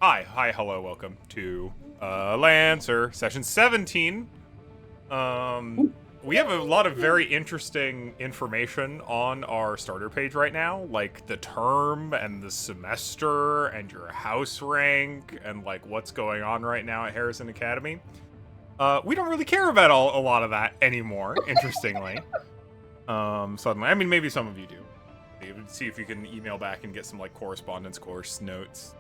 Hi, hello, welcome to Lancer session 17. We have a lot of very interesting information on our starter page right now, like the term and the semester and your house rank and like what's going on right now at Harrison Academy. We don't really care about a lot of that anymore, interestingly. Suddenly, I mean, maybe some of you do. See if you can email back and get some like correspondence course notes.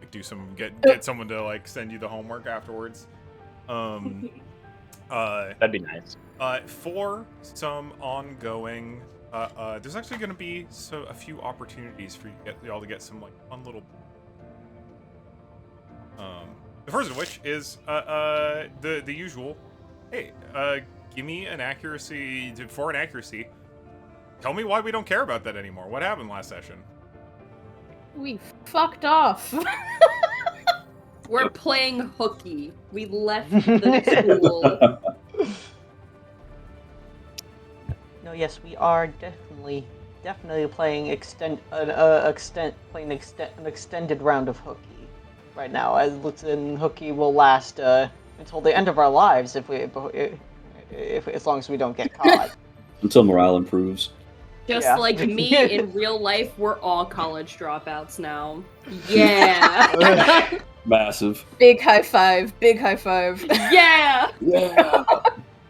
Like get someone to like send you the homework afterwards. That'd be nice. For some ongoing, there's actually going to be a few opportunities for y'all to get some like fun little. The first of which is the usual. Hey, give me an accuracy for an accuracy. Tell me why we don't care about that anymore. What happened last session? We fucked off. We're playing hooky. We left the school. No, yes, we are definitely playing an extended round of hooky right now. As hooky will last until the end of our lives if as long as we don't get caught. Until morale improves. Just Yeah. like me in real life, we're all college dropouts now. Yeah. Massive. Big high five. Big high five. Yeah. Yeah.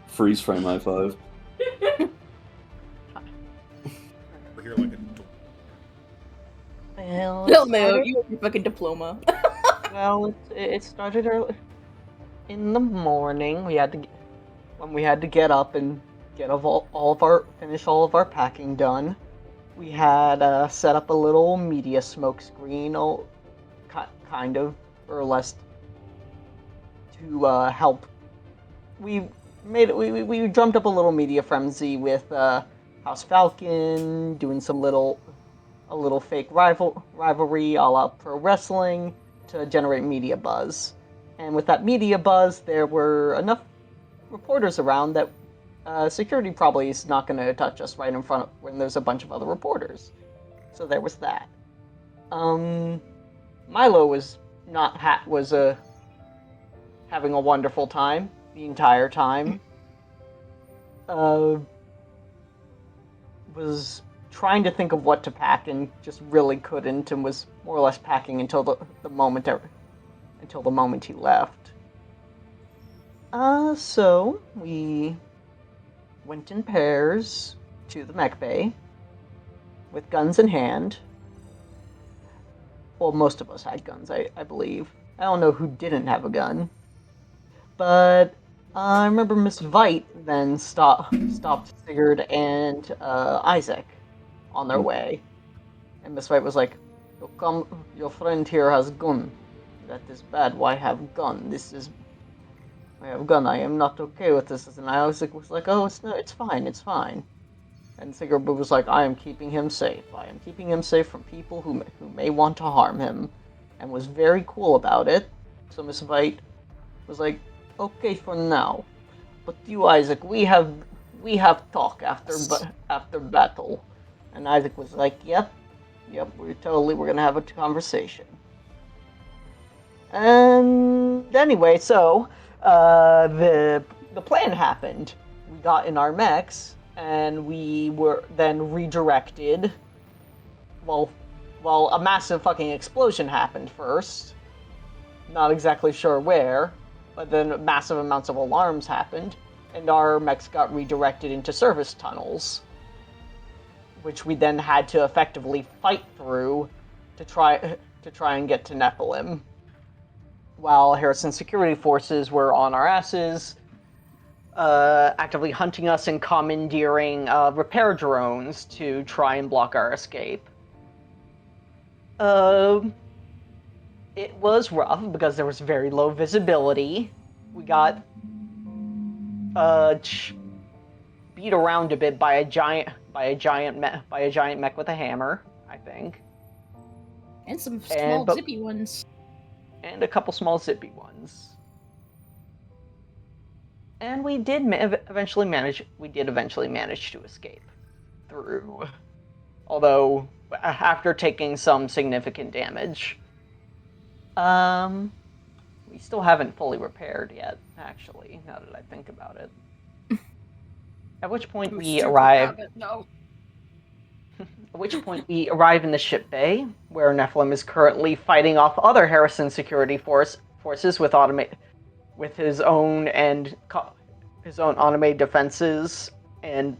Freeze frame high five. We're here like a door. Well, Hell no, you have your fucking diploma. Well, it started early in the morning. We had to get up and get finish all of our packing done. We had set up a little media smoke screen, kind of, or less, to help. We drummed up a little media frenzy with House Falcon, doing a little fake rivalry all out pro wrestling to generate media buzz. And with that media buzz, there were enough reporters around that security probably is not going to touch us right in front of when there's a bunch of other reporters. So there was that. Milo was having a wonderful time the entire time. Was trying to think of what to pack and just really couldn't, and was more or less packing until the moment he left. So we went in pairs to the mech bay with guns in hand. Well, most of us had guns, I believe. I don't know who didn't have a gun. But I remember Miss Vite then stopped Sigurd and Isaac on their way. And Miss Vite was like, your friend here has gun. That is bad. Why have gun? I have gun. I am not okay with this. And Isaac was like, oh, it's fine. And Sigurd was like, I am keeping him safe. I am keeping him safe from people who may want to harm him. And was very cool about it. So Miss Vite was like, okay for now. But you, Isaac, we have talk after battle. And Isaac was like, yep, we're gonna have a conversation. And anyway, so the plan happened. We got in our mechs, and we were then redirected. Well, a massive fucking explosion happened first. Not exactly sure where, but then massive amounts of alarms happened, and our mechs got redirected into service tunnels, which we then had to effectively fight through to try and get to Nephilim. While Harrison security forces were on our asses, actively hunting us and commandeering repair drones to try and block our escape. It was rough because there was very low visibility. We got beat around a bit by a giant mech with a hammer, I think. And some small zippy ones. And a couple small zippy ones. And we did eventually manage to escape through. Although, after taking some significant damage. We still haven't fully repaired yet, actually, now that I think about it. At which point we arrive... No. At which point we arrive in the ship bay, where Nephilim is currently fighting off other Harrison security forces with his own automated defenses, and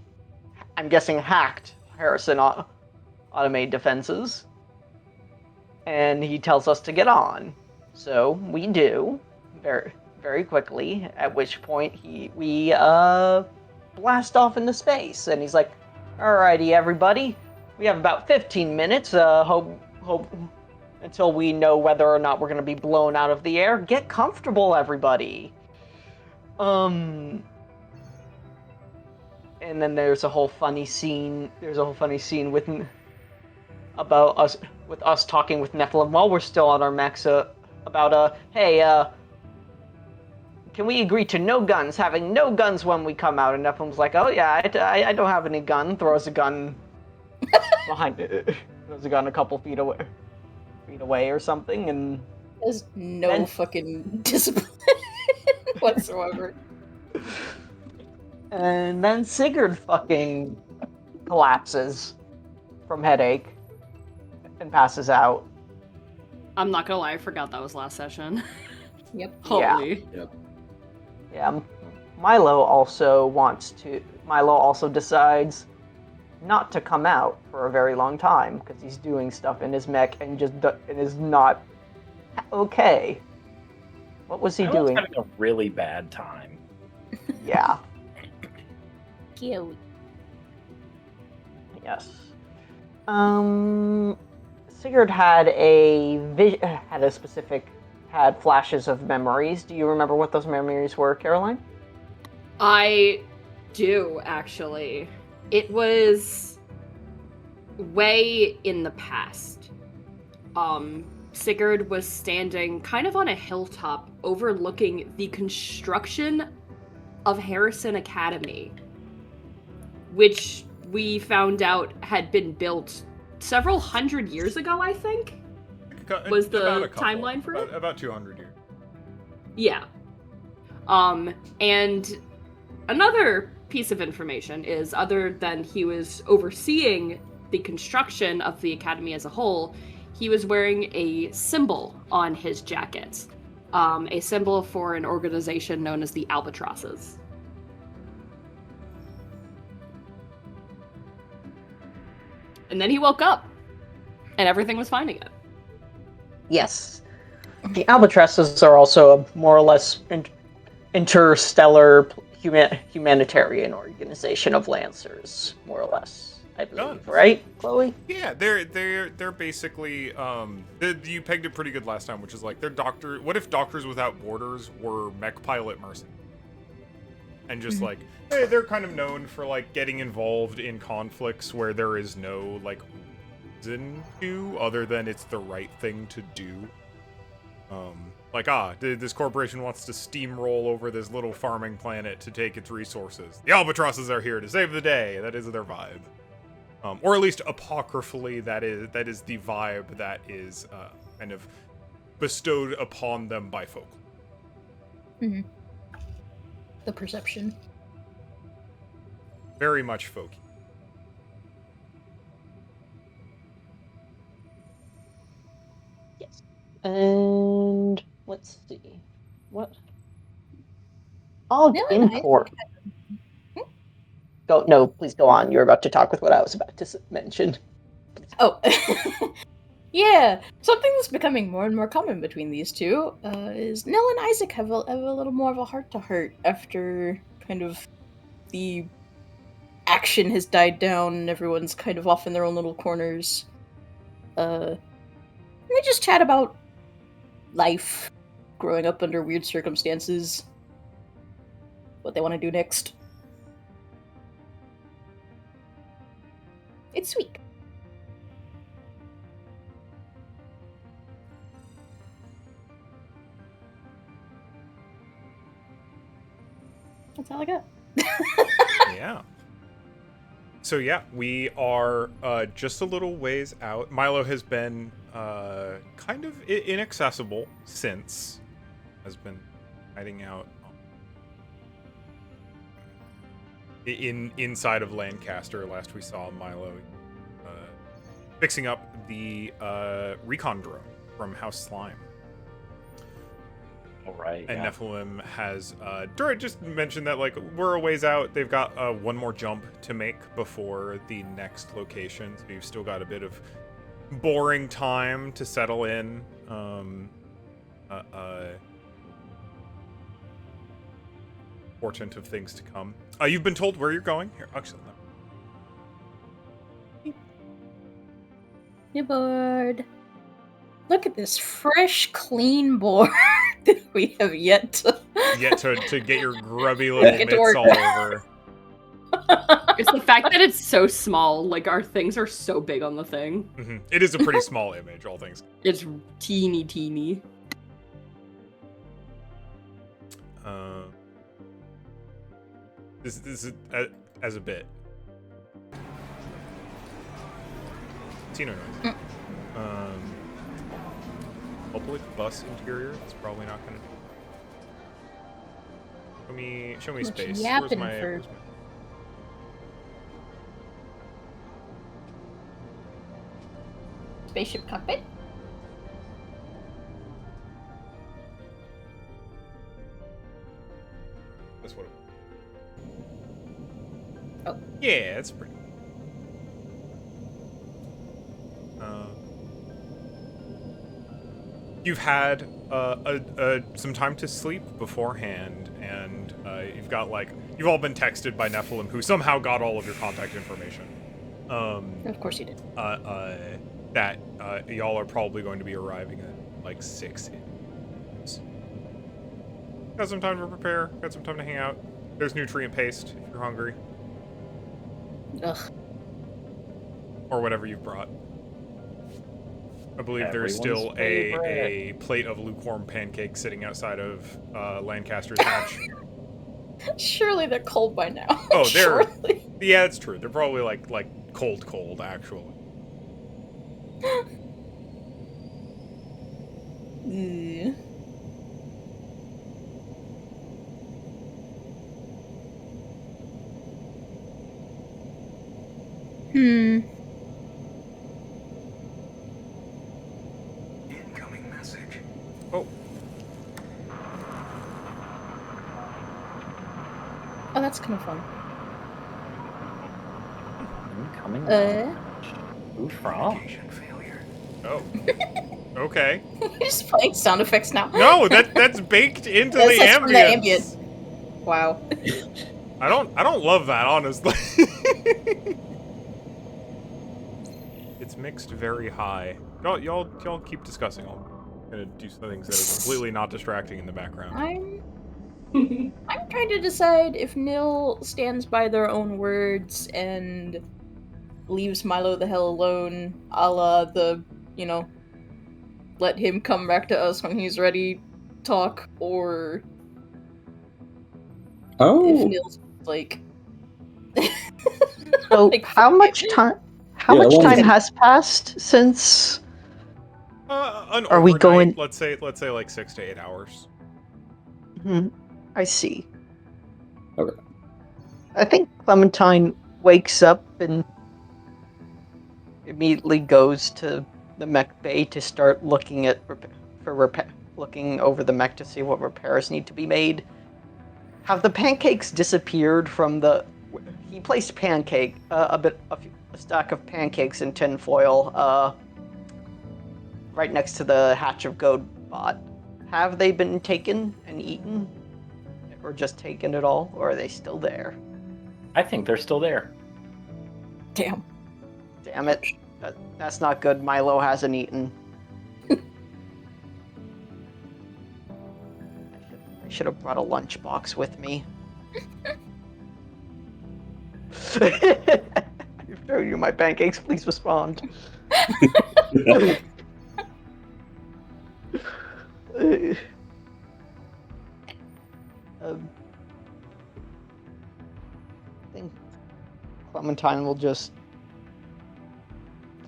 I'm guessing hacked Harrison automated defenses. And he tells us to get on. So we do, very, very quickly, at which point we blast off into space. And he's like, alrighty, everybody, we have about 15 minutes, hope until we know whether or not we're going to be blown out of the air. Get comfortable, everybody. And then there's a whole funny scene with us talking with Nephilim while we're still on our mechs about hey, can we agree to no guns, having no guns when we come out? And Nephilim's like, oh yeah, I don't have any gun. Throws a gun behind it. Throws a gun a couple feet away or something, and there's no fucking discipline whatsoever. And then Sigurd fucking collapses from headache and passes out. I'm not gonna lie, I forgot that was last session. Yep. Holy. Yeah. Milo also decides not to come out for a very long time because he's doing stuff in his mech and is not okay. What was he doing? Having a really bad time. Yeah. Cute. Yes. Sigurd had had flashes of memories. Do you remember what those memories were, Caroline? I do, actually. It was way in the past. Sigurd was standing kind of on a hilltop overlooking the construction of Harrison Academy, which we found out had been built several hundred years ago, I think, was the timeline for it. About 200 years. Yeah. And another piece of information is, other than he was overseeing the construction of the academy as a whole, he was wearing a symbol on his jacket. A symbol for an organization known as the Albatrosses. And then he woke up, and everything was fine again. Yes. The Albatrosses are also a more or less interstellar humanitarian organization of Lancers, more or less, I believe. Right, Chloe? Yeah, they're basically you pegged it pretty good last time, which is like they're doctor. What if Doctors Without Borders were mech pilot mercenaries? And just like, hey, they're kind of known for like getting involved in conflicts where there is no like reason to, other than it's the right thing to do. This corporation wants to steamroll over this little farming planet to take its resources. The Albatrosses are here to save the day. That is their vibe. Or at least apocryphally, that is the vibe that is kind of bestowed upon them by folk. Mm-hmm. The perception. Very much folky. Yes. And let's see. What? Oh, No, import. Please go on. You're about to talk with what I was about to mention. Oh. Yeah, something that's becoming more and more common between these two is Nell and Isaac have a little more of a heart-to-heart after kind of the action has died down and everyone's kind of off in their own little corners. They just chat about life, growing up under weird circumstances, what they want to do next. It's sweet. That's all I got. Yeah. So yeah, we are just a little ways out. Milo has been kind of inaccessible since has been hiding out inside of Lancaster. Last we saw Milo fixing up the recon drone from House Slime. All right. And yeah. Nephilim has Dura just mentioned that like we're a ways out. They've got one more jump to make before the next location. So you've still got a bit of boring time to settle in. Portent of things to come. You've been told where you're going? Here, actually, New board. Look at this fresh, clean board that we have yet to to get your grubby little Get to mitts work. all over. It's the fact that it's so small. Like, our things are so big on the thing. Mhm. It is a pretty small image, all things. It's teeny. This is as a bit. Tino noise. Public bus interior. That's probably not gonna do. Show me Much space. yapping for- Where's my... spaceship cockpit. That's what it was. Oh. Yeah, it's pretty. You've had some time to sleep beforehand, and you've all been texted by Nephilim, who somehow got all of your contact information. Of course you did. That y'all are probably going to be arriving at like 6. Got some time to prepare. Got some time to hang out. There's nutrient paste if you're hungry, Ugh. or whatever you've brought. I believe there's still Everyone's a favorite. plate of lukewarm pancakes sitting outside of Lancaster's hatch. Surely they're cold by now. Oh, they're- Surely. Yeah, it's true. They're probably like cold actually. Ugh. Hmm. Incoming message. Oh, Oh, that's kind of fun. Incoming. Uh? Who from? Communication failure. oh. Okay. Just playing sound effects now. No, that's baked into That's the from the ambience. Wow. I don't love that, honestly. It's mixed very high. Y'all keep discussing. I'm gonna do some things that are completely not distracting in the background. I'm trying to decide if Nil stands by their own words and leaves Milo the hell alone, a la the, let him come back to us when he's ready talk, or if Oh, Nil's like... So Like, how fuck much it. time? How Yeah, much one time second. has passed since? An Are we overnight, going- Let's say like 6 to 8 hours. I see. Okay. I think Clementine wakes up and immediately goes to the mech bay to start looking at looking over the mech to see what repairs need to be made. Have the pancakes disappeared from the? He placed a stack of pancakes in tinfoil, right next to the hatch of Goatbot. Have they been taken and eaten, or just taken at all, or are they still there? I think they're still there. Damn. Damn it. That's not good. Milo hasn't eaten. I should have brought a lunchbox with me. I've shown you my pancakes. Please respond. I think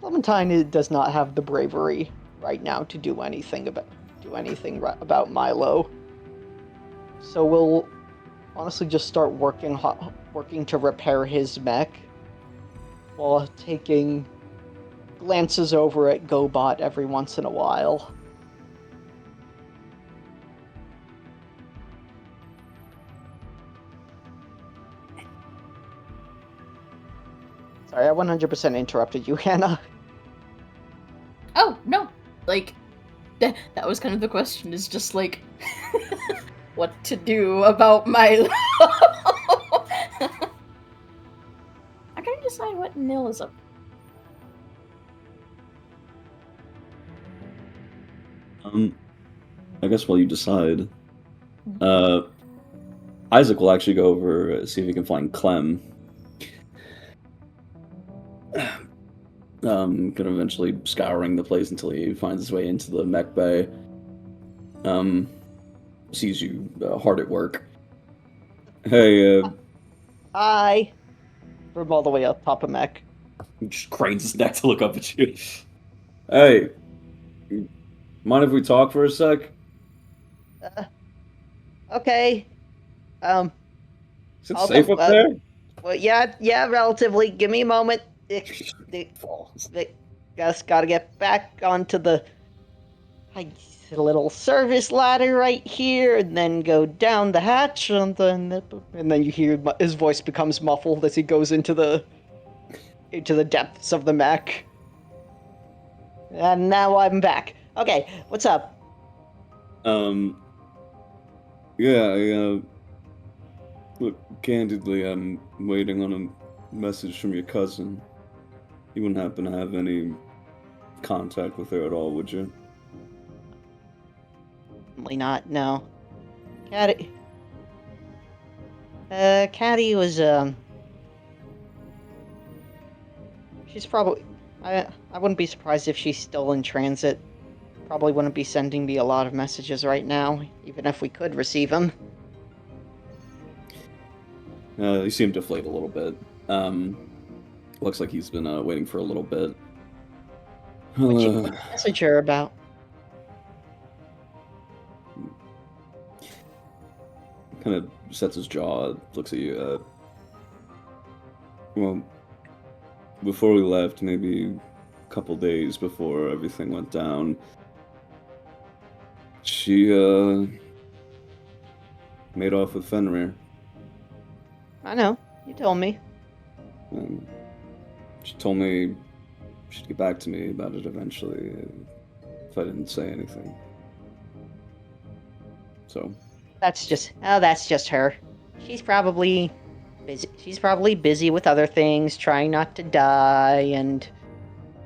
Clementine does not have the bravery right now to do anything about Milo. So we'll honestly just start working to repair his mech while taking glances over at GoBot every once in a while. Sorry, I 100% interrupted you, Hannah. Oh, no. Like, that was kind of the question, is just like, what to do about Milo. I can't decide what Nil is up. I guess while you decide, Isaac will actually go over see if he can find Clem. Kind of eventually scouring the place until he finds his way into the mech bay. Sees you hard at work. Hey, Hi. From all the way up top of mech. just cranes his neck to look up at you. Hey, mind if we talk for a sec? Okay. Is it I'll safe go- up there? Well, yeah, relatively. Give me a moment. Just gotta get back onto the little service ladder right here, and then go down the hatch, and then you hear his voice becomes muffled as he goes into the depths of the mech. And now I'm back. Okay, what's up? Yeah, look, candidly, I'm waiting on a message from your cousin. You wouldn't happen to have any contact with her at all, would you? Probably not, no. Caddy was, she's probably, I wouldn't be surprised if she's still in transit. Probably wouldn't be sending me a lot of messages right now, even if we could receive them. You see him deflate a little bit. Looks like he's been waiting for a little bit. What's your message her about? Kind of sets his jaw, looks at you. Well, before we left, maybe a couple days before everything went down, she made off with Fenrir. I know, you told me. She told me she'd get back to me about it eventually if I didn't say anything. So. That's just her. She's probably busy. She's probably busy with other things, trying not to die, and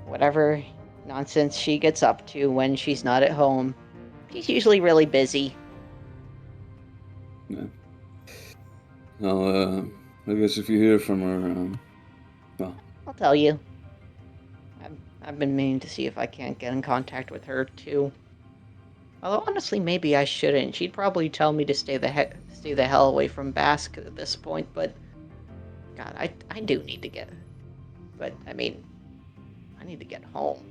whatever nonsense she gets up to when she's not at home. She's usually really busy. Yeah. Well, I guess if you hear from her, well, I'll tell you. I've been meaning to see if I can't get in contact with her too. Although honestly, maybe I shouldn't. She'd probably tell me to stay the hell away from Basque at this point. But God, I do need to get. But I mean, I need to get home.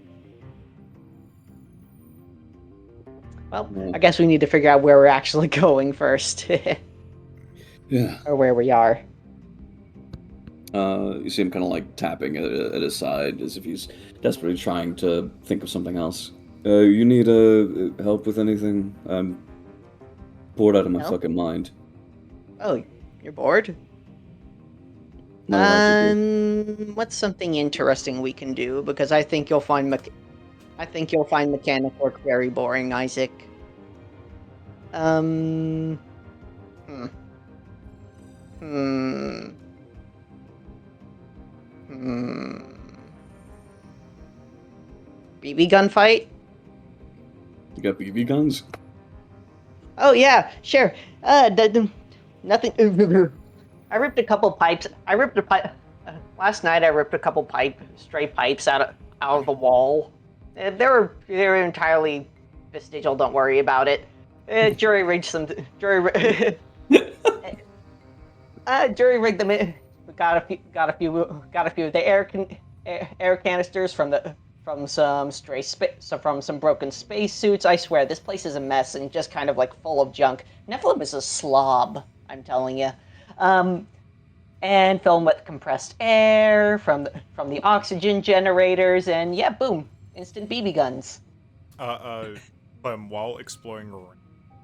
Well, I guess we need to figure out where we're actually going first. yeah. Or where we are. You see him kind of like tapping at his side as if he's desperately trying to think of something else. You need help with anything? I'm bored out of my fucking mind. Oh, you're bored? What's something interesting we can do? Because I think you'll find mechanic work very boring, Isaac. BB gun fight? You got BB guns? Oh yeah, sure. Nothing. I ripped a couple pipes. Last night I ripped a couple stray pipes out of the wall. They were entirely vestigial. Don't worry about it. Jury rigged some. Jury rigged them in. Got a few of the air canisters from the from some from some broken spacesuits. I swear, this place is a mess and just kind of like full of junk. Nephilim is a slob, I'm telling you. And filled with compressed air from the oxygen generators, and yeah, boom, instant BB guns. While exploring the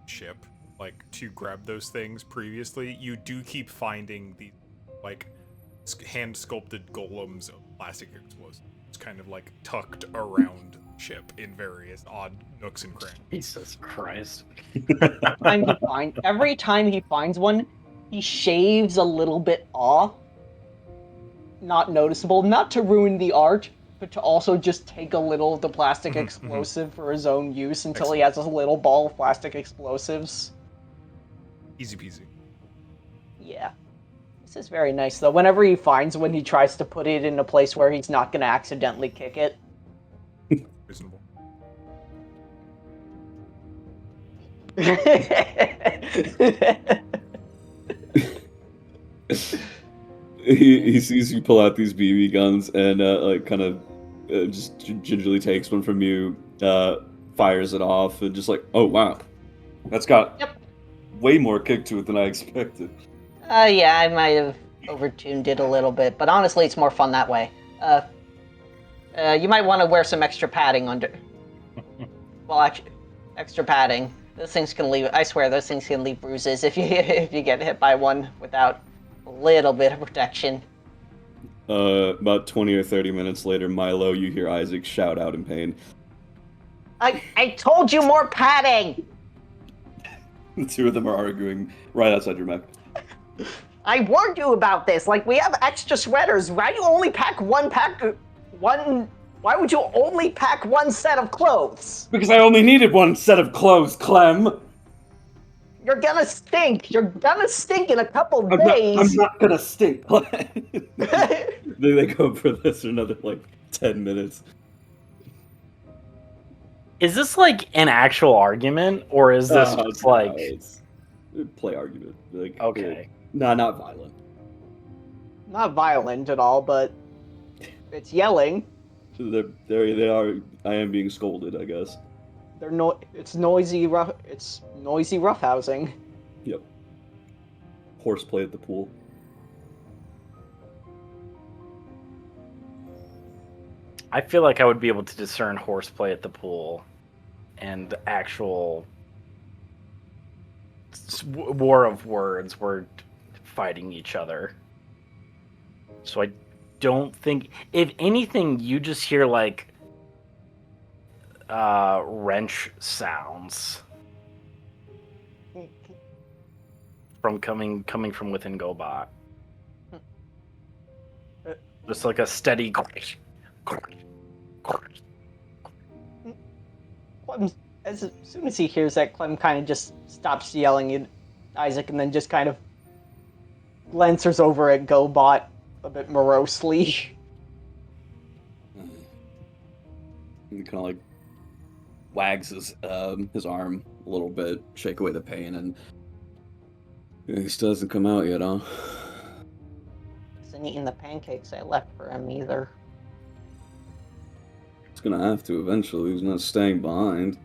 ship, like to grab those things previously, you do keep finding the like hand sculpted golems of plastic explosives, kind of like tucked around the ship in various odd nooks and crannies. Jesus Christ. Every time he finds one, he shaves a little bit off. Not noticeable, not to ruin the art, but to also just take a little of the plastic explosive for his own use until he has a little ball of plastic explosives. Easy peasy. Yeah. This is very nice, though. Whenever he finds one, he tries to put it in a place where he's not going to accidentally kick it. Reasonable. He sees you pull out these BB guns and like kind of just gingerly takes one from you, fires it off, and just like, oh wow, that's got way more kick to it than I expected. Yeah, I might have overtuned it a little bit, but honestly, it's more fun that way. You might want to wear some extra padding under. Well, actually, extra padding. Those things can leave. I swear, those things can leave bruises if you get hit by one without a little bit of protection. About 20 or 30 minutes later, Milo, you hear Isaac shout out in pain. I told you more padding! The two of them are arguing right outside your mech. I warned you about this. Like, we have extra sweaters. Why do you only pack one? Why would you only pack one set of clothes? Because I only needed one set of clothes, Clem. You're gonna stink. You're gonna stink in a couple days. I'm not gonna stink. They go for this for another, 10 minutes. Is this like an actual argument, or is this just like... It's play argument. Okay. Not violent. Not violent at all, but it's yelling. So they are. I am being scolded, I guess. It's noisy roughhousing. Yep. Horseplay at the pool. I feel like I would be able to discern horseplay at the pool and actual war of words where fighting each other. So I don't think, if anything, you just hear like wrench sounds from coming from within GoBot. Just like a steady. Clem, as soon as he hears that, Clem kind of just stops yelling at Isaac and then just kind of glances over at GoBot a bit morosely. He kind of like wags his arm a little bit, shake away the pain, and he still hasn't come out yet, huh? Hasn't eaten the pancakes I left for him either. He's gonna have to eventually. He's not staying behind.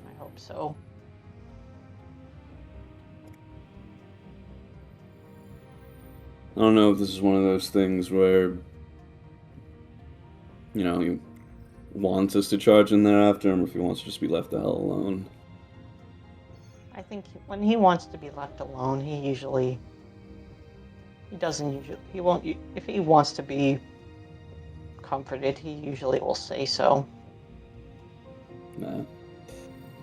I hope so. I don't know if this is one of those things where, he wants us to charge in there after him, or if he wants to just be left the hell alone. I think when he wants to be left alone, if he wants to be comforted, he usually will say so. Nah.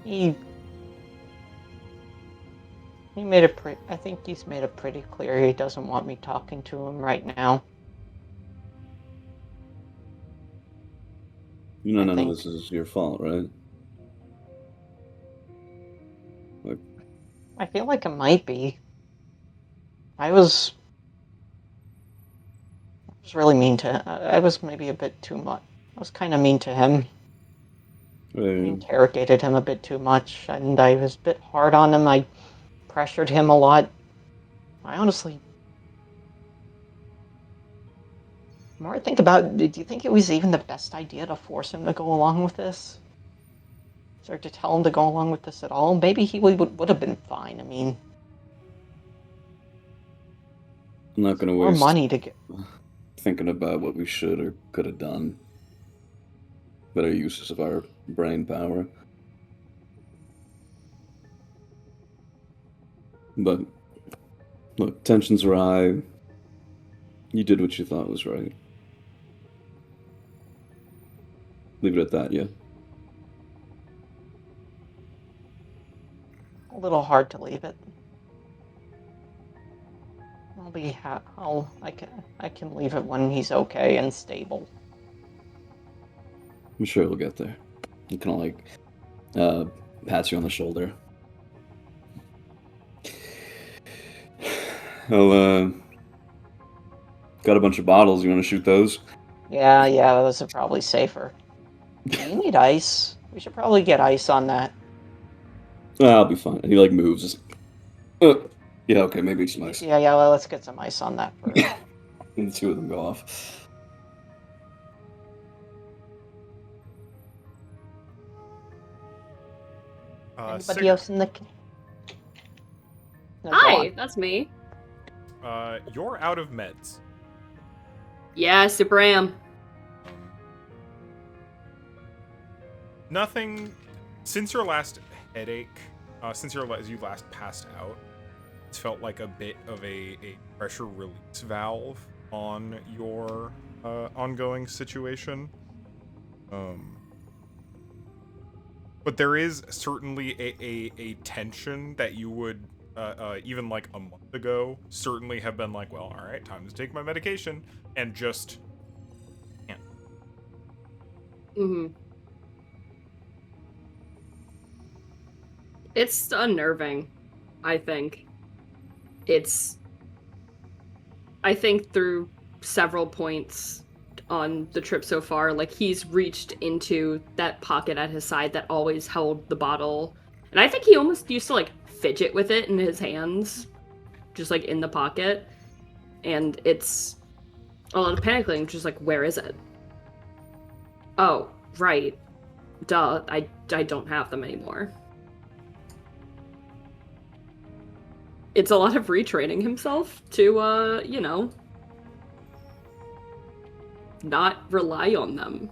I think he's made it pretty clear he doesn't want me talking to him right now. None of this is your fault, right? I feel like it might be. I was really mean to him. I was maybe a bit too much. I was kind of mean to him. I interrogated him a bit too much, and I was a bit hard on him. I pressured him a lot. I honestly The more I think about it, do you think it was even the best idea to force him to go along with this? Or to tell him to go along with this at all? Maybe he would have been fine. I mean, I'm not gonna more waste money to get. thinking about what we should or could have done. Better uses of our brain power. But look, tensions were high. You did what you thought was right. Leave it at that, yeah. A little hard to leave it. I can leave it when he's okay and stable. I'm sure we'll get there. He kind of like pats you on the shoulder. Well, got a bunch of bottles. You want to shoot those? Yeah, those are probably safer. You need ice. We should probably get ice on that. I'll be fine. And he like moves. Just, yeah, okay, maybe it's nice. Yeah, well, let's get some ice on that first. And the two of them go off. Anybody else in the... No, go Hi, on. that's me. You're out of meds. Yeah, super am. Nothing since your last headache, since you last passed out. It's felt like a bit of a pressure release valve on your ongoing situation. But there is certainly a tension that you would even like a month ago certainly have been like, well, all right, time to take my medication, and just can't. Mm-hmm. It's unnerving, I think. I think through several points on the trip so far, like, he's reached into that pocket at his side that always held the bottle. And I think he almost used to, like, fidget with it in his hands, just, like, in the pocket. And it's a lot of panicking, just like, where is it? Oh, right. Duh, I don't have them anymore. It's a lot of retraining himself to, not rely on them.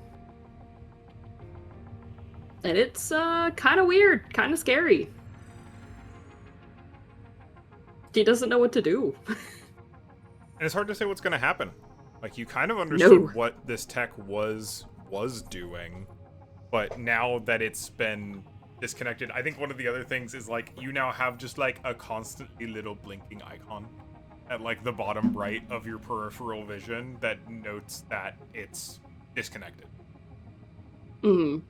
And it's, kind of weird, kind of scary. He doesn't know what to do. And it's hard to say what's going to happen. Like, you kind of understood No. what this tech was doing, but now that it's been disconnected, I think one of the other things is, like, you now have just, like, a constantly little blinking icon at, like, the bottom right of your peripheral vision that notes that it's disconnected. Mm-hmm.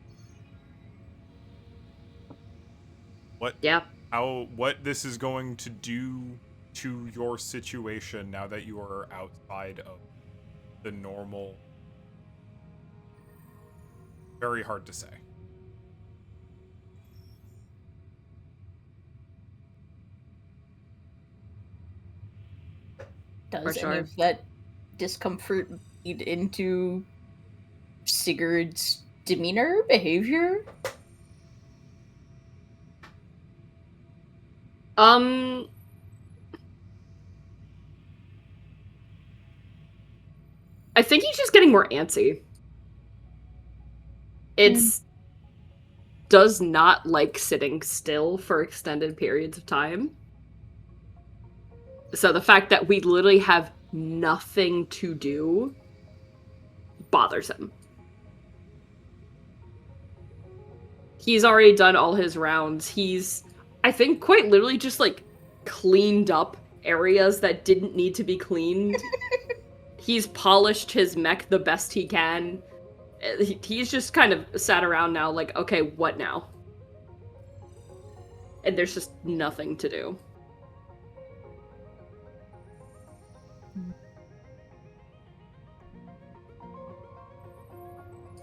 What this is going to do to your situation now that you are outside of the normal, very hard to say. Does For any sure. of that discomfort lead into Sigurd's demeanor, behavior? I think he's just getting more antsy. It's does not like sitting still for extended periods of time. So the fact that we literally have nothing to do bothers him. He's already done all his rounds. He's, I think, quite literally just, like, cleaned up areas that didn't need to be cleaned. He's polished his mech the best he can. He's just kind of sat around now like, okay, what now? And there's just nothing to do.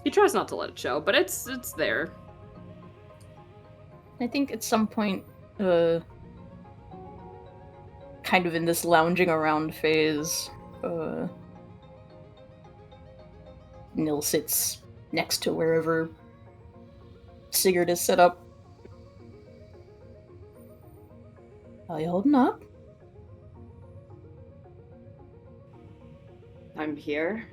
He tries not to let it show, but it's there. I think at some point, kind of in this lounging around phase, Nil sits next to wherever Sigurd is set up. How you holding up? I'm here.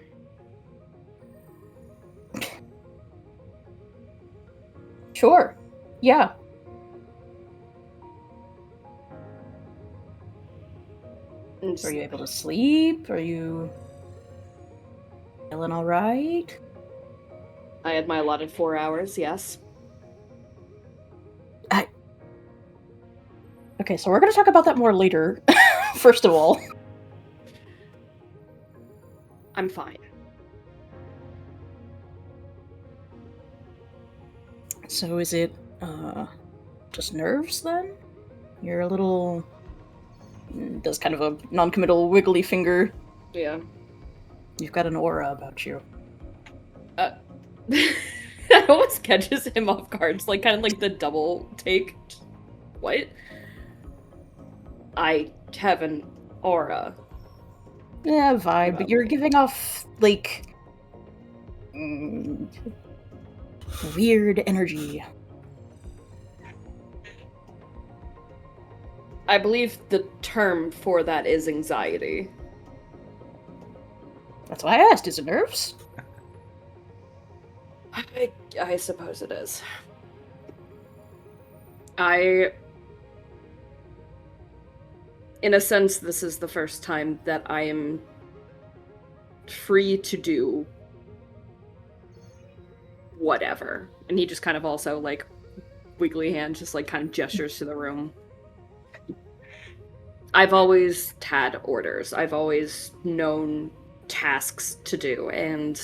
Sure. Yeah. Are you able to sleep? Are you feeling all right? I had my allotted 4 hours, yes. Okay, so we're going to talk about that more later. First of all. I'm fine. So is it, just nerves then? You're a little... does kind of a non-committal wiggly finger. Yeah. You've got an aura about you. That almost catches him off guard. It's like kind of like the double take. What? I have an aura. Yeah, vibe, but you're giving off, like... weird energy. I believe the term for that is anxiety. That's why I asked, is it nerves? I suppose it is. In a sense, this is the first time that I am free to do whatever. And he just kind of also, like, wiggly hand, just, like, kind of gestures to the room. I've always had orders. I've always known tasks to do, and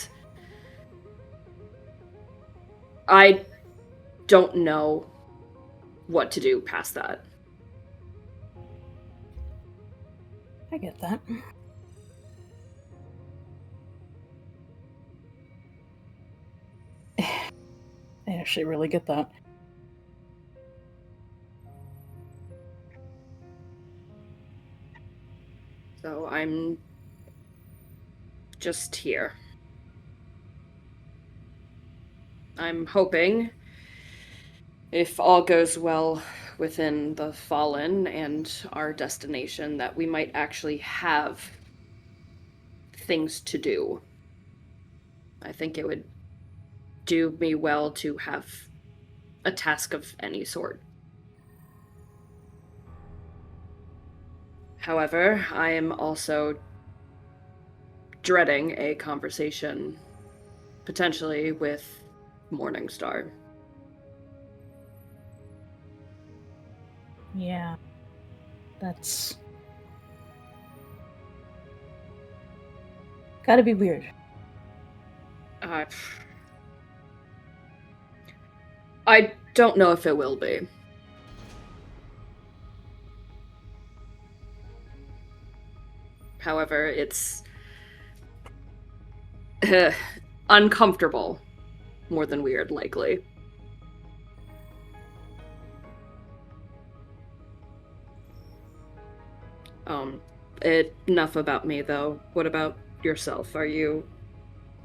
I don't know what to do past that. I get that. I actually really get that. So I'm just here. I'm hoping, if all goes well within the Fallen and our destination, that we might actually have things to do. I think it would do me well to have a task of any sort. However, I am also dreading a conversation, potentially with Morningstar. Yeah. That's... gotta be weird. I don't know if it will be. However, it's uncomfortable more than weird, likely. Enough about me, though. What about yourself? Are you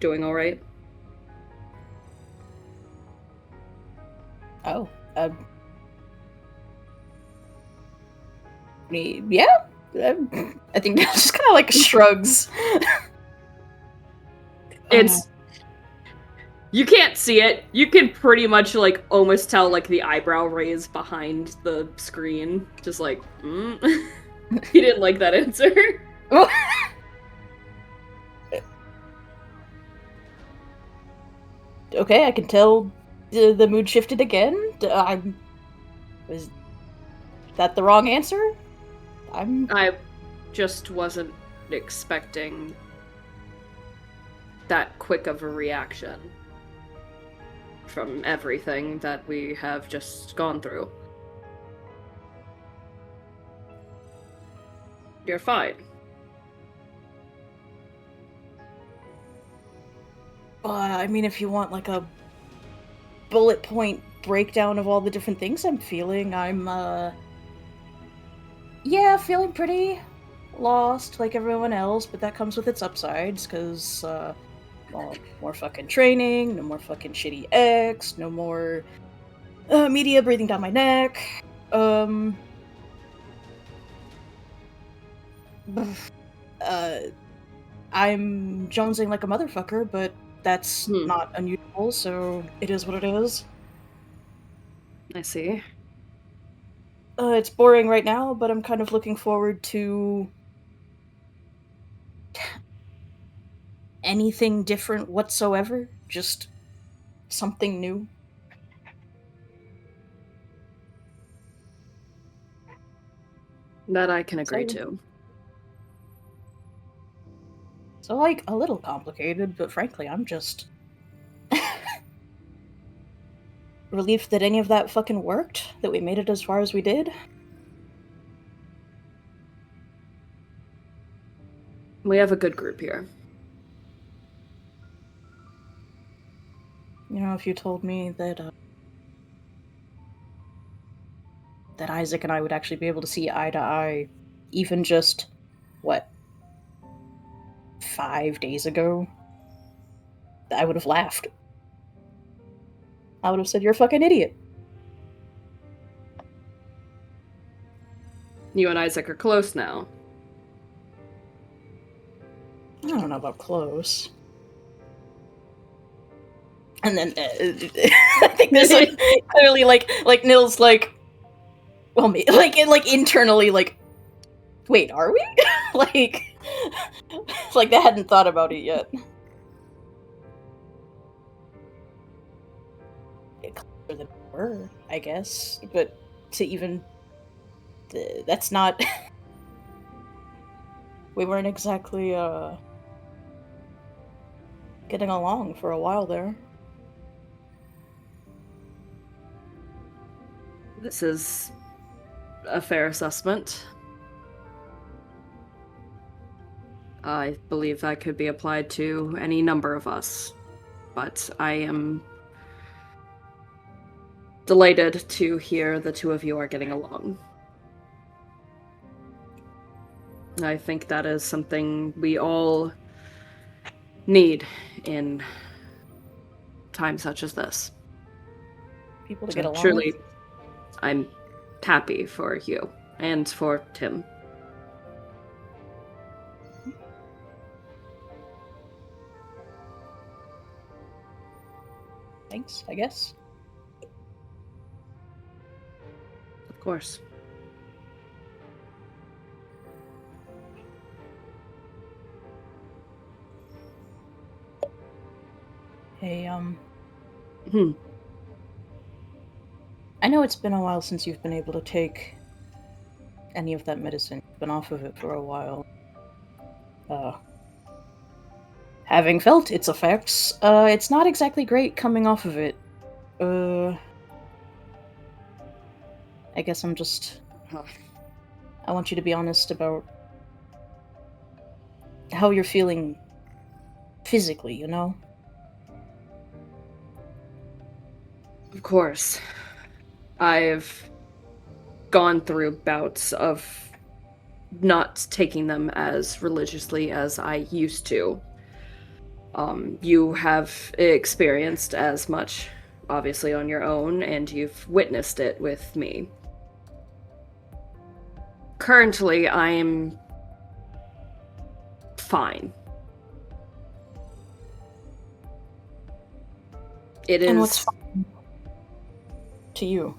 doing all right? Oh, yeah. I think that just kind of like shrugs. It's... You can't see it. You can pretty much, like, almost tell, like, the eyebrow raise behind the screen. Just like, He didn't like that answer. Okay, I can tell the mood shifted again. Was that the wrong answer? I just wasn't expecting that quick of a reaction from everything that we have just gone through. You're fine. I mean, if you want like a bullet point breakdown of all the different things I'm feeling, yeah, feeling pretty lost like everyone else, but that comes with its upsides, because more fucking training, no more fucking shitty X, no more media breathing down my neck. I'm jonesing like a motherfucker, but that's not unusual, so it is what it is. I see. It's boring right now, but I'm kind of looking forward to anything different whatsoever. Just something new. That I can agree So- to. So, like, a little complicated, but frankly, I'm just relieved that any of that fucking worked, that we made it as far as we did. We have a good group here. You know, if you told me that that Isaac and I would actually be able to see eye to eye, even just, what, 5 days ago, I would have laughed. I would have said, "You're a fucking idiot." You and Isaac are close now. I don't know about close. And then I think there's like clearly like Nils like, well, me like internally like, wait, are we? like they hadn't thought about it yet. Closer than we were, I guess, but to even that's not. We weren't exactly getting along for a while there. This is a fair assessment. I believe that could be applied to any number of us, but I am delighted to hear the two of you are getting along. I think that is something we all need in times such as this. People to So get along truly, with. I'm happy for you and for Tim. Thanks, I guess. Of course. Hey, Hmm. I know it's been a while since you've been able to take any of that medicine. You've been off of it for a while. Having felt its effects, it's not exactly great coming off of it. I guess I'm just... I want you to be honest about how you're feeling physically, you know? Of course. I've gone through bouts of not taking them as religiously as I used to. You have experienced as much, obviously, on your own, and you've witnessed it with me. Currently, I'm fine. It is... And what's fine to you?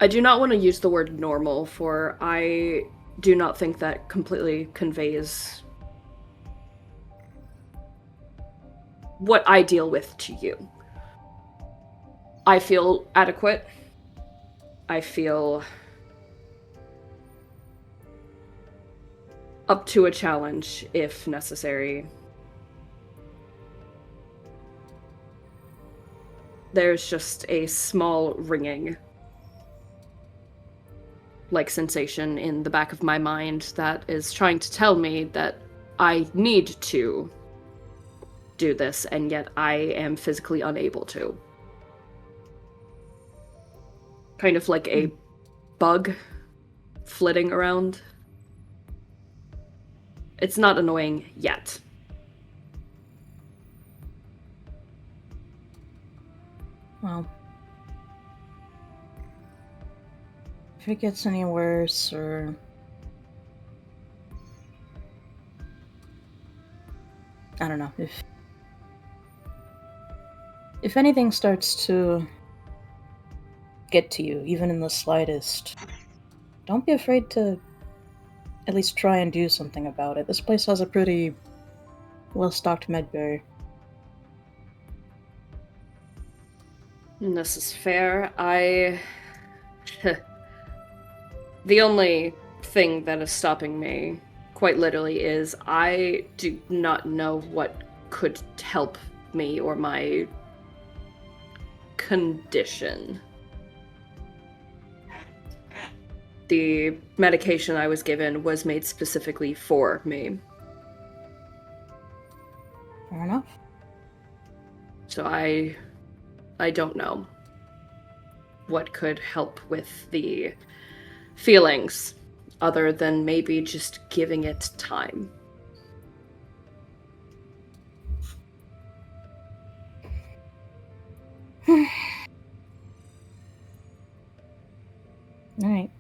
I do not want to use the word normal, for I do not think that completely conveys what I deal with to you. I feel adequate. I feel up to a challenge if necessary. There's just a small ringing like sensation in the back of my mind that is trying to tell me that I need to do this, and yet I am physically unable to. Kind of like a bug flitting around. It's not annoying yet. Well, if it gets any worse, or I don't know, if anything starts to get to you, even in the slightest, don't be afraid to at least try and do something about it. This place has a pretty well-stocked medbay. And this is fair. The only thing that is stopping me, quite literally, is I do not know what could help me or my condition. The medication I was given was made specifically for me. Fair enough. So I don't know what could help with the feelings other than maybe just giving it time. Alright.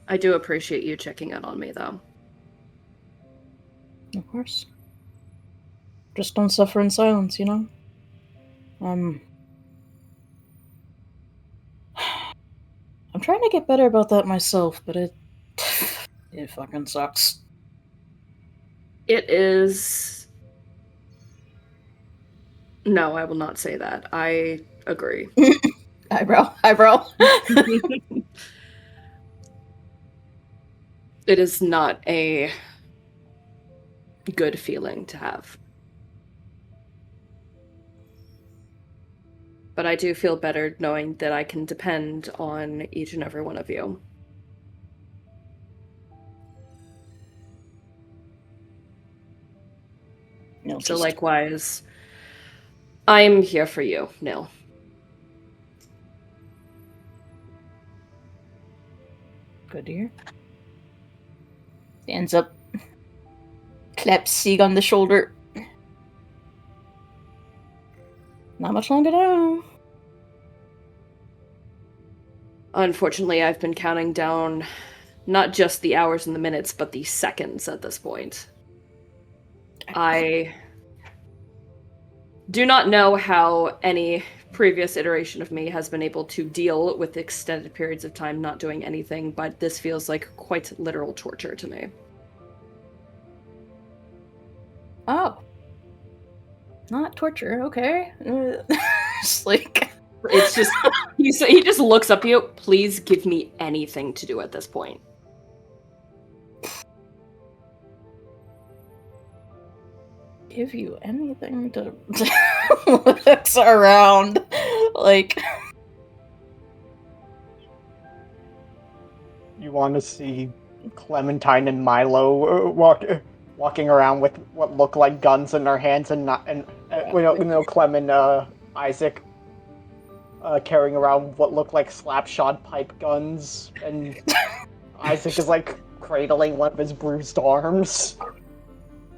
I do appreciate you checking in on me, though. Of course. Just don't suffer in silence, you know? I'm trying to get better about that myself, but it fucking sucks. It is... No, I will not say that. I agree. Eyebrow. It is not a good feeling to have. But I do feel better knowing that I can depend on each and every one of you. No, So just- likewise, I'm here for you, Nil. Good to hear. Stands up, claps Sieg on the shoulder. Not much longer now. Unfortunately, I've been counting down not just the hours and the minutes, but the seconds at this point. I do not know how any previous iteration of me has been able to deal with extended periods of time not doing anything, but this feels like quite literal torture to me. Oh. Not torture, okay. Just like... It's just, he just looks up at you, please give me anything to do at this point. Give you anything to looks around, like... You want to see Clementine and Milo walking around with what look like guns in their hands, and Clem and Isaac carrying around what look like slapshot pipe guns, and Isaac is like cradling one of his bruised arms.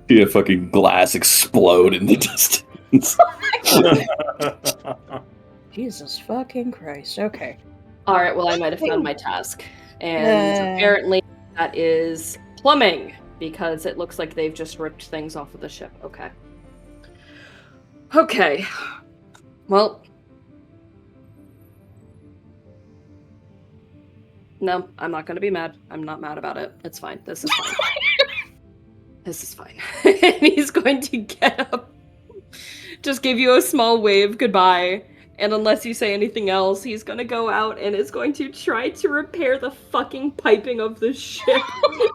See a fucking glass explode in the distance. Jesus fucking Christ, okay. Alright, well, I might have found my task. And apparently that is plumbing, because it looks like they've just ripped things off of the ship. Okay. Okay. Well. No, I'm not gonna be mad. I'm not mad about it. It's fine. This is fine. This is fine. And he's going to get up, just give you a small wave goodbye, and unless you say anything else, he's gonna go out and is going to try to repair the fucking piping of the ship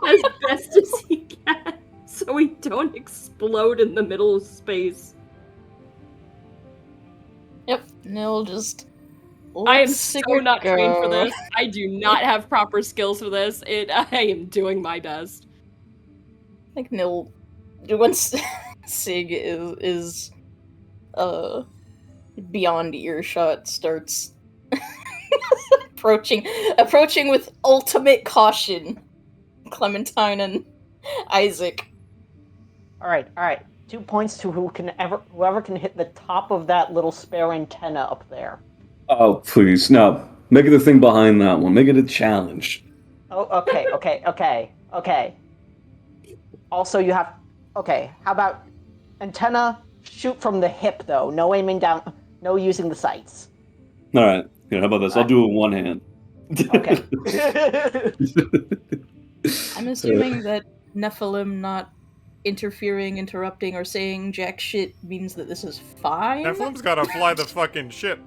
as best as he can, so we don't explode in the middle of space. Yep, Nil just... I am lets so Sigurd not trained for go. this. I do not have proper skills for this. I am doing my best. Like Nil, once Sig is beyond earshot, starts approaching with ultimate caution. Clementine and Isaac. All right. 2 points to whoever can hit the top of that little spare antenna up there. Oh, please, no. Make it the thing behind that one. Make it a challenge. Oh, okay. Also, you have. Okay, how about antenna? Shoot from the hip, though. No aiming down. No using the sights. All right. Here, how about this? I'll do it with one hand. Okay. I'm assuming that Nephilim not interrupting, or saying jack shit means that this is fine. Nephilim's gotta fly the fucking ship.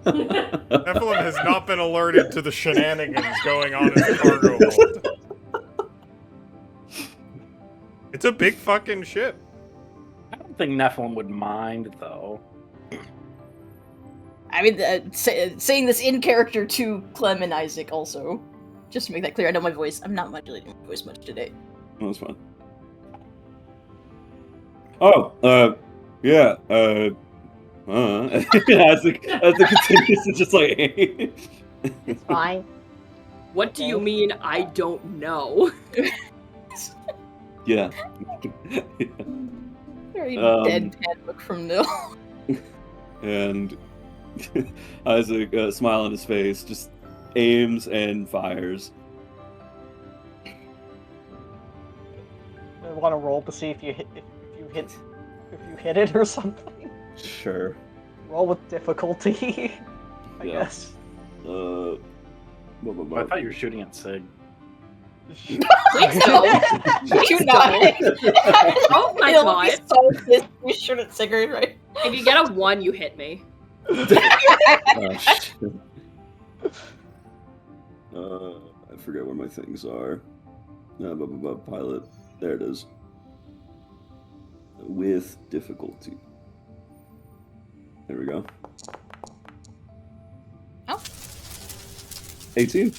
Nephilim has not been alerted to the shenanigans going on in the cargo hold. It's a big fucking ship. I don't think Nephilim would mind, though. I mean, saying this in character to Clem and Isaac also. Just to make that clear, I know my voice. I'm not modulating my voice much today. No, that's fine. Oh, yeah, as it continues to just like... It's fine. What do you mean I don't know? Yeah. Very deadpan look from Nil. And Isaac, smile on his face, just aims and fires. I want to roll to see if you hit it or something. Sure. Roll with difficulty, I Yeah. guess. Blah, blah, I blah. thought you were shooting at Sig. Please don't. You not. Oh my Nil god. would be so pissed if you shoot at Sigurd, right? If you get a 1, you hit me. Oh, shit. I forget where my things are. Pilot. There it is. With difficulty. There we go. Oh. 18.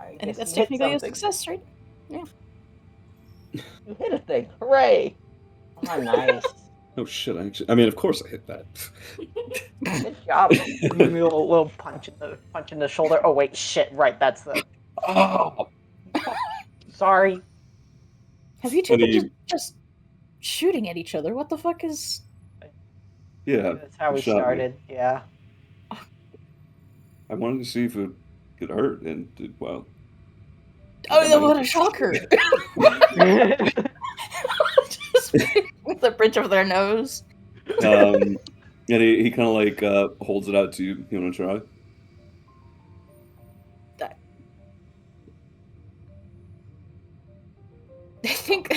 I think that's technically a success, right? You hit a thing. Hooray! Oh, nice. Oh shit! I mean, of course I hit that. Good job. Give me a little punch in the shoulder. Oh wait, shit. Right, that's the. Oh. Sorry. Have you two What do been you- just shooting at each other? What the fuck is... Yeah. That's how we shot me. started. Yeah. I wanted to see if it could hurt, and did well. Oh, then what a shocker! Just with the bridge of their nose. And he kind of like holds it out to you. You want to try? I think...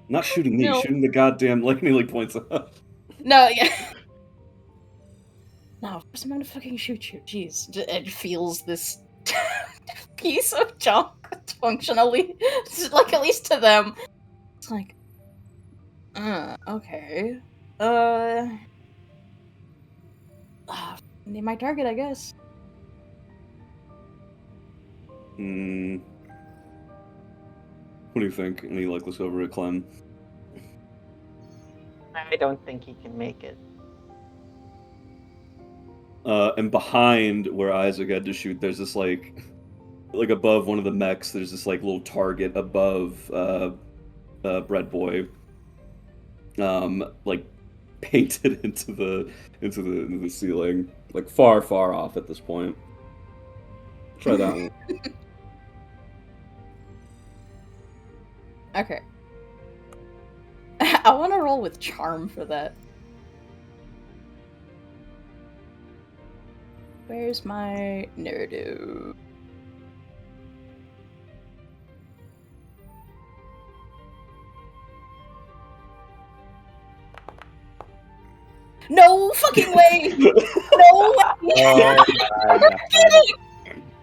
Not shooting me, No. shooting the goddamn. Like, and he like points up. No, yeah. No, first I'm gonna fucking shoot you. Jeez. It feels this piece of junk functionally. Like, at least to them. It's like... okay. Name my target, I guess. Hmm. What do you think? And he like looks over at Clem. I don't think he can make it. And behind where Isaac had to shoot, there's this like above one of the mechs. There's this like little target above Bread Boy. Like painted into the ceiling, like far off at this point. Try that one. Okay. I want to roll with charm for that. Where's my narrative? No fucking way! No way! Oh,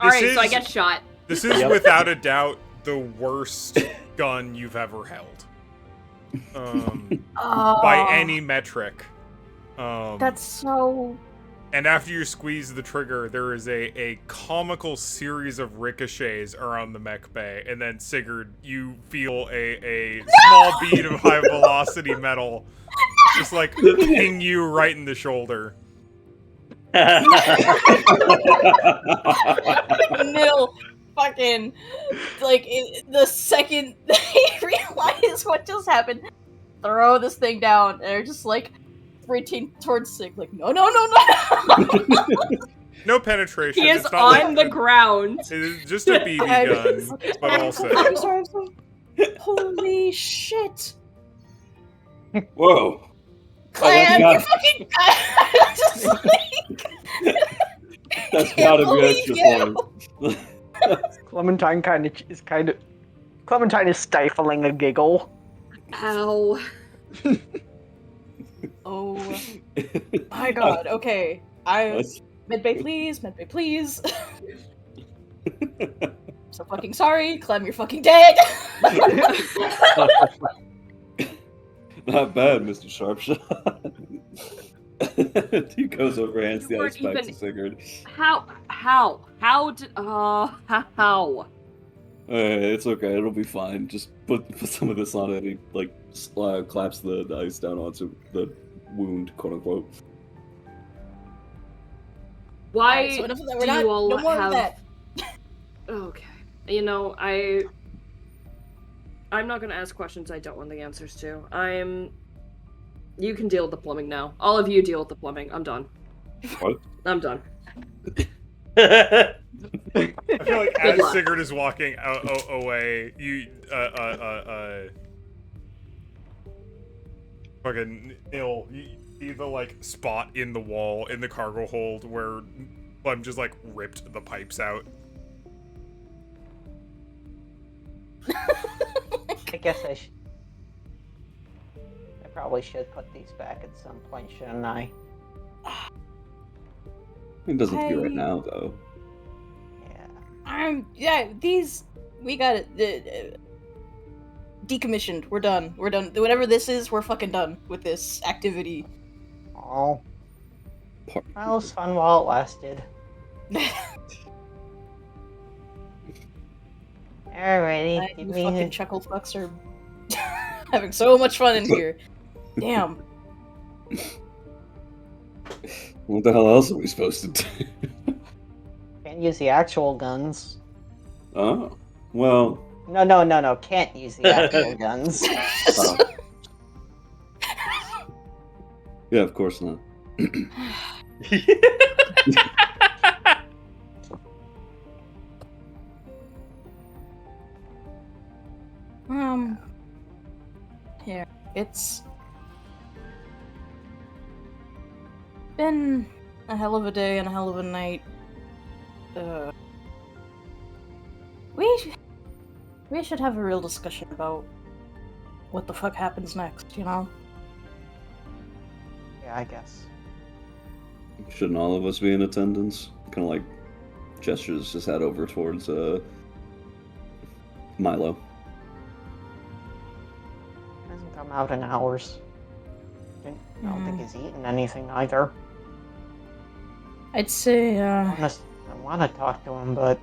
Alright, so I is- get shot. This is Yep. without a doubt the worst gun you've ever held. By any metric. That's so... And after you squeeze the trigger, there is a comical series of ricochets around the mech bay, and then Sigurd, you feel a small bead of high velocity metal just like ping you right in the shoulder. Nil fucking like the second they realize what just happened, throw this thing down, and they're just like sprinting towards Sig, like no. No penetration. He is it's not on the ground. It is just a BB gun, but also. I'm sorry. Holy shit! Whoa. Clan, Oh, you fucking just like That's can't gotta be believe extra you. points. Clementine Clementine is stifling a giggle. Ow. Oh my god. Okay, That's- medbay, please. So fucking sorry, Clem. You're fucking dead. Not bad, Mr. Sharpshot. He goes over and hands You the ice weren't back to even- Sigurd. How did, how? It's okay, it'll be fine. Just put some of this on it. He, like, claps the ice down onto the wound, quote unquote. Why Alright, so enough of that. We're do not. you all No more have... of that. Okay. You know, I'm not gonna ask questions I don't want the answers to. You can deal with the plumbing now. All of you deal with the plumbing. I'm done. What? I'm done. I feel like Good as luck. Sigurd is walking away, you fucking Neil, you see the like spot in the wall in the cargo hold where Clem just like ripped the pipes out. I guess I probably should put these back at some point, shouldn't I? It doesn't have to be right I- now, though. Yeah. These we got it decommissioned. We're done. Whatever this is, we're fucking done with this activity. Oh, Part- that was fun while it lasted. Alrighty, You give fucking me. chuckle fucks are having so much fun in here. Damn. What the hell else are we supposed to do? Can't use the actual guns. Oh, well. No. Can't use the actual guns. Oh. Yeah, of course not. Here. It's been a hell of a day and a hell of a night. We should have a real discussion about what the fuck happens next, you know? Yeah, I guess. Shouldn't all of us be in attendance? Kind of like gestures his head over towards Milo. Hasn't come out in hours. I don't think he's eaten anything either. I'd say, I want to talk to him, but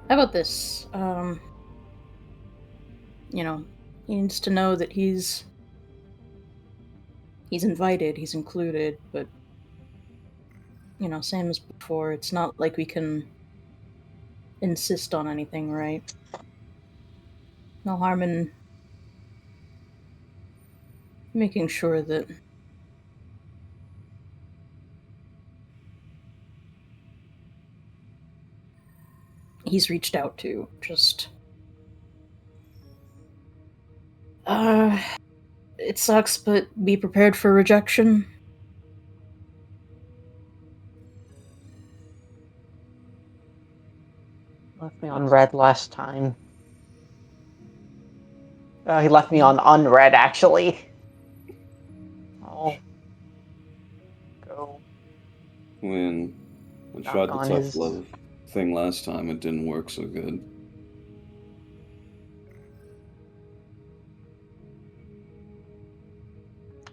how about this? You know, he needs to know that he's invited, he's included, but you know, same as before, it's not like we can insist on anything, right? No harm in making sure that he's reached out to. Just it sucks, but be prepared for rejection. left me on red last time. He left me on unread, actually. Oh. Go. When I Knock tried the on tough his- love thing last time, it didn't work so good.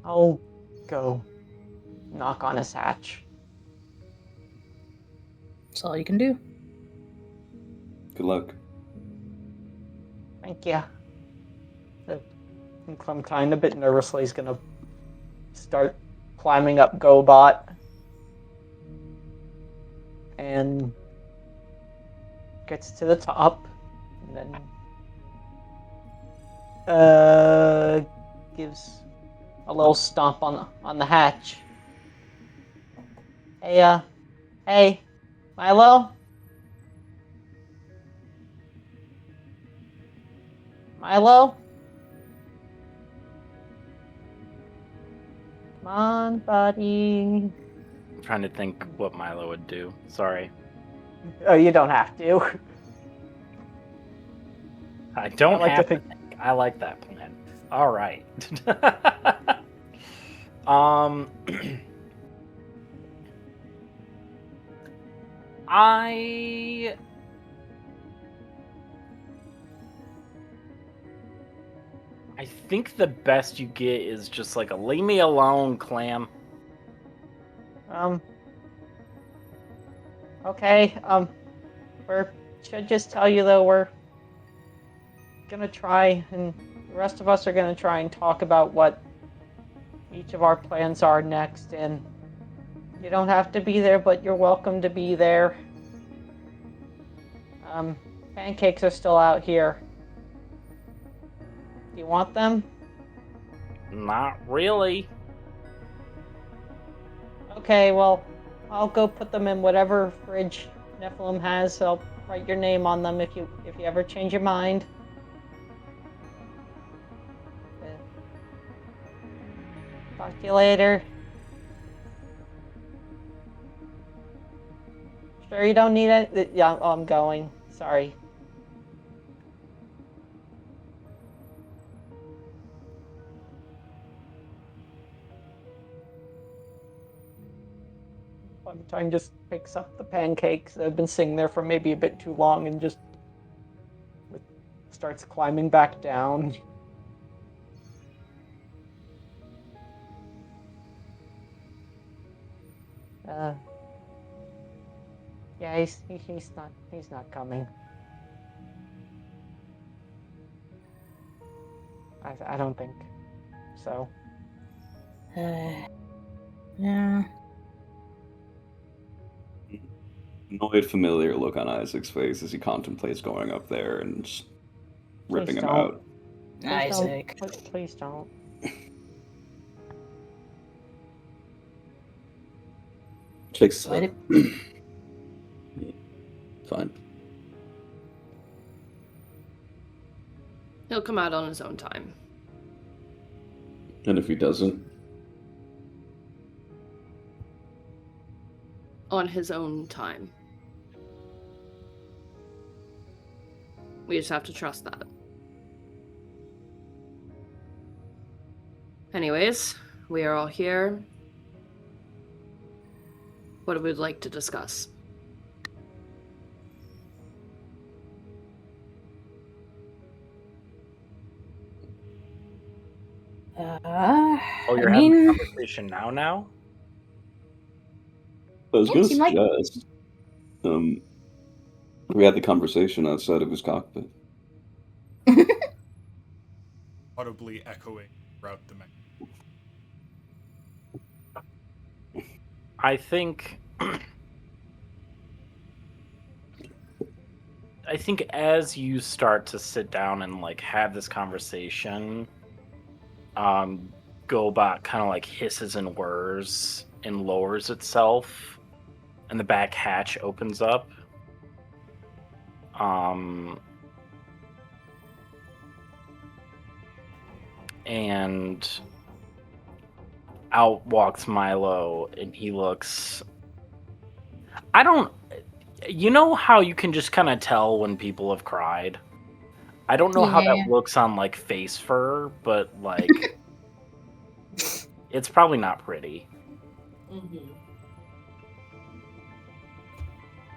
I'll go knock on his hatch. That's all you can do. Good luck. Thank you. And Clementine, a bit nervously, is gonna start climbing up GoBot and gets to the top and then gives a little stomp on the hatch. Hey, Milo? Milo? Come on, buddy. I'm trying to think what Milo would do. Sorry. Oh, you don't have to. I don't I like have to to think. I like that plan. All right. um, I think the best you get is just like a leave me alone, Clam. Okay, should just tell you though, we're gonna try, and the rest of us are gonna try and talk about what each of our plans are next, and you don't have to be there, but you're welcome to be there. Pancakes are still out here. Do you want them? Not really. Okay, well, I'll go put them in whatever fridge Nephilim has. I'll write your name on them if you ever change your mind. Talk to you later. Sure you don't need it? Yeah, I'm going. Sorry. Clementine just picks up the pancakes that have been sitting there for maybe a bit too long and just starts climbing back down. Yeah, he's not coming. I don't think so. Yeah. Annoyed, familiar look on Isaac's face as he contemplates going up there and just ripping him don't. out. Isaac. Please don't. Shakes his Let head. it- Fine. He'll come out on his own time. And if he doesn't, On his own time. We just have to trust that. Anyways, we are all here. What would we like to discuss? Oh, you're I having mean, a conversation now? I was Yeah, going to seemed like- suggest, we had the conversation outside of his cockpit. Audibly echoing throughout the mech. I think as you start to sit down and like have this conversation, GoBot kind of like hisses and whirs and lowers itself, and the back hatch opens up. And out walks Milo, and he looks. You know how you can just kind of tell when people have cried? I don't know how Yeah. that looks on like face fur, but like it's probably not pretty.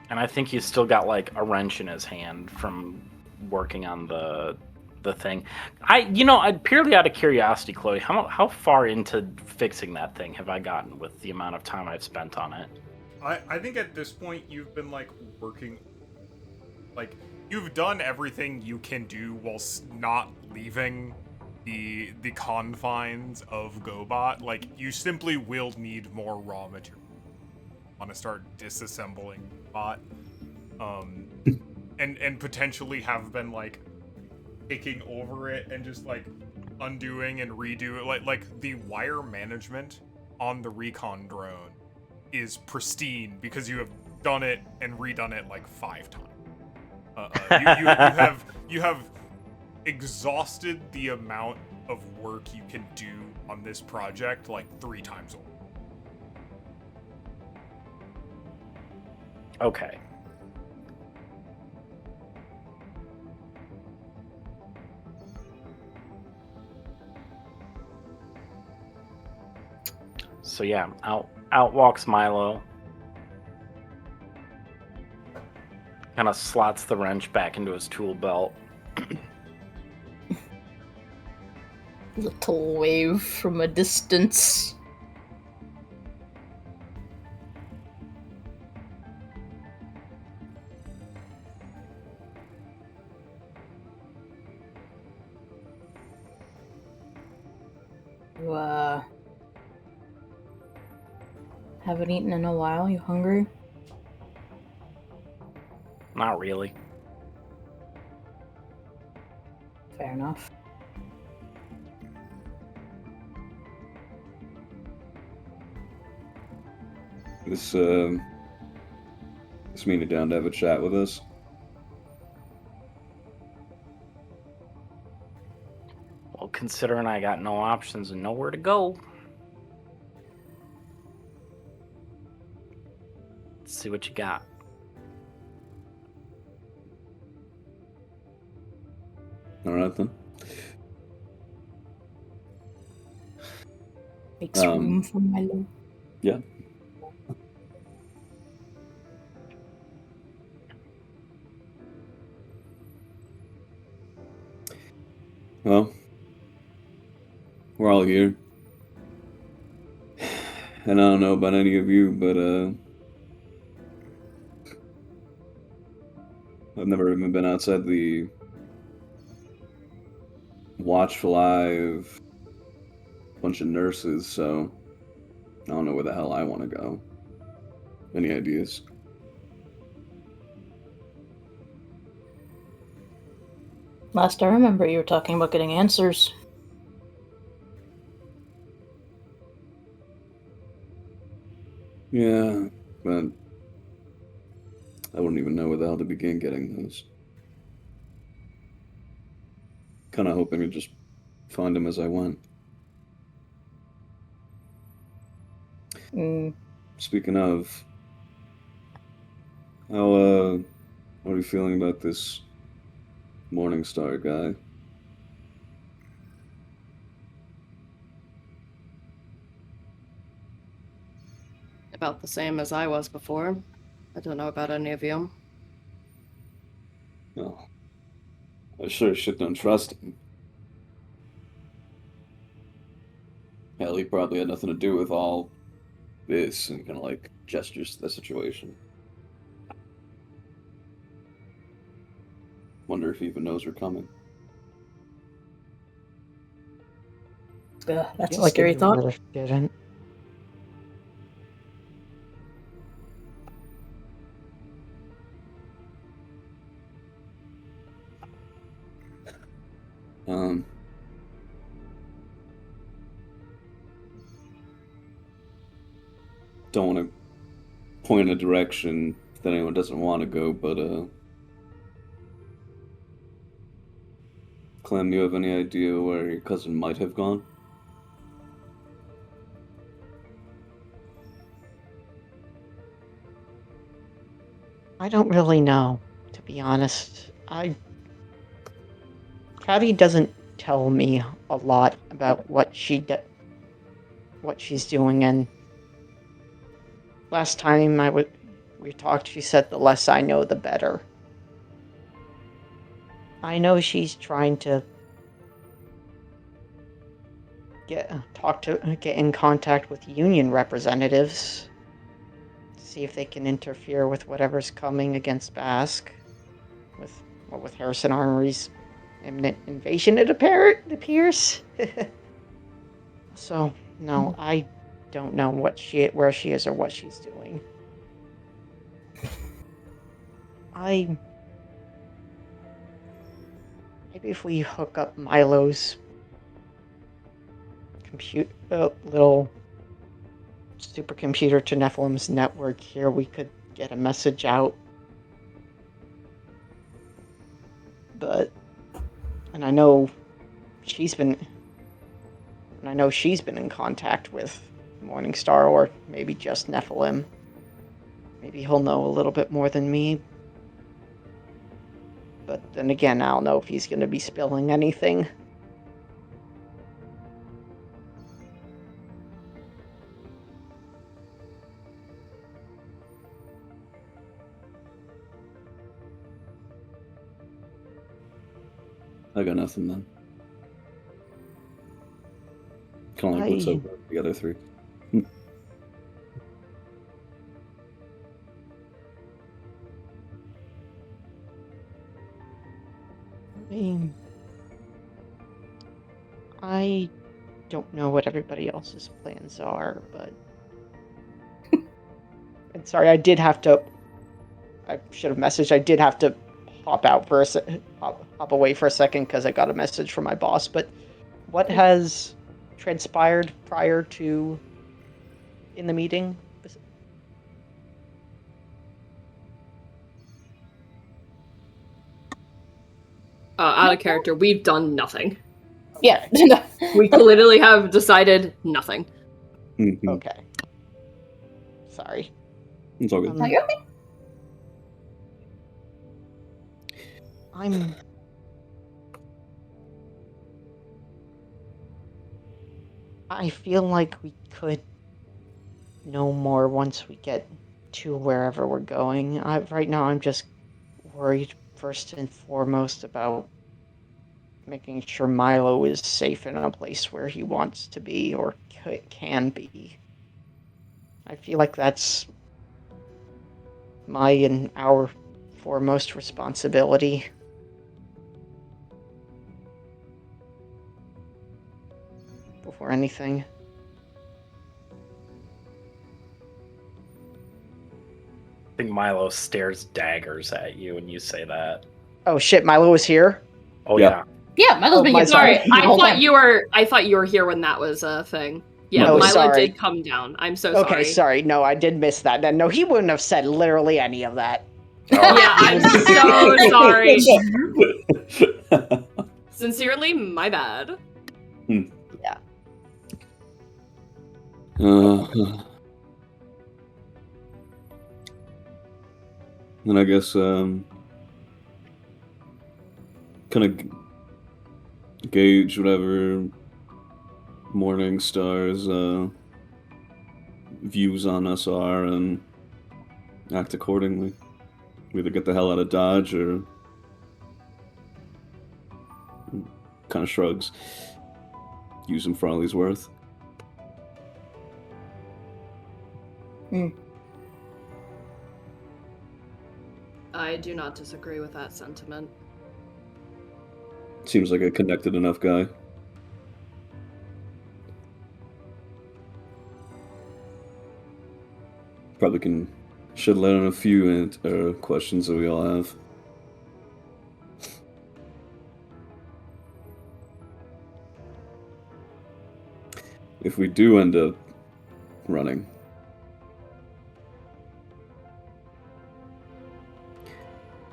And I think he's still got like a wrench in his hand from working on the thing. I'd purely out of curiosity, Chloe, how far into fixing that thing have I gotten with the amount of time I've spent on it? I think at this point you've been like working, like you've done everything you can do whilst not leaving the confines of GoBot, like you simply will need more raw material. Want to start disassembling bot, and potentially have been like taking over it and just like undoing and redoing like the wire management on the recon drone is pristine because you have done it and redone it like 5 times. You have exhausted the amount of work you can do on this project like 3 times over. Okay. So yeah, out walks Milo. Kind of slots the wrench back into his tool belt. Little wave from a distance. You, haven't eaten in a while? You hungry? Not really. Fair enough. This mean down to have a chat with us. Well, considering I got no options and nowhere to go. Let's see what you got. All right then. Makes room for Milo. Yeah. Well, we're all here. And I don't know about any of you, but I've never even been outside the watchful eye of a bunch of nurses, so I don't know where the hell I want to go. Any ideas? Last I remember, you were talking about getting answers. Yeah, but I wouldn't even know where the hell to begin getting those. Kind of hoping to just find them as I went. Speaking of, how are you feeling about this Morningstar guy? About the same as I was before. I don't know about any of you. No. I sure as shit don't trust him. Hell, he probably had nothing to do with all this, and kind of like gestures to the situation. Wonder if he even knows we're coming. That's a Like scary if you thought. really didn't. Don't want to point in a direction that anyone doesn't want to go, but Clem, you have any idea where your cousin might have gone? I don't really know, to be honest. Caddy doesn't tell me a lot about what she's doing, and last time we talked, she said the less I know, the better. I know she's trying to get in contact with union representatives, see if they can interfere with whatever's coming against Basque, with Harrison Armory's imminent invasion, it appears. So, no, I don't know where she is or what she's doing. Maybe if we hook up Milo's little supercomputer to Nephilim's network here, we could get a message out. And I know she's been in contact with Morningstar, or maybe just Nephilim. Maybe he'll know a little bit more than me. But then again, I don't know if he's going to be spilling anything. I got nothing then. Kind of like what's up with the other three. I don't know what everybody else's plans are, but... And sorry, I should have messaged, I did have to hop away for a second because I got a message from my boss, but what has transpired prior to in the meeting? Out of character, we've done nothing. Yeah. We literally have decided nothing. Mhm. Okay. Sorry. It's all good. Are you okay? I feel like we could know more once we get to wherever we're going. Right now, I'm just worried first and foremost about making sure Milo is safe in a place where he wants to be or can be. I feel like that's my and our foremost responsibility. Before anything. I think Milo stares daggers at you when you say that. Oh shit, Milo was here? Oh, Yeah. Yeah, Milo's been here. Sorry, the I whole thought time. you were here when that was a thing. Yeah, Oh, Milo sorry. did come down. I'm so Okay, sorry. sorry. No, I did miss that. No, he wouldn't have said literally any of that. Yeah, I'm so sorry. Sincerely, my bad. Yeah. And I guess kind of gauge whatever Morningstar's views on us are and act accordingly. We either get the hell out of Dodge or kind of shrugs. Use him for all he's worth. I do not disagree with that sentiment. Seems like a connected enough guy. Probably can shed light on a few questions that we all have. If we do end up running,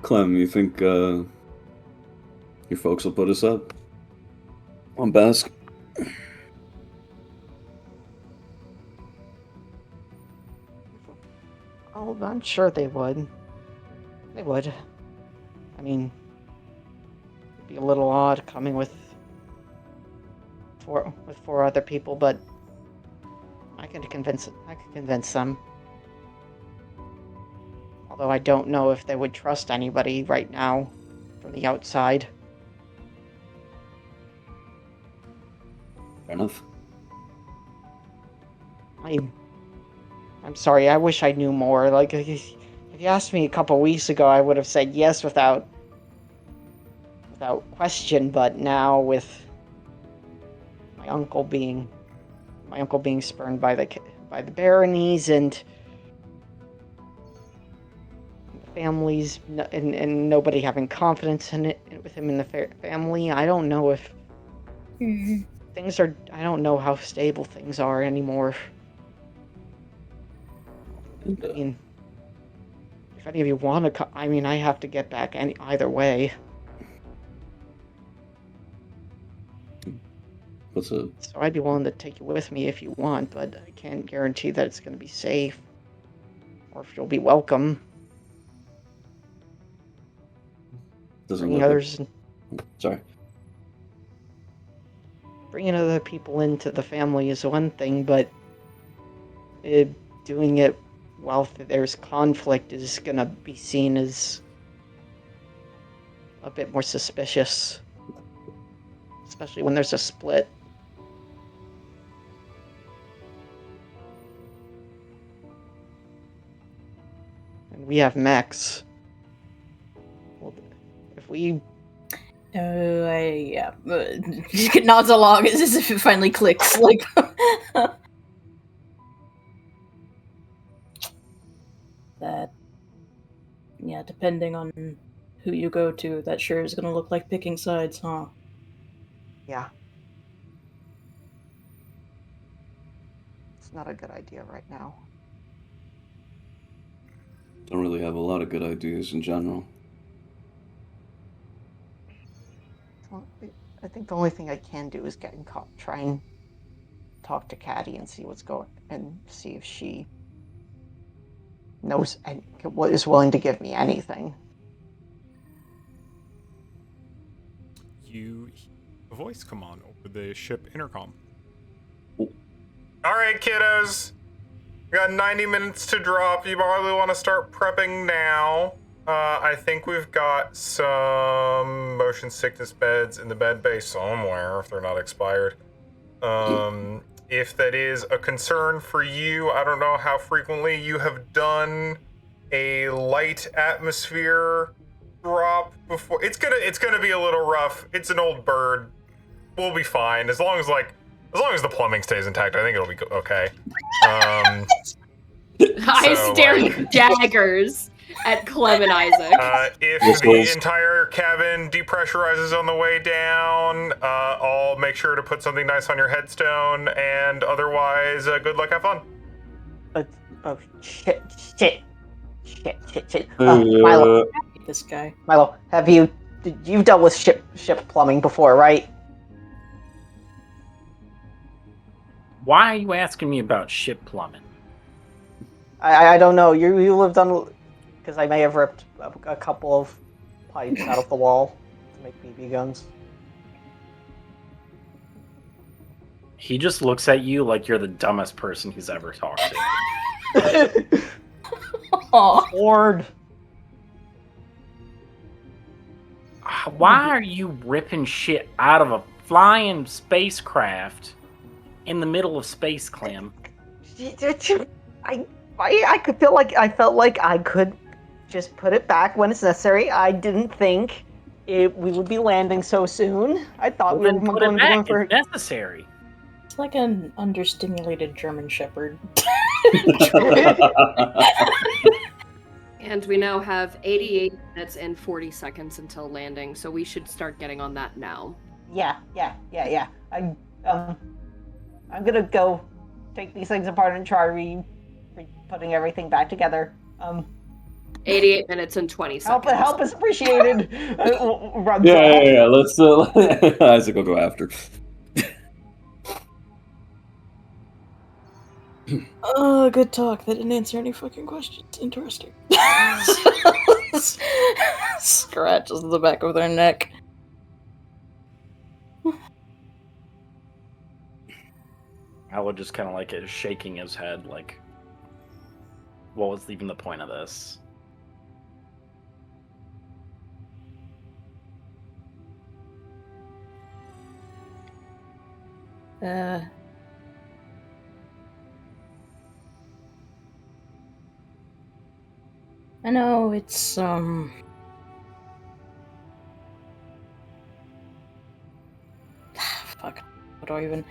Clem, you think your folks will put us up on Basque? Oh, I'm sure they would. They would. I mean, it'd be a little odd coming with four other people, but I could convince them. Although I don't know if they would trust anybody right now from the outside. Fair enough. I'm sorry, I wish I knew more. Like, if you asked me a couple weeks ago, I would have said yes without without question, but now with my uncle being spurned by the baronies and families and nobody having confidence in it with him in the family, I don't know if I don't know how stable things are anymore. I mean, if any of you want to come, I mean, I have to get back either way. So I'd be willing to take you with me if you want, but I can't guarantee that it's going to be safe or if you'll be welcome. Bringing other people into the family is one thing, but doing it while there's conflict is going to be seen as a bit more suspicious, especially when there's a split. And we have mechs. Well, if we... yeah. It nods along as if it finally clicks. Like, that. Yeah, depending on who you go to, that sure is gonna look like picking sides, huh? Yeah. It's not a good idea right now. Don't really have a lot of good ideas in general. I think the only thing I can do is try and talk to Caddy and see what's going, and see if she knows and is willing to give me anything. You hear a voice come on over the ship intercom. Alright, kiddos. We got 90 minutes to drop. You probably want to start prepping now. I think we've got some motion sickness beds in the med bay somewhere, if they're not expired. If that is a concern for you, I don't know how frequently you have done a light atmosphere drop before. It's gonna be a little rough. It's an old bird. We'll be fine as long as the plumbing stays intact. I think it'll be okay. I stare daggers at Clem and Isaac. If the entire cabin depressurizes on the way down, I'll make sure to put something nice on your headstone, and otherwise, good luck, have fun. Oh, shit. Milo. This guy. Milo, you've dealt with ship plumbing before, right? Why are you asking me about ship plumbing? I don't know. You lived on... Because I may have ripped a couple of pipes out of the wall to make BB guns. He just looks at you like you're the dumbest person he's ever talked to. Lord. Why are you ripping shit out of a flying spacecraft in the middle of space, Clem? I felt like I could just put it back when it's necessary. I didn't think we would be landing so soon. I thought we were going for... It's necessary. It's like an understimulated German Shepherd. And we now have 88 minutes and 40 seconds until landing, so we should start getting on that now. Yeah. I'm gonna go take these things apart and try putting everything back together. 88 minutes and 20 seconds. Help is appreciated. Yeah. Let's Isaac will go after. Oh, good talk. That didn't answer any fucking questions. Interesting. Scratches the back of their neck. Aloe just kind of like is shaking his head, like, what was even the point of this? I know it's or even.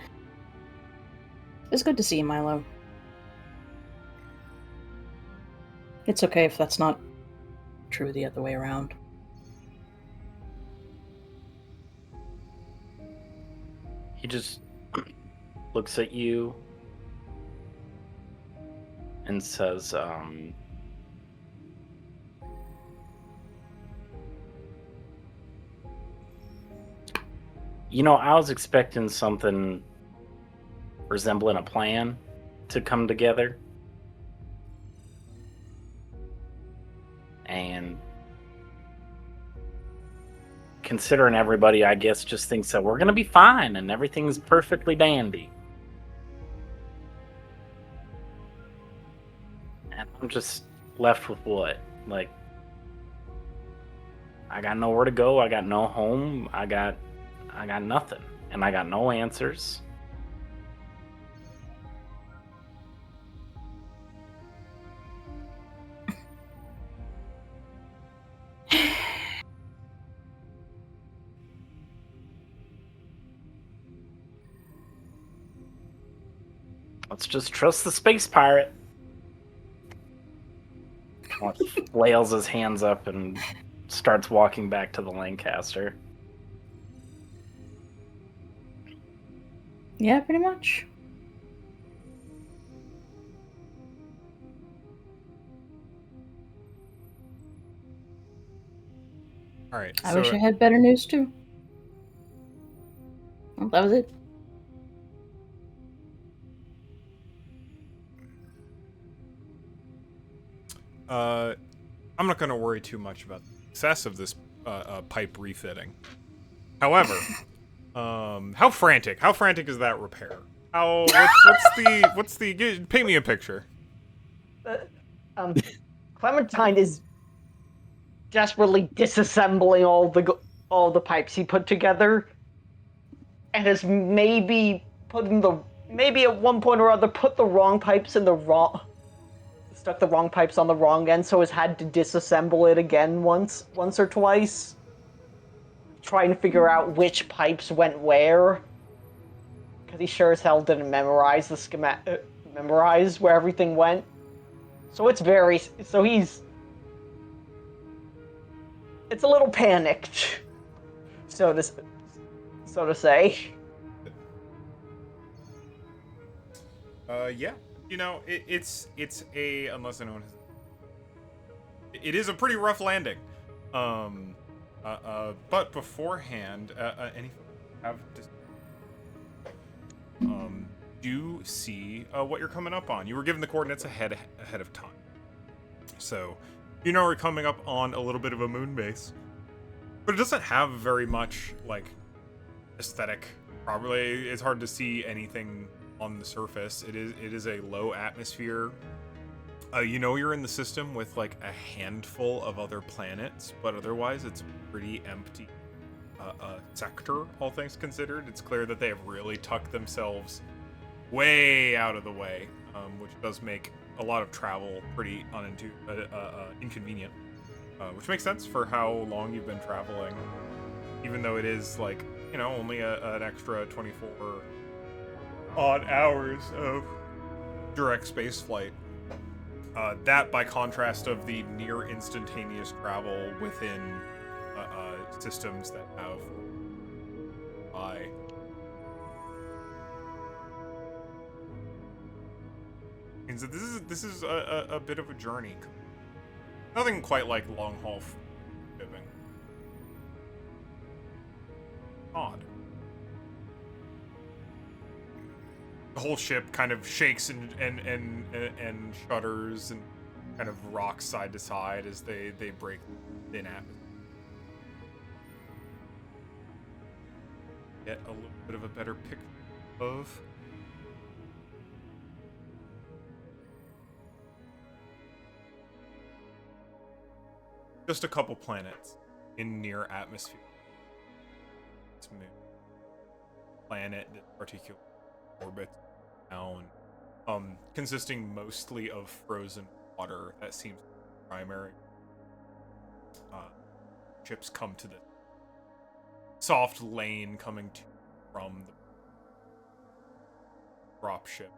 It's good to see you, Milo. It's okay if that's not true the other way around. He just looks at you and says, you know, I was expecting something resembling a plan to come together. And considering everybody, I guess, just thinks that we're going to be fine and everything's perfectly dandy. And I'm just left with what? Like, I got nowhere to go. I got no home. I got nothing. And I got no answers. Let's just trust the space pirate. Flails his hands up and starts walking back to the Lancaster. Yeah, pretty much. All right. I wish I had better news too. Well, that was it. I'm not going to worry too much about the success of this pipe refitting. However, how frantic is that repair? What's the paint me a picture. Clementine is desperately disassembling all the pipes he put together, and has maybe at one point or other put the wrong pipes in the wrong. Stuck the wrong pipes on the wrong end, so has had to disassemble it again once or twice. Trying to figure out which pipes went where. Because he sure as hell didn't memorize the memorize where everything went. So it's it's a little panicked, so to say. Yeah. You know, it's a, unless anyone has, it is a pretty rough landing. But beforehand, any have do see what you're coming up on. You were given the coordinates ahead of time, so you know we're coming up on a little bit of a moon base, but it doesn't have very much like aesthetic. Probably it's hard to see anything on the surface. It is a low atmosphere. You know you're in the system with like a handful of other planets, but otherwise it's a pretty empty sector, all things considered. It's clear that they have really tucked themselves way out of the way, which does make a lot of travel pretty inconvenient, which makes sense for how long you've been traveling, even though it is like, you know, only an extra 24 odd hours of direct space flight. That, by contrast of the near instantaneous travel within systems that have means that this is a bit of a journey. Nothing quite like long haul shipping. Odd. The whole ship kind of shakes and shudders and kind of rocks side to side as they break thin atmosphere. Get a little bit of a better picture of just a couple planets in near atmosphere. It's moon. Planet that particular orbits down, consisting mostly of frozen water. That seems primary. Ships come to the soft lane coming from the dropship.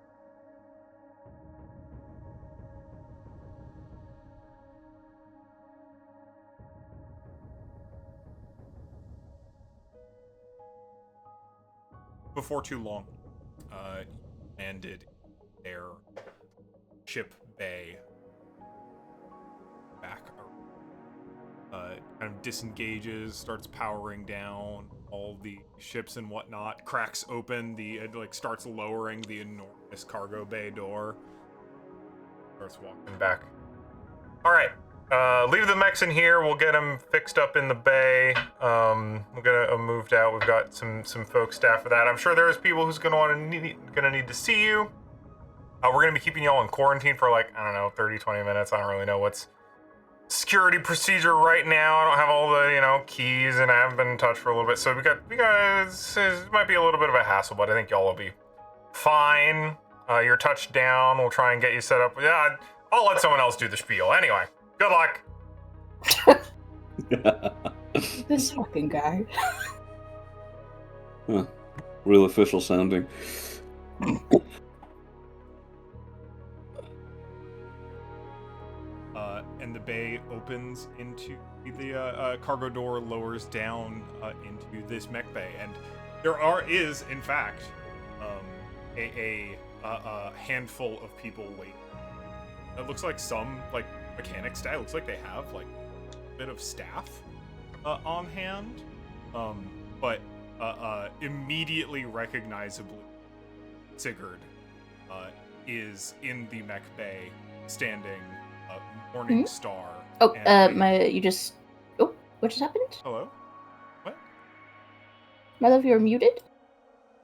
Before too long, landed their ship bay back. Kind of disengages, starts powering down all the ships and whatnot. Cracks open it starts lowering the enormous cargo bay door. Starts walking back. All right. Leave the mechs in here. We'll get them fixed up in the bay. We'll get them moved out. We've got some folk staff for that. I'm sure there's people who's gonna need to see you. We're gonna be keeping y'all in quarantine for 30, 20 minutes. I don't really know what's security procedure right now. I don't have all the keys, and I haven't been in touch for a little bit. So we guys, it might be a little bit of a hassle, but I think y'all will be fine. Your touchdown. We'll try and get you set up. Yeah, I'll let someone else do the spiel. Anyway. Good luck. This fucking guy. Huh. Real official sounding. And the bay opens into the cargo door, lowers down into this mech bay, and there is in fact a handful of people waiting. It looks like some mechanic staff. It looks like they have a bit of staff on hand, but immediately recognizably, Sigurd is in the mech bay, standing Morning Star. Oh, what just happened? Hello? What? My love, you're muted?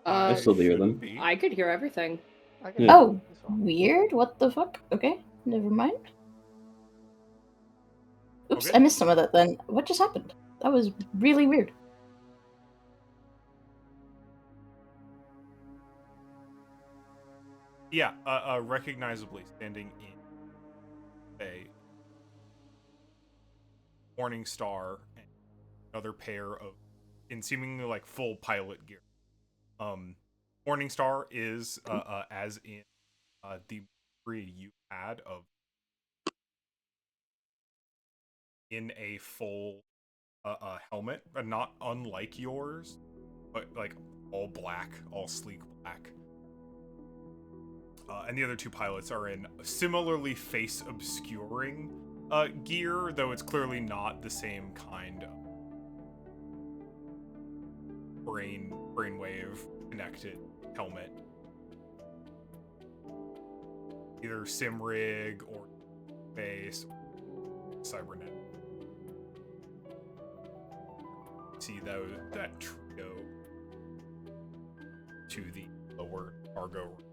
I still hear them. I could hear everything. Yeah. Oh, weird. What the fuck? Okay, never mind. Oops, Okay. I missed some of that then. What just happened? That was really weird. Yeah, recognizably standing in a Morning Star and another pair of in seemingly full pilot gear. Morning Star is as in the memory you had of in a full helmet, but not unlike yours, but all black, all sleek black. And the other two pilots are in similarly face-obscuring gear, though it's clearly not the same kind of brainwave connected helmet. Either Simrig or base or cybernet. See that trio to the lower cargo room.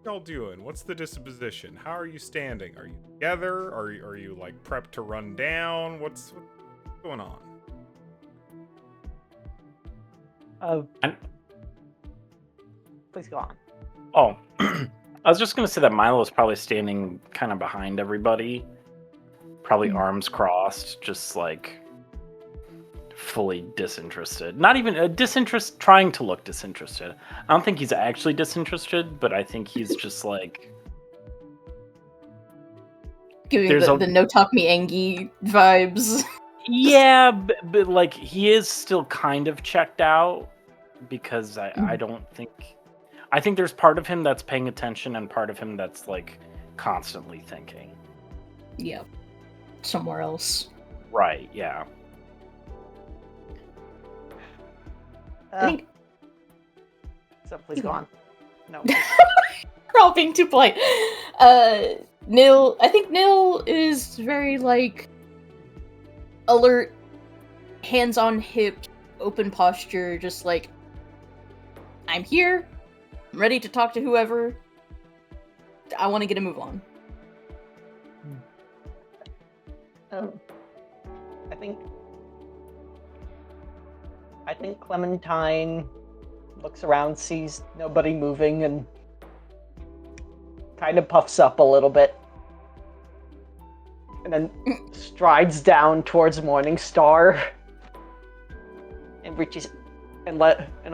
What y'all doing? What's the disposition? How are you standing? Are you together? Are you prepped to run down? What's going on? Please go on. Oh, I was just gonna say that Milo is probably standing kind of behind everybody, probably arms crossed, just fully disinterested. Not even a trying to look disinterested. I don't think he's actually disinterested, but I think he's just Giving There's the no talk me Angie vibes. yeah, but he is still kind of checked out because I don't think. I think there's part of him that's paying attention and part of him that's constantly thinking. Yeah. Somewhere else. Right, yeah. I think So please go on. No. we're all being too polite. I think Nil is very alert, hands on hip, open posture, just I'm here. I'm ready to talk to whoever. I want to get a move on. I think Clementine looks around, sees nobody moving, and kind of puffs up a little bit. And then strides down towards Morningstar and reaches and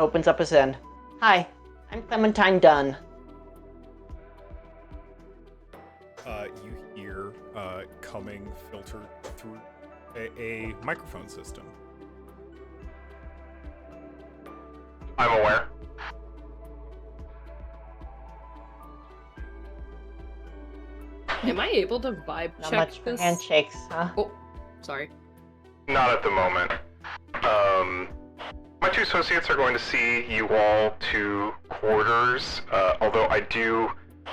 opens up his hand. Hi, I'm Clementine Dunn. You hear coming filtered through a microphone system. I'm aware. Am I able to vibe Not check much for this? handshakes, huh? Oh, sorry. Not at the moment. My two associates are going to see you all to quarters, although I do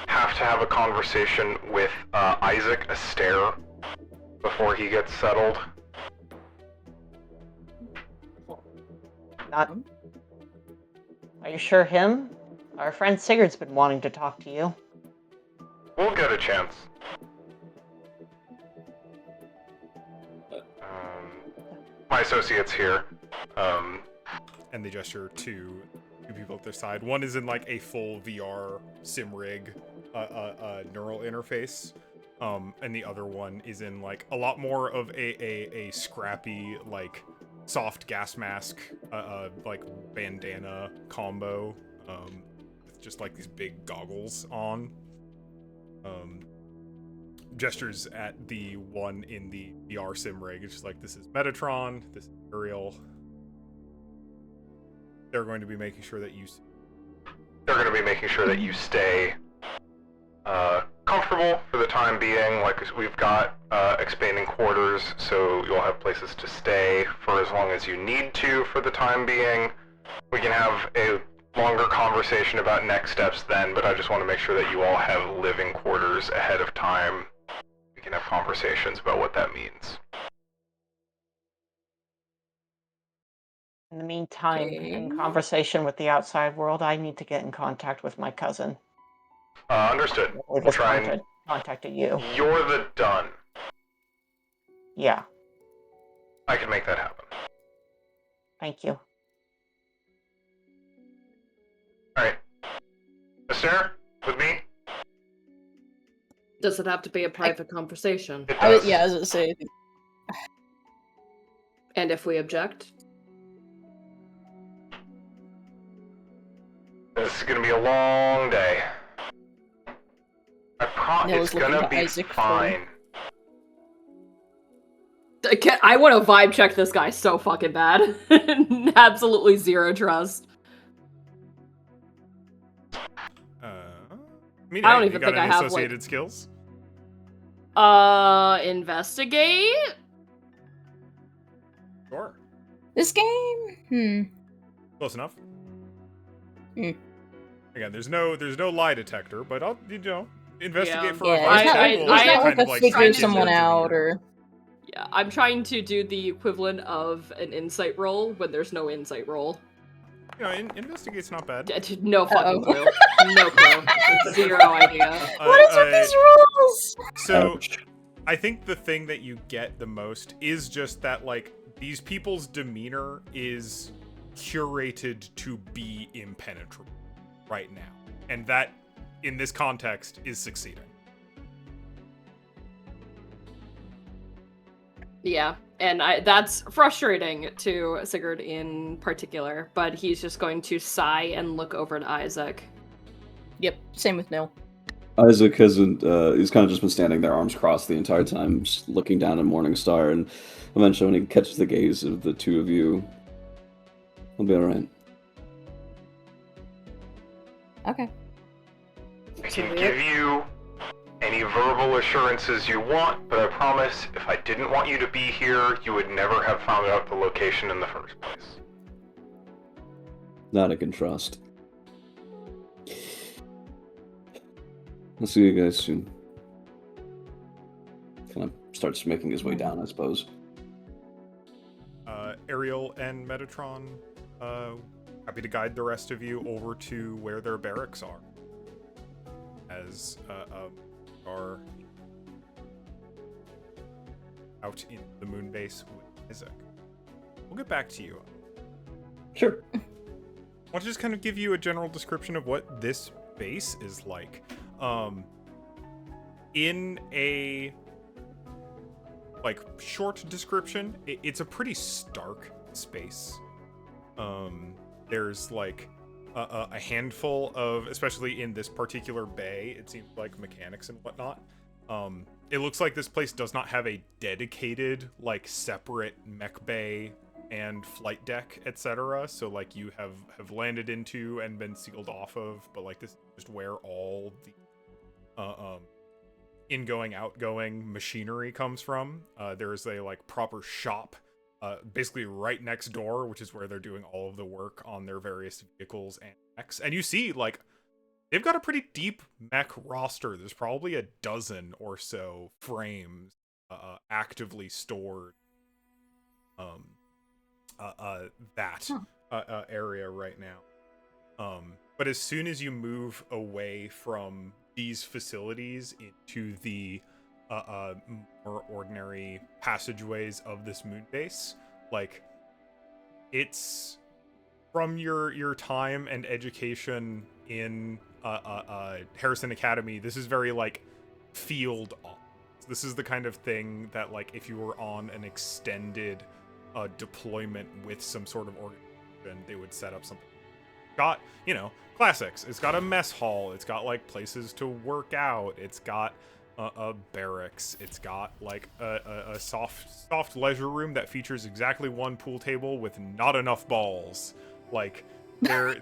have to have a conversation with Isaac Astaire before he gets settled. Not. Are you sure him? Our friend Sigurd's been wanting to talk to you. We'll get a chance. My associates here. And they gesture to two people at their side. One is in like a full VR sim rig neural interface. And the other one is in like a lot more of a scrappy, like soft gas mask, like bandana combo, with just like these big goggles on. Gestures at the one in the VR sim rig. It's just like, this is Metatron, this is Uriel. They're going to be making sure that you... They're going to be making sure that you stay comfortable for the time being. Like, we've got expanding quarters, so you'll have places to stay for as long as you need to for the time being. We can have a longer conversation about next steps then, but I just want to make sure that you all have living quarters ahead of time. We can have conversations about what that means. In the meantime, Okay. in conversation with the outside world, I need to get in contact with my cousin. Understood. We We'll just try and... contacted you. You're the done. Yeah, I can make that happen. thank you. Alright. Astaire, with me? Does it have to be a private conversation? It does. Yeah, I was gonna say. And if we object? This is gonna be a long day. Neil It's is looking gonna to be Isaac for- fine. I want to vibe check this guy so fucking bad. Absolutely zero trust. I mean, I don't hey, even you got think I any have, associated skills? Investigate? Sure. This game? Close enough. Hmm. Again, there's no lie detector, but I'll, investigate Yeah. for Yeah, a it's vice not, I- it's equal not kind like of a like figure trying to someone strategy out engineer. or. Yeah, I'm trying to do the equivalent of an insight roll when there's no insight roll. Investigate's not bad. No fucking Uh-oh. clue. No clue. Zero idea. What is with these rules? So, I think the thing that you get the most is just that, like, these people's demeanor is curated to be impenetrable right now. And that, in this context, is succeeding. Yeah, and that's frustrating to Sigurd in particular, but he's just going to sigh and look over at Isaac. Yep, same with Nil. Isaac hasn't. He's kind of just been standing there, arms crossed, the entire time, just looking down at Morningstar. And eventually, when he catches the gaze of the two of you, he'll be all right. Okay. I can give you any verbal assurances you want, but I promise if I didn't want you to be here, you would never have found out the location in the first place. That I can trust. I'll see you guys soon. Kind of starts making his way down, I suppose. Ariel and Metatron, happy to guide the rest of you over to where their barracks are. As are out in the moon base with Isaac. We'll get back to you. Sure. I want to just kind of give you a general description of what this base is like. In a short description, it's a pretty stark space. There's a handful of, especially in this particular bay, it seems like mechanics and whatnot. It looks like this place does not have a dedicated, like, separate mech bay and flight deck, etc. So, like, you have landed into and been sealed off of, but, like, this is just where all the ingoing, outgoing machinery comes from. There is a, like, proper shop basically right next door, which is where they're doing all of the work on their various vehicles and mechs. And you see, like, they've got a pretty deep mech roster. There's probably a dozen or so frames actively stored area right now. But as soon as you move away from these facilities into the more ordinary passageways of this moon base, like, it's from your time and education in Harrison Academy, this is very, like, field ops. This is the kind of thing that, like, if you were on an extended deployment with some sort of organization, they would set up something. Got, you know, classics. It's got a mess hall. It's got, like, places to work out. It's got a barracks. It's got, like, a soft leisure room that features exactly one pool table with not enough balls. Like, there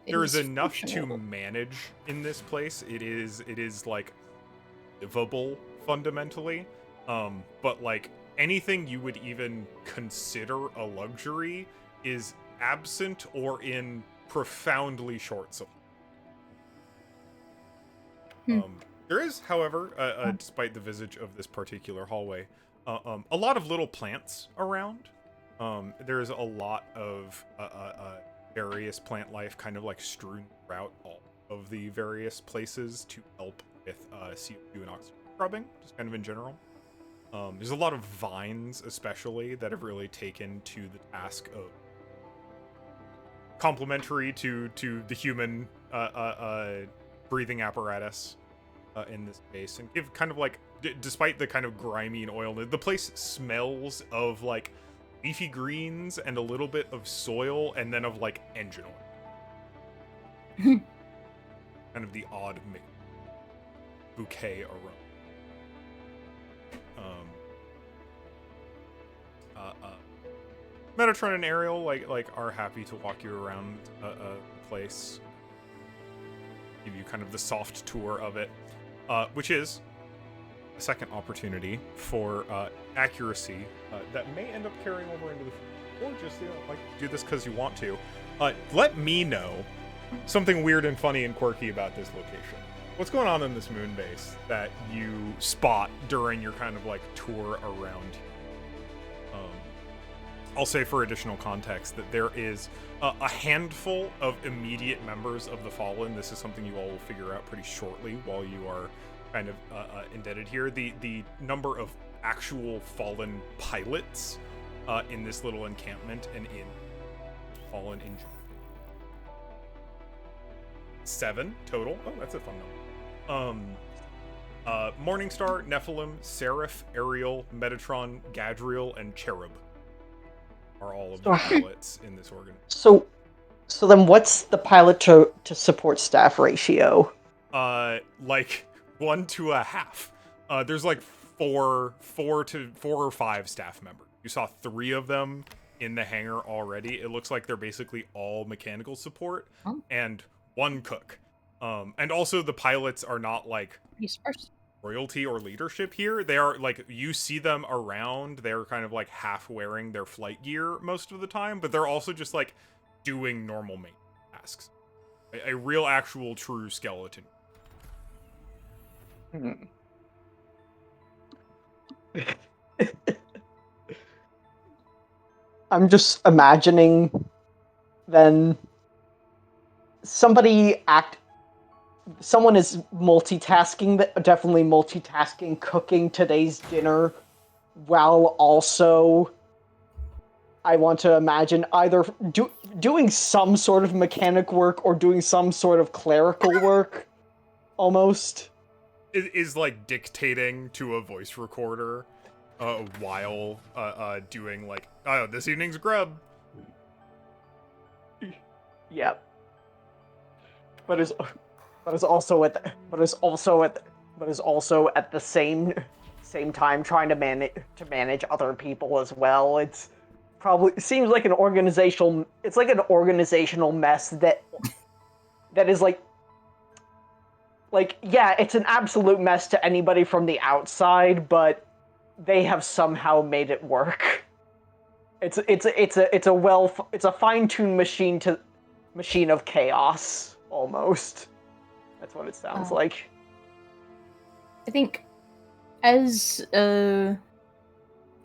is enough to manage in this place. It is like livable fundamentally. But, like, anything you would even consider a luxury is absent or in profoundly short supply. There is, however, despite the visage of this particular hallway, a lot of little plants around. There's a lot of various plant life kind of, like, strewn throughout all of the various places to help with CO2 and oxygen scrubbing, just kind of in general. There's a lot of vines, especially, that have really taken to the task of complementary to the human breathing apparatus in this space, and give kind of, like, despite the kind of grimy and oil, the place smells of, like, leafy greens and a little bit of soil, and then of, like, engine oil. Kind of the odd bouquet aroma. Metatron and Ariel like are happy to walk you around the place, give you kind of the soft tour of it, which is a second opportunity for accuracy that may end up carrying over into the future, or just, you know, like, do this because you want to. Let me know something weird and funny and quirky about this location. What's going on in this moon base that you spot during your kind of, like, tour around? I'll say for additional context that there is a handful of immediate members of the Fallen. This is something you all will figure out pretty shortly while you are kind of indebted here. The number of actual Fallen pilots in this little encampment and in Fallen in general. 7 total. Oh, that's a fun number. Morningstar, Nephilim, Seraph, Ariel, Metatron, Gadriel, and Cherub are all of the pilots in this organ. So then what's the pilot to support staff ratio? Like 1 to 1/2. There's like four or five staff members. You saw 3 of them in the hangar already. It looks like they're basically all mechanical support and 1 cook. And also the pilots are not, like, royalty or leadership here. They are, like, you see them around. They're kind of, like, half wearing their flight gear most of the time, but they're also just, like, doing normal maintenance tasks. A real, actual, true skeleton. I'm just imagining then someone is multitasking, definitely multitasking, cooking today's dinner, while also, I want to imagine, either doing some sort of mechanic work or doing some sort of clerical work, almost. Is like dictating to a voice recorder while doing, like, oh, this evening's grub. Yep. but is also at the same time trying to manage other people as well. It seems like an organizational mess that is like yeah, it's an absolute mess to anybody from the outside, but they have somehow made it work. It's a fine-tuned machine of chaos almost. That's what it sounds like. I think as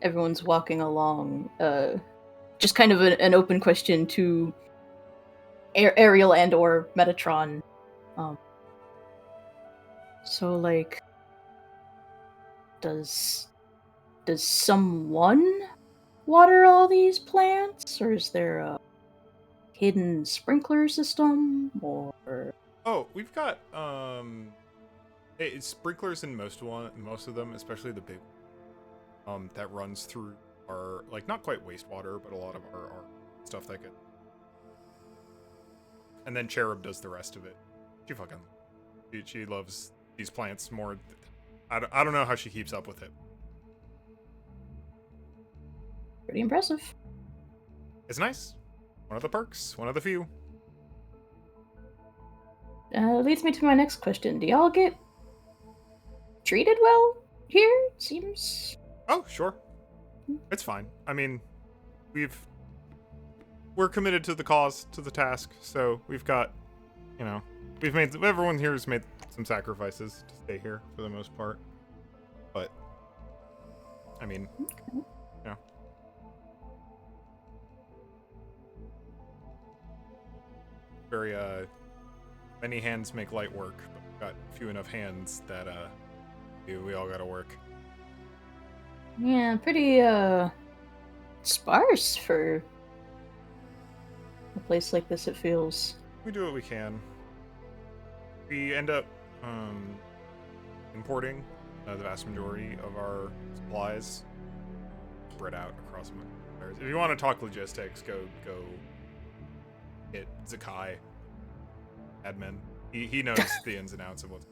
everyone's walking along, just kind of an open question to Ariel and or Metatron. So like, does someone water all these plants, or is there a hidden sprinkler system, or? Oh, we've got it's sprinklers in most of them, especially the big that runs through our, like, not quite wastewater, but a lot of our stuff that get. And then Cherub does the rest of it. She loves these plants more. I don't know how she keeps up with it. Pretty impressive. It's nice. One of the perks. One of the few. Leads me to my next question. Do y'all get treated well here? Seems... Oh, sure. It's fine. I mean, we're committed to the cause, to the task, so we've got, everyone here has made some sacrifices to stay here for the most part. But, I mean, okay. Yeah. Very, many hands make light work, but we've got few enough hands that, we all gotta work. Yeah, pretty, sparse for a place like this, it feels. We do what we can. We end up, importing the vast majority of our supplies spread out across my players. If you want to talk logistics, go hit Zakai, admin. He knows the ins and outs of what's.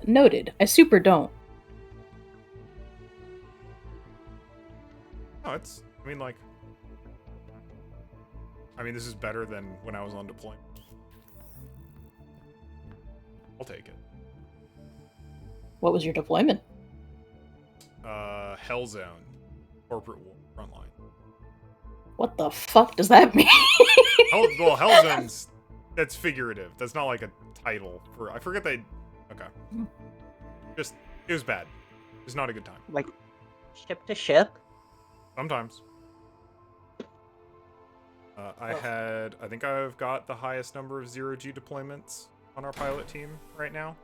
Noted. I super don't. No, this is better than when I was on deployment. I'll take it. What was your deployment? Hellzone. Corporate frontline. What the fuck does that mean? Well, Hellzone's, that's figurative. That's not like a title for. I forget they. Okay. Just, it was bad. It was not a good time. Like, ship to ship? Sometimes. I think I've got the highest number of 0G deployments on our pilot team right now.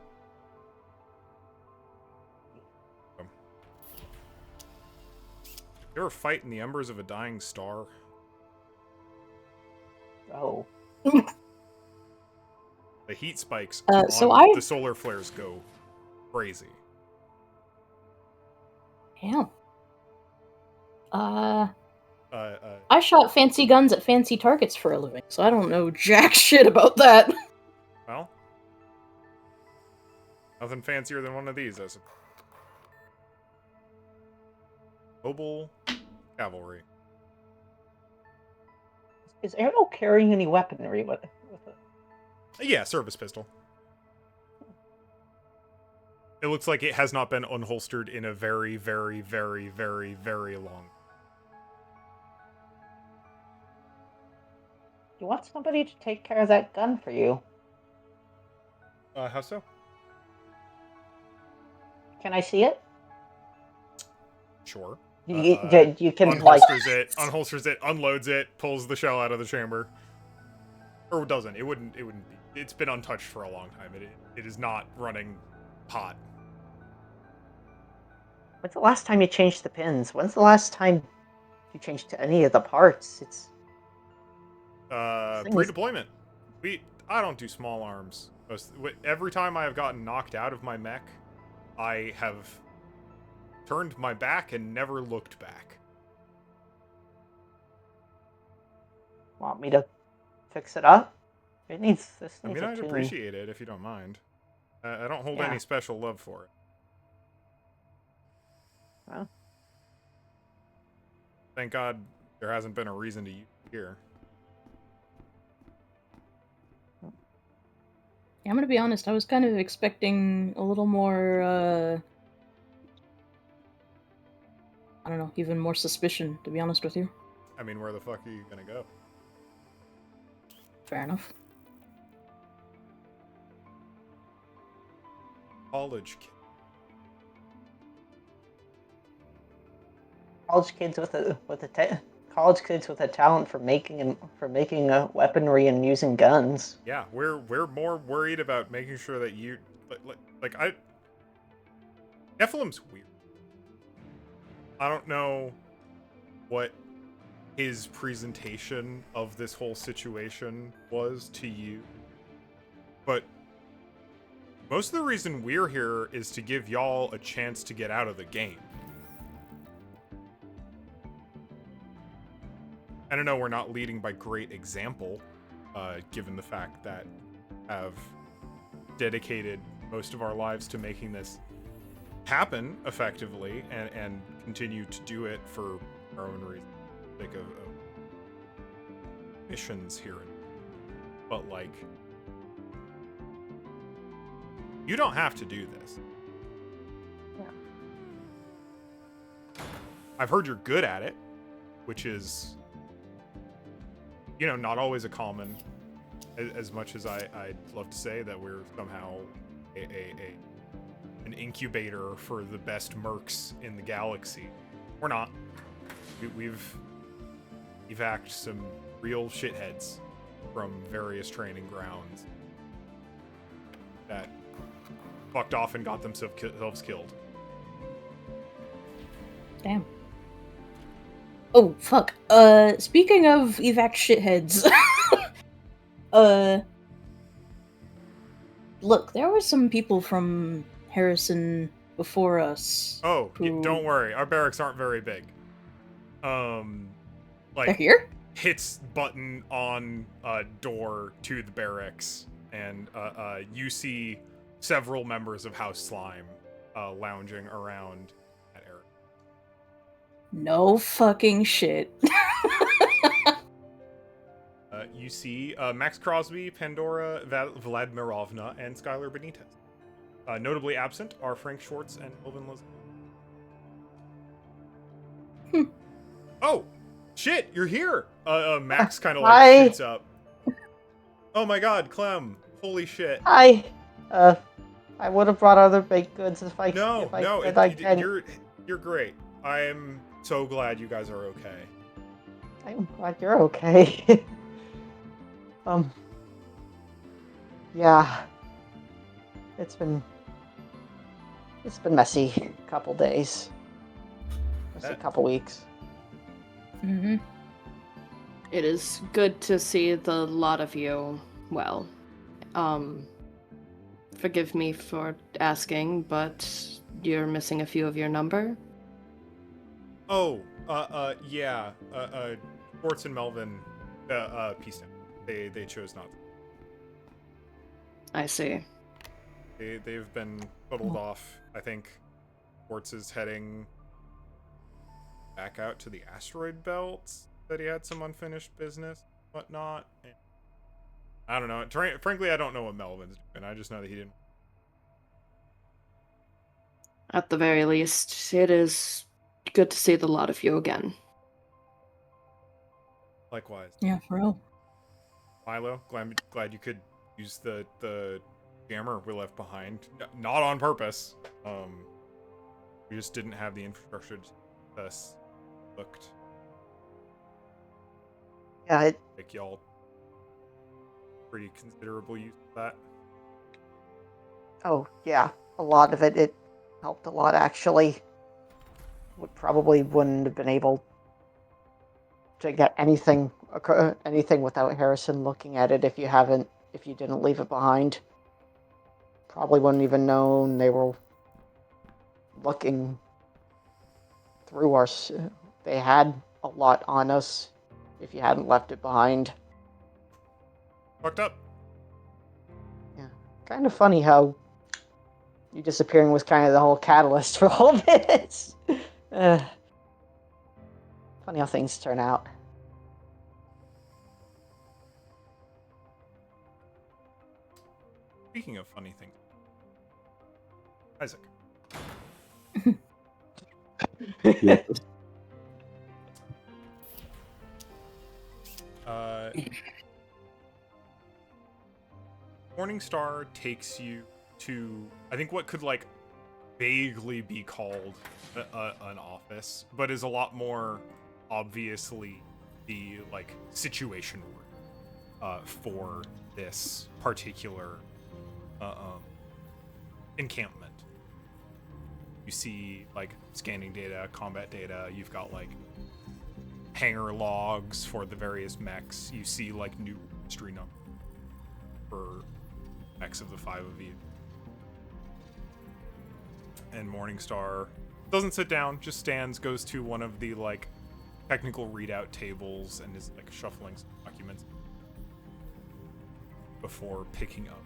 You ever fight in the embers of a dying star? Oh. The heat spikes so on the solar flares go crazy. Damn. I shot fancy guns at fancy targets for a living, so I don't know jack shit about that. Well, nothing fancier than one of these, I suppose. Mobile cavalry. Is Arrow carrying any weaponry with it? Yeah, service pistol. It looks like it has not been unholstered in a very, very, very, very, very long. You want somebody to take care of that gun for you? How so? Can I see it? Sure. You can unholsters it, unloads it, pulls the shell out of the chamber. Or doesn't. It wouldn't be. It's been untouched for a long time. It is not running hot. When's the last time you changed the pins? When's the last time you changed any of the parts? It's pre-deployment. I don't do small arms. Every time I have gotten knocked out of my mech, I have turned my back and never looked back. Want me to fix it up. This needs I mean, a I'd tune. appreciate it if you don't mind. I don't hold Yeah. any special love for it. Well. Thank God there hasn't been a reason to use it here. I'm gonna be honest, I was kind of expecting a little more, I don't know, even more suspicion, to be honest with you. I mean, where the fuck are you gonna go? Fair enough. College kid. College kids with college kids with a talent for making weaponry and using guns. Yeah, we're more worried about making sure that you Nephilim's weird. I don't know what his presentation of this whole situation was to you, but most of the reason we're here is to give y'all a chance to get out of the game. I don't know, we're not leading by great example, given the fact that have dedicated most of our lives to making this happen effectively and continue to do it for our own reasons, like of missions here. But like, you don't have to do this. Yeah. I've heard you're good at it, which is, you know, not always a common, as much as I'd love to say that we're somehow an incubator for the best mercs in the galaxy. We're not. We've evacuated some real shitheads from various training grounds that fucked off and got themselves killed. Damn. Oh, fuck. Speaking of evac shitheads. Look, there were some people from Harrison before us. Oh, who... don't worry. Our barracks aren't very big. They're Like, here? hits button on door to the barracks, and you see several members of House Slime lounging around that area. No fucking shit. You see Max Crosby, Pandora Vladimirovna, and Skylar Benitez. Notably absent are Frank Schwartz and Elvin Liz. Oh, shit, you're here! Max kind of like Hi. shoots up. Oh my god, Clem. Holy shit. Hi. I would have brought other baked goods if I No, could. I can. you're great. I am so glad you guys are okay. I'm glad you're okay. Yeah. It's been messy couple days. Messy couple weeks. Mm-hmm. It is good to see the lot of you well. Forgive me for asking, but you're missing a few of your number? Oh, yeah. Schwartz and Melvin, peace out. They chose not to. I see. They've been pulled off. I think Schwartz is heading back out to the asteroid belt. That he had some unfinished business, whatnot. I don't know. Frankly, I don't know what Melvin's doing. I just know that he didn't. At the very least, it is good to see the lot of you again. Likewise. Yeah, for real. Milo, glad you could use the jammer we left behind. Not on purpose. We just didn't have the infrastructure to us looked. Yeah, Like y'all pretty considerable use of that. oh yeah, a lot of it helped a lot actually. Wouldn't have been able to get anything without Harrison looking at it if you didn't leave it behind. Probably wouldn't even known they were looking through our. They had a lot on us if you hadn't left it behind. Fucked up. Kind of funny how you disappearing was kind of the whole catalyst for all of this. Funny how things turn out. Speaking of funny things, Isaac. Yeah. Morningstar takes you to, I think, what could like vaguely be called an office, but is a lot more obviously the like situation room for this particular encampment. You see like scanning data, combat data. You've got like hangar logs for the various mechs. You see like new registry numbers for mechs of the 5 of you. And Morningstar doesn't sit down, just stands, goes to one of the like technical readout tables and is like shuffling some documents before picking up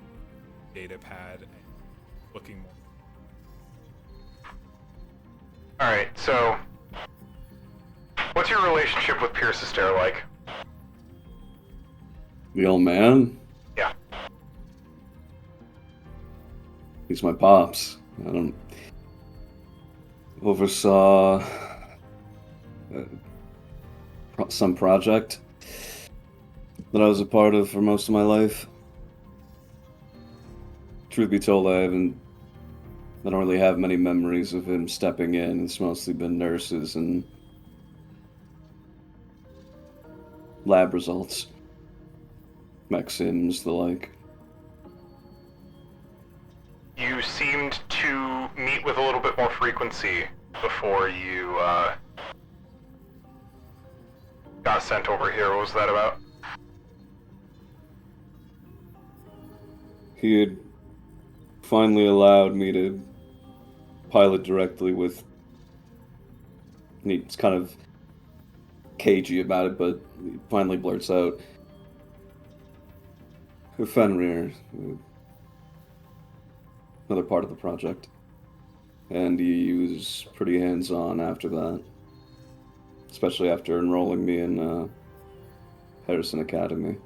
data pad and looking more. Alright, so what's your relationship with Pierce Astaire like? The old man? Yeah. He's my pops. I don't oversaw some project that I was a part of for most of my life. Truth be told, I don't really have many memories of him stepping in. It's mostly been nurses and lab results, mech sims, the like. You seemed to meet with a little bit more frequency before you got sent over here. What was that about? He had finally allowed me to pilot directly with... He's kind of cagey about it, but he finally blurts out, Fenrir, another part of the project. And he was pretty hands-on after that. Especially after enrolling me in Harrison Academy.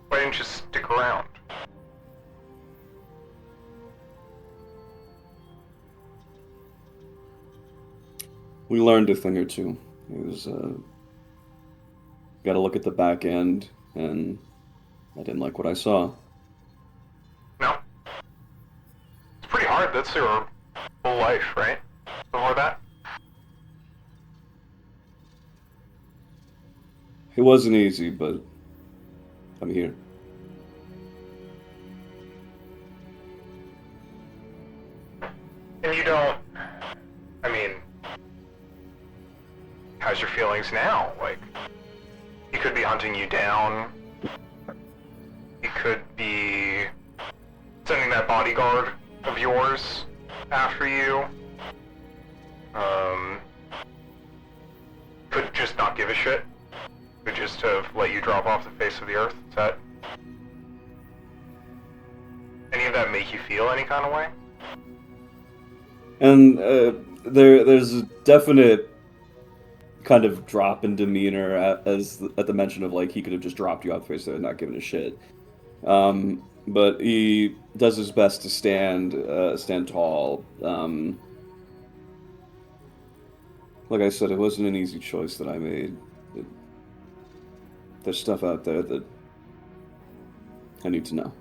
Why didn't you stick around? We learned a thing or two. It was, got to look at the back end, and I didn't like what I saw. No? It's pretty hard. That's your whole life, right? Before that? It wasn't easy, but I'm here. And you don't... I mean... How's your feelings now? Like, he could be hunting you down. He could be sending that bodyguard of yours after you. Could just not give a shit. Could just have let you drop off the face of the earth. Is that... Any of that make you feel any kind of way? And there's a definite kind of drop in demeanor at the mention of like he could have just dropped you off the face of it, not giving a shit. But he does his best to stand tall. Like I said, it wasn't an easy choice that I made. There's stuff out there that I need to know.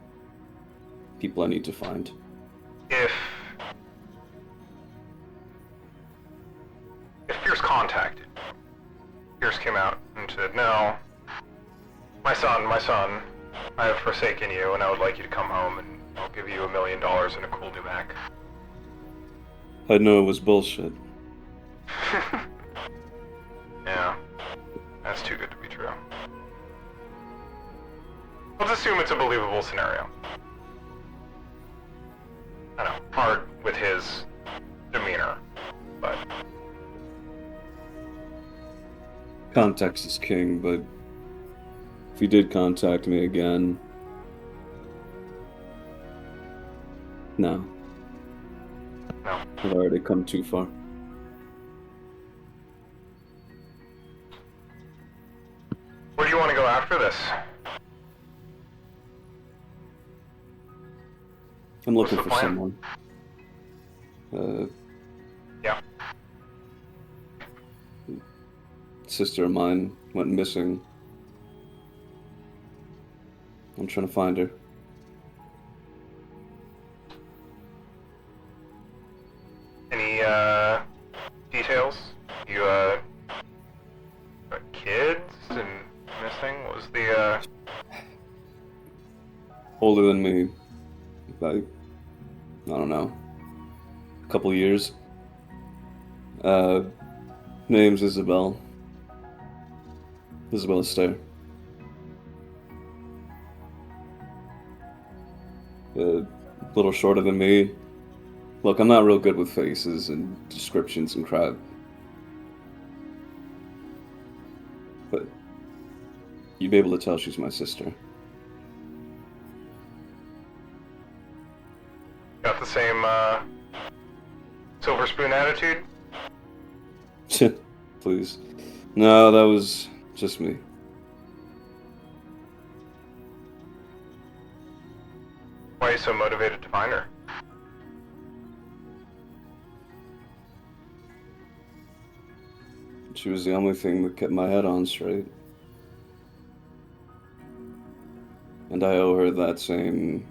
People I need to find. If Pierce contacted, Pierce came out and said, no, my son, I have forsaken you and I would like you to come home and I'll give you $1 million and a cool new Mac. I'd know it was bullshit. Yeah, that's too good to be true. Let's assume it's a believable scenario. I know, hard with his demeanor, but... Context is king, but if he did contact me again, no. No. I've already come too far. Where do you want to go after this? I'm looking What's for the plan? someone. Yeah. Sister of mine went missing. I'm trying to find her. Any details? You got kids and missing? What was the Older than me by, I don't know, a couple years. Name's Isabel. Isabel Astaire. A little shorter than me. Look, I'm not real good with faces and descriptions and crap. But you'd be able to tell she's my sister. got the same silver spoon attitude? Please. No, that was just me. Why are you so motivated to find her? She was the only thing that kept my head on straight. And I owe her that same...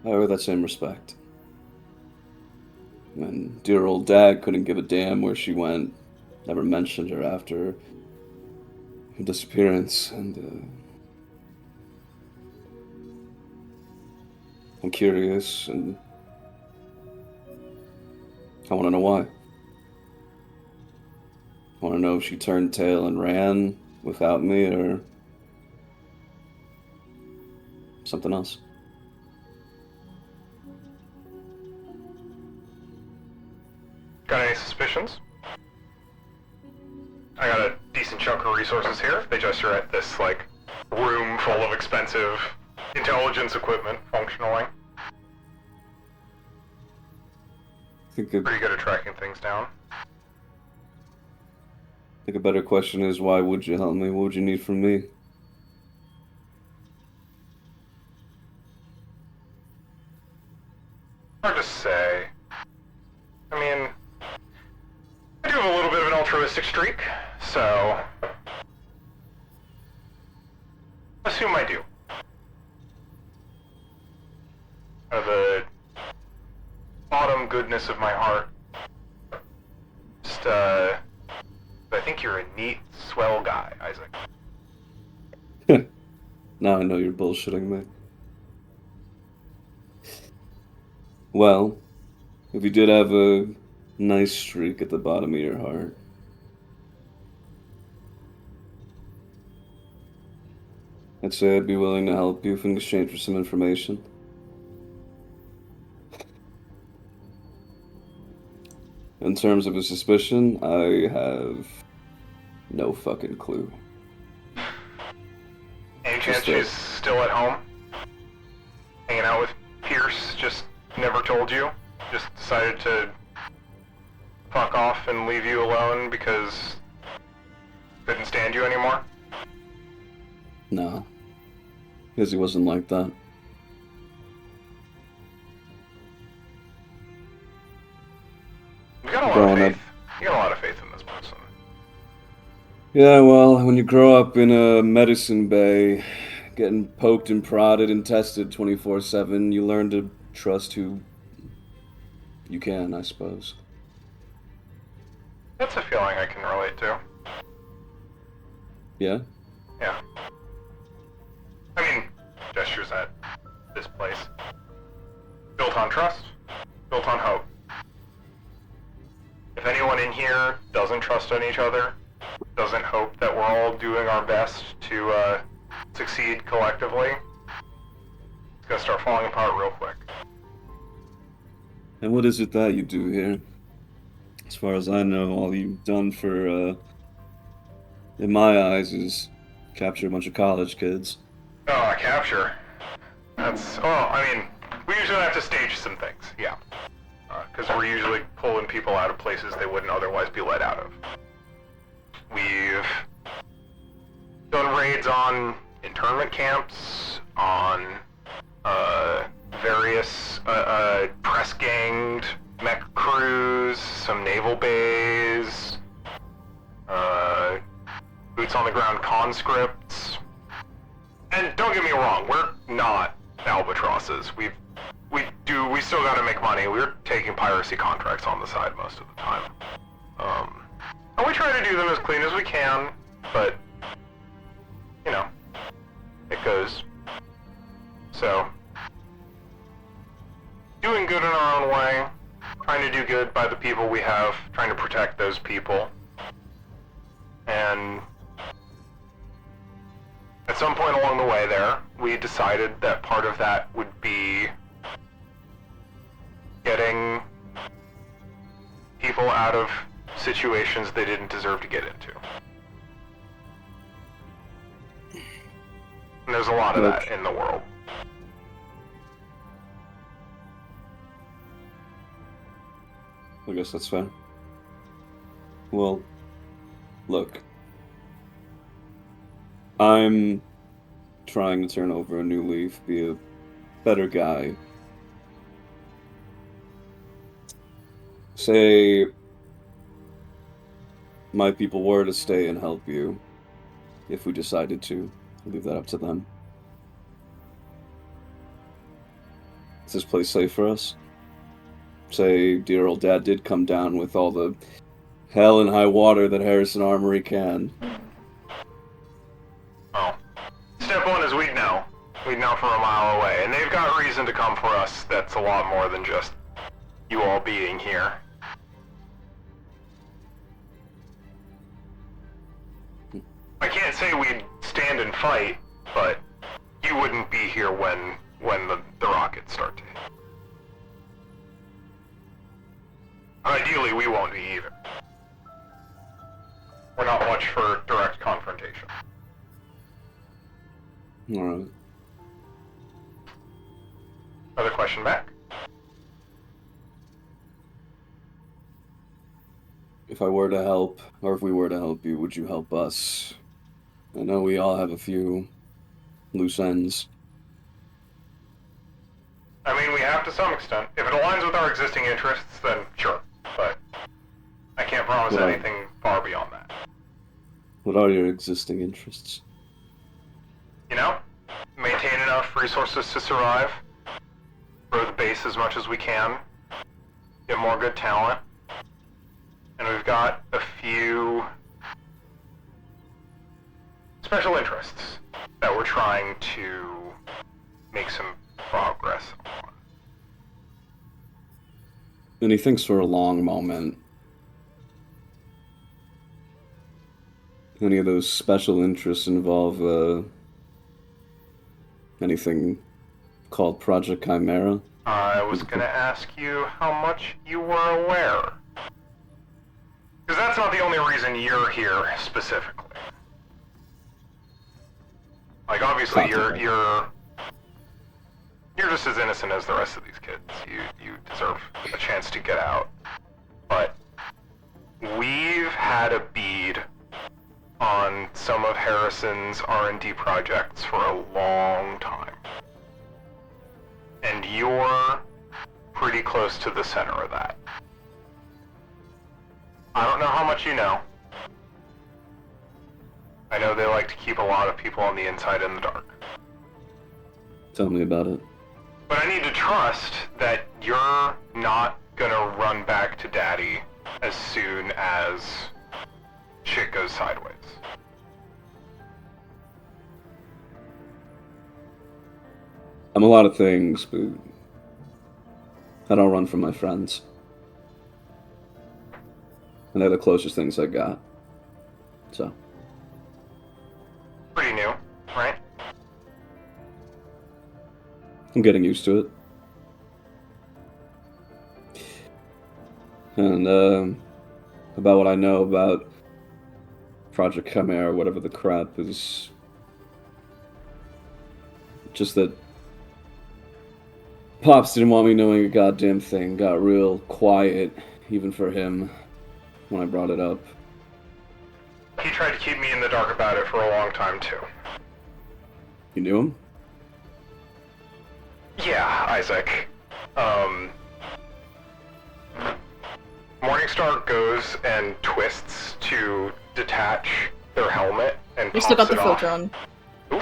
I owe her that same respect. And dear old dad couldn't give a damn where she went. Never mentioned her after her disappearance, and I'm curious, and I want to know why. I want to know if she turned tail and ran without me, or something else. Got any suspicions? I got a decent chunk of resources here. They just are at this, like, room full of expensive intelligence equipment functionally. Pretty good at tracking things down. I think a better question is, why would you help me? What would you need from me? Hard to say. I mean, I do have a little bit of an altruistic streak, so assume I do. Out of the bottom goodness of my heart, just I think you're a neat, swell guy, Isaac. Now I know you're bullshitting me. Well, if you did have a nice streak at the bottom of your heart, I'd say I'd be willing to help you in exchange for some information. In terms of a suspicion, I have no fucking clue. Any chance Just she's still at home? Hanging out with Pierce, just never told you? Just decided to fuck off and leave you alone because couldn't stand you anymore? No. Izzy wasn't like that. You got a lot Growing of up. faith. You got a lot of faith in this person. Yeah, well, when you grow up in a medicine bay, getting poked and prodded and tested 24/7, you learn to trust who you can, I suppose. That's a feeling I can relate to. Yeah? Yeah. I mean, gestures at this place. Built on trust, built on hope. If anyone in here doesn't trust in each other, doesn't hope that we're all doing our best to succeed collectively, it's gonna start falling apart real quick. And what is it that you do here? As far as I know, all you've done for, in my eyes, is capture a bunch of college kids. Oh, capture. That's, well, I mean, we usually have to stage some things, yeah. Because we're usually pulling people out of places they wouldn't otherwise be let out of. We've done raids on internment camps, on various press-ganged mech crews, some naval bays, boots-on-the-ground conscripts. And don't get me wrong, we're not albatrosses. We still gotta make money. We're taking piracy contracts on the side most of the time. And we try to do them as clean as we can, but, you know, it goes. So, doing good in our own way, trying to do good by the people we have, trying to protect those people. And at some point along the way there, we decided that part of that would be getting people out of situations they didn't deserve to get into. And there's a lot of that in the world. I guess that's fair. Well, look. I'm trying to turn over a new leaf, be a better guy. Say my people were to stay and help you, if we decided to. I'll leave that up to them. Is this place safe for us? Say dear old dad did come down with all the hell and high water that Harrison Armory can. Oh. Step one is we'd know. We'd know from a mile away. And they've got reason to come for us that's a lot more than just you all being here. I can't say we'd stand and fight, but you wouldn't be here when the rockets start to hit. Ideally, we won't be either. We're not much for direct confrontation. Alright. Another question back? If I were to help, or if we were to help you, would you help us? I know we all have a few loose ends. I mean, we have to some extent. If it aligns with our existing interests, then sure. But I can't promise Well, anything far beyond that. What are your existing interests? You know, maintain enough resources to survive, grow the base as much as we can, get more good talent, and we've got a few special interests that we're trying to make some progress on. And he thinks for a long moment. Any of those special interests involve anything called Project Chimera? I was gonna ask you how much you were aware. Because that's not the only reason you're here specifically. Like, obviously, you're just as innocent as the rest of these kids. You deserve a chance to get out. But we've had a bead on some of Harrison's R&D projects for a long time. And you're pretty close to the center of that. I don't know how much you know. I know they like to keep a lot of people on the inside in the dark. Tell me about it. But I need to trust that you're not gonna run back to Daddy as soon as shit goes sideways. I'm a lot of things, but I don't run from my friends. And they're the closest things I got. So. Pretty new, right? I'm getting used to it. And, about what I know about Project Chimera, whatever the crap is. Just that Pops didn't want me knowing a goddamn thing. Got real quiet, even for him, when I brought it up. He tried to keep me in the dark about it for a long time, too. You knew him? Yeah, Isaac. Morningstar goes and twists to detach their helmet and We pops still got the it off. filter on. Ooh.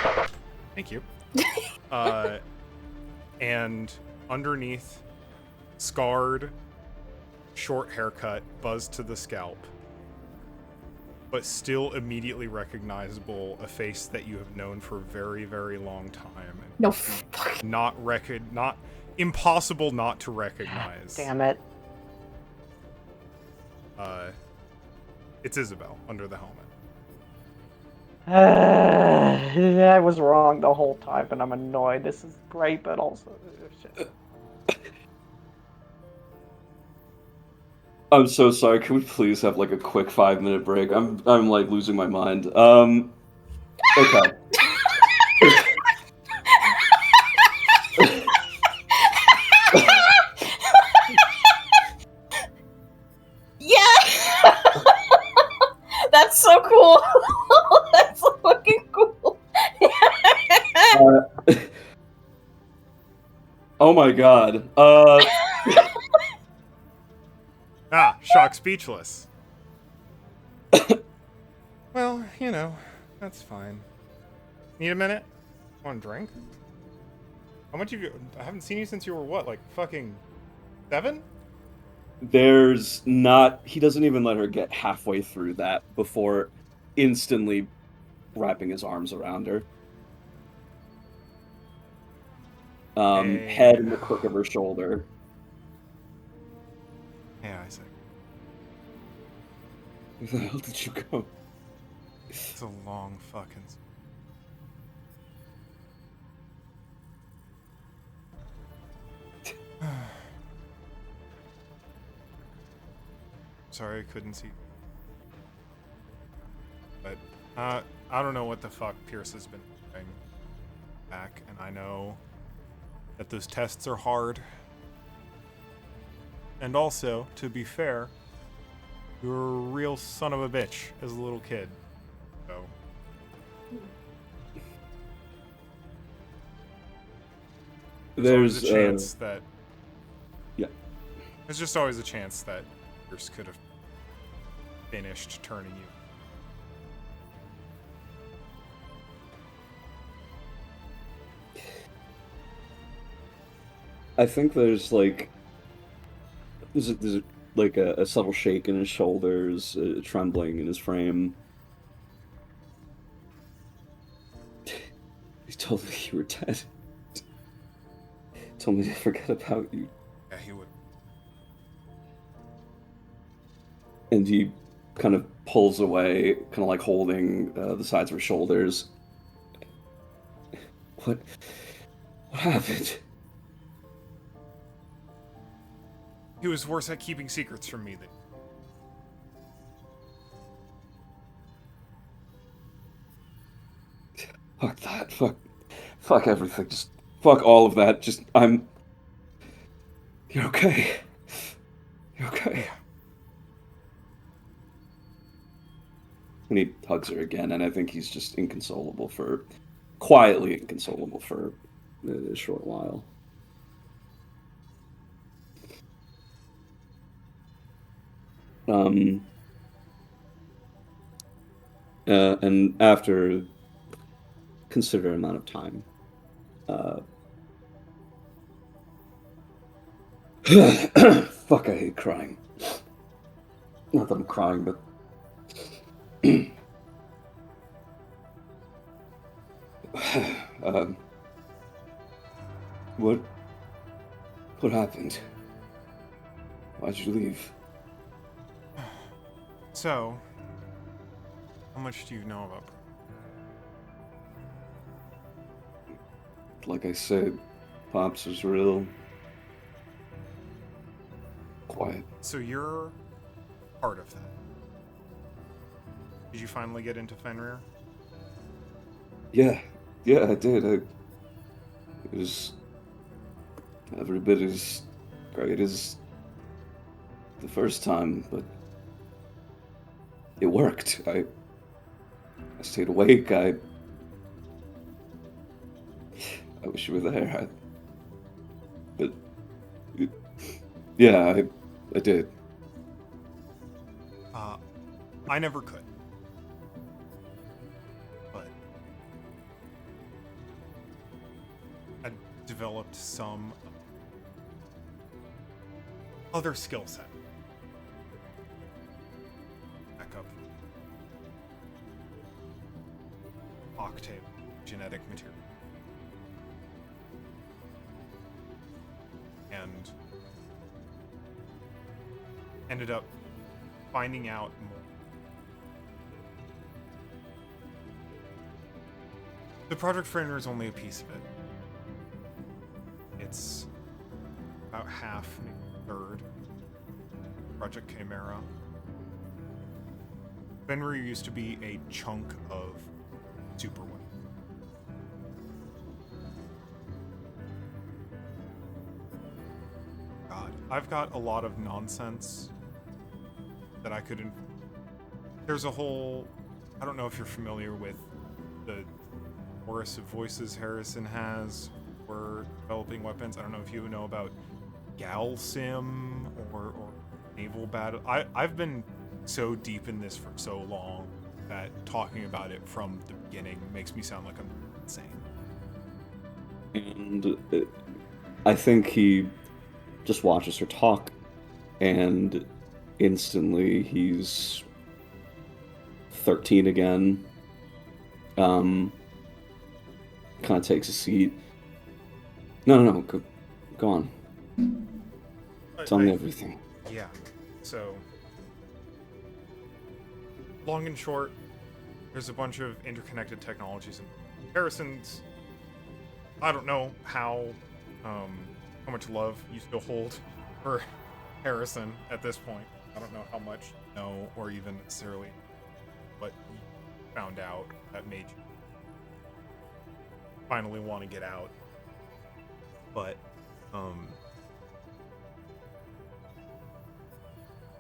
Thank you. And underneath, scarred, short haircut, buzzed to the scalp, but still immediately recognizable, a face that you have known for a very, very long time. No, fuck. Not impossible not to recognize. Damn it. It's Isabel under the helmet. I was wrong the whole time, and I'm annoyed. This is great, but also shit. I'm so sorry. Can we please have like a quick 5-minute break? I'm like losing my mind. Okay. Yeah! That's so cool. That's so fucking cool. Oh my god. Shock speechless. Well, you know, that's fine. Need a minute? Want a drink? How much have you... I haven't seen you since you were what, like fucking 7? There's not... He doesn't even let her get halfway through that before instantly wrapping his arms around her. Hey. Head in the crook of her shoulder. Yeah, Isaac. Where the hell did you go? It's a long fucking... Sorry, I couldn't see. But, I don't know what the fuck Pierce has been doing back, and I know that those tests are hard. And also, to be fair, you were a real son of a bitch as a little kid. So. There's always a chance that. Yeah. There's just always a chance that Pierce could have finished turning you. I think there's like there's like a subtle shake in his shoulders, trembling in his frame. He told me you were dead. Told me to forget about you. Yeah, he would. And he kind of pulls away, kind of like holding the sides of her shoulders. What happened? He was worse at keeping secrets from me than. Fuck that. Fuck everything. Just fuck all of that. Just You're okay. You're okay. And he hugs her again, and I think he's just quietly inconsolable for a short while. And after considerable amount of time, fuck, I hate crying. Not that I'm crying, but what happened? Why'd you leave? So, how much do you know about? Like I said, Pops was real quiet. So you're part of that. Did you finally get into Fenrir? Yeah, I did. It was every bit as great as the first time, but it worked. I stayed awake. I wish you were there. Yeah, I did. I never could. But I developed some other skill set. Back up. Octave genetic material. And ended up finding out more. The Project Fenrir is only a piece of it. It's about half, maybe a third. Project Chimera. Fenrir used to be a chunk of Superweb. God, I've got a lot of nonsense that I could. There's a whole. I don't know if you're familiar with the chorus of voices Harrison has for developing weapons. I don't know if you know about Galsim or Naval Battle. I've been so deep in this for so long that talking about it from the beginning makes me sound like I'm insane. And I think he just watches her talk, and instantly he's 13 again. Kind of takes a seat. No, go on. Tell me everything. Yeah, so long and short, there's a bunch of interconnected technologies, and Harrison's. I don't know how much love you still hold for Harrison at this point. I don't know how much you know, or even necessarily what you found out that made you finally want to get out. But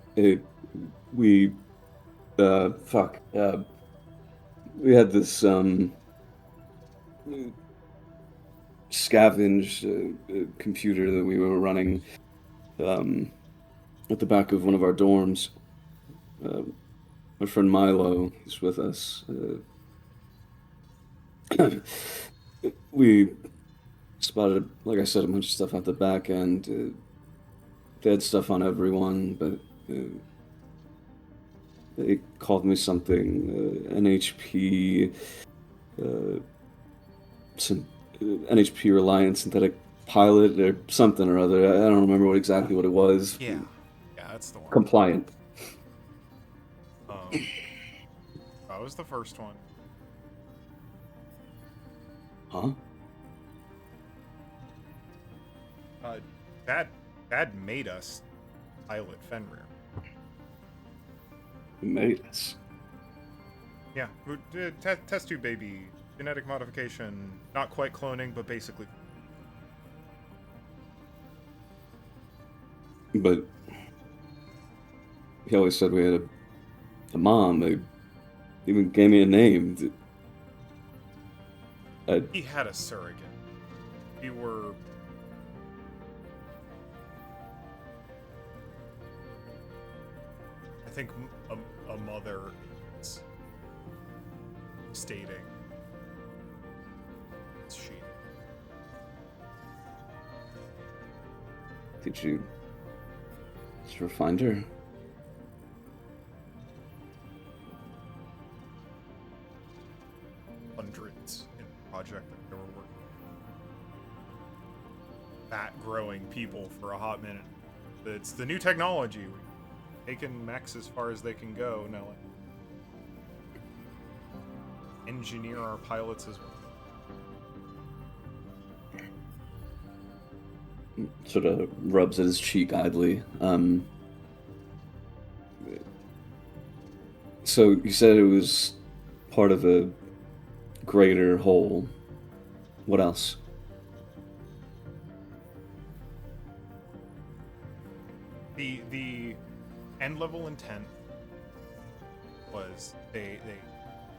we had this scavenge computer that we were running at the back of one of our dorms. My friend Milo is with us. We spotted, like I said, a bunch of stuff at the back end. They had stuff on everyone, but they called me something NHP, some NHP Reliant Synthetic Pilot or something or other. I don't remember exactly what it was. yeah, that's the one. Compliant. That was the first one. Huh? Dad made us pilot Fenrir. Made us. Yeah, test tube baby, genetic modification, not quite cloning, but basically. But he always said we had a mom. They even gave me a name. He had a surrogate. We were. I think a mother is stating it's she. Did you ever find her? Hundreds in the project that they were working. Fat growing people for a hot minute. It's the new technology. We're taking mechs as far as they can go now. Engineer our pilots as well. Sort of rubs at his cheek idly. So you said it was part of a greater whole. What else? The end level intent was they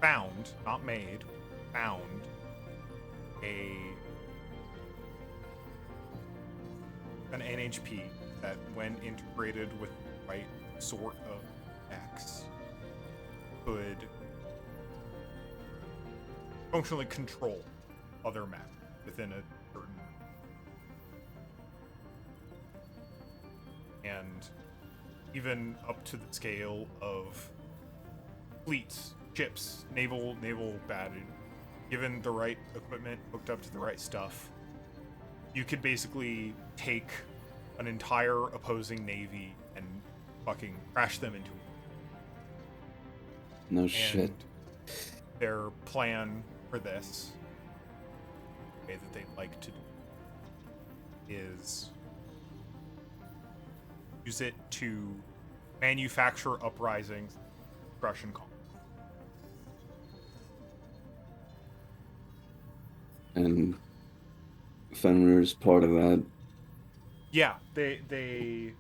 found, not made, found an NHP that, when integrated with the right sort of X, could functionally control other matter within a certain, and even up to the scale of fleets, ships, naval battery. Given the right equipment, hooked up to the right stuff, you could basically take an entire opposing navy and fucking crash them into it. No shit. Their plan for this, the way that they like to do, is use it to manufacture uprisings, crush and calm. And Fenrir's part of that. Yeah, they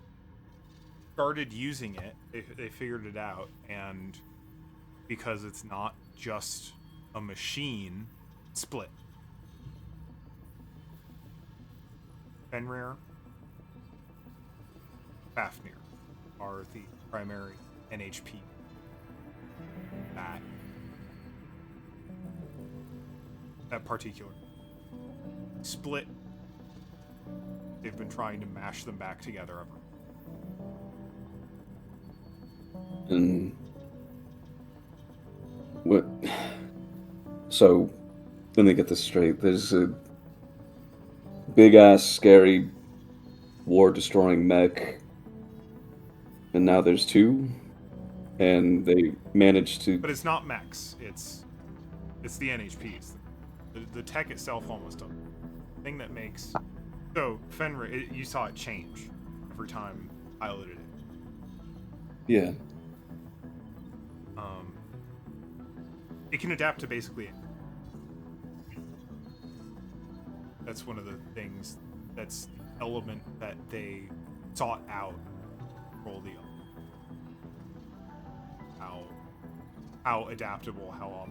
started using it. They figured it out, and because it's not just a machine, split. Fenrir, Fafnir are the primary NHP that particular split. They've been trying to mash them back together ever. And what? So, let me get this straight. There's a big-ass, scary, war-destroying mech, and now there's two, and they managed to... But it's not mechs. It's the NHPs. The tech itself almost doesn't. The thing that makes... So, Fenrir, you saw it change every time I piloted it. Yeah. It can adapt to basically anything. That's one of the things, that's the element that they sought out for the how adaptable, how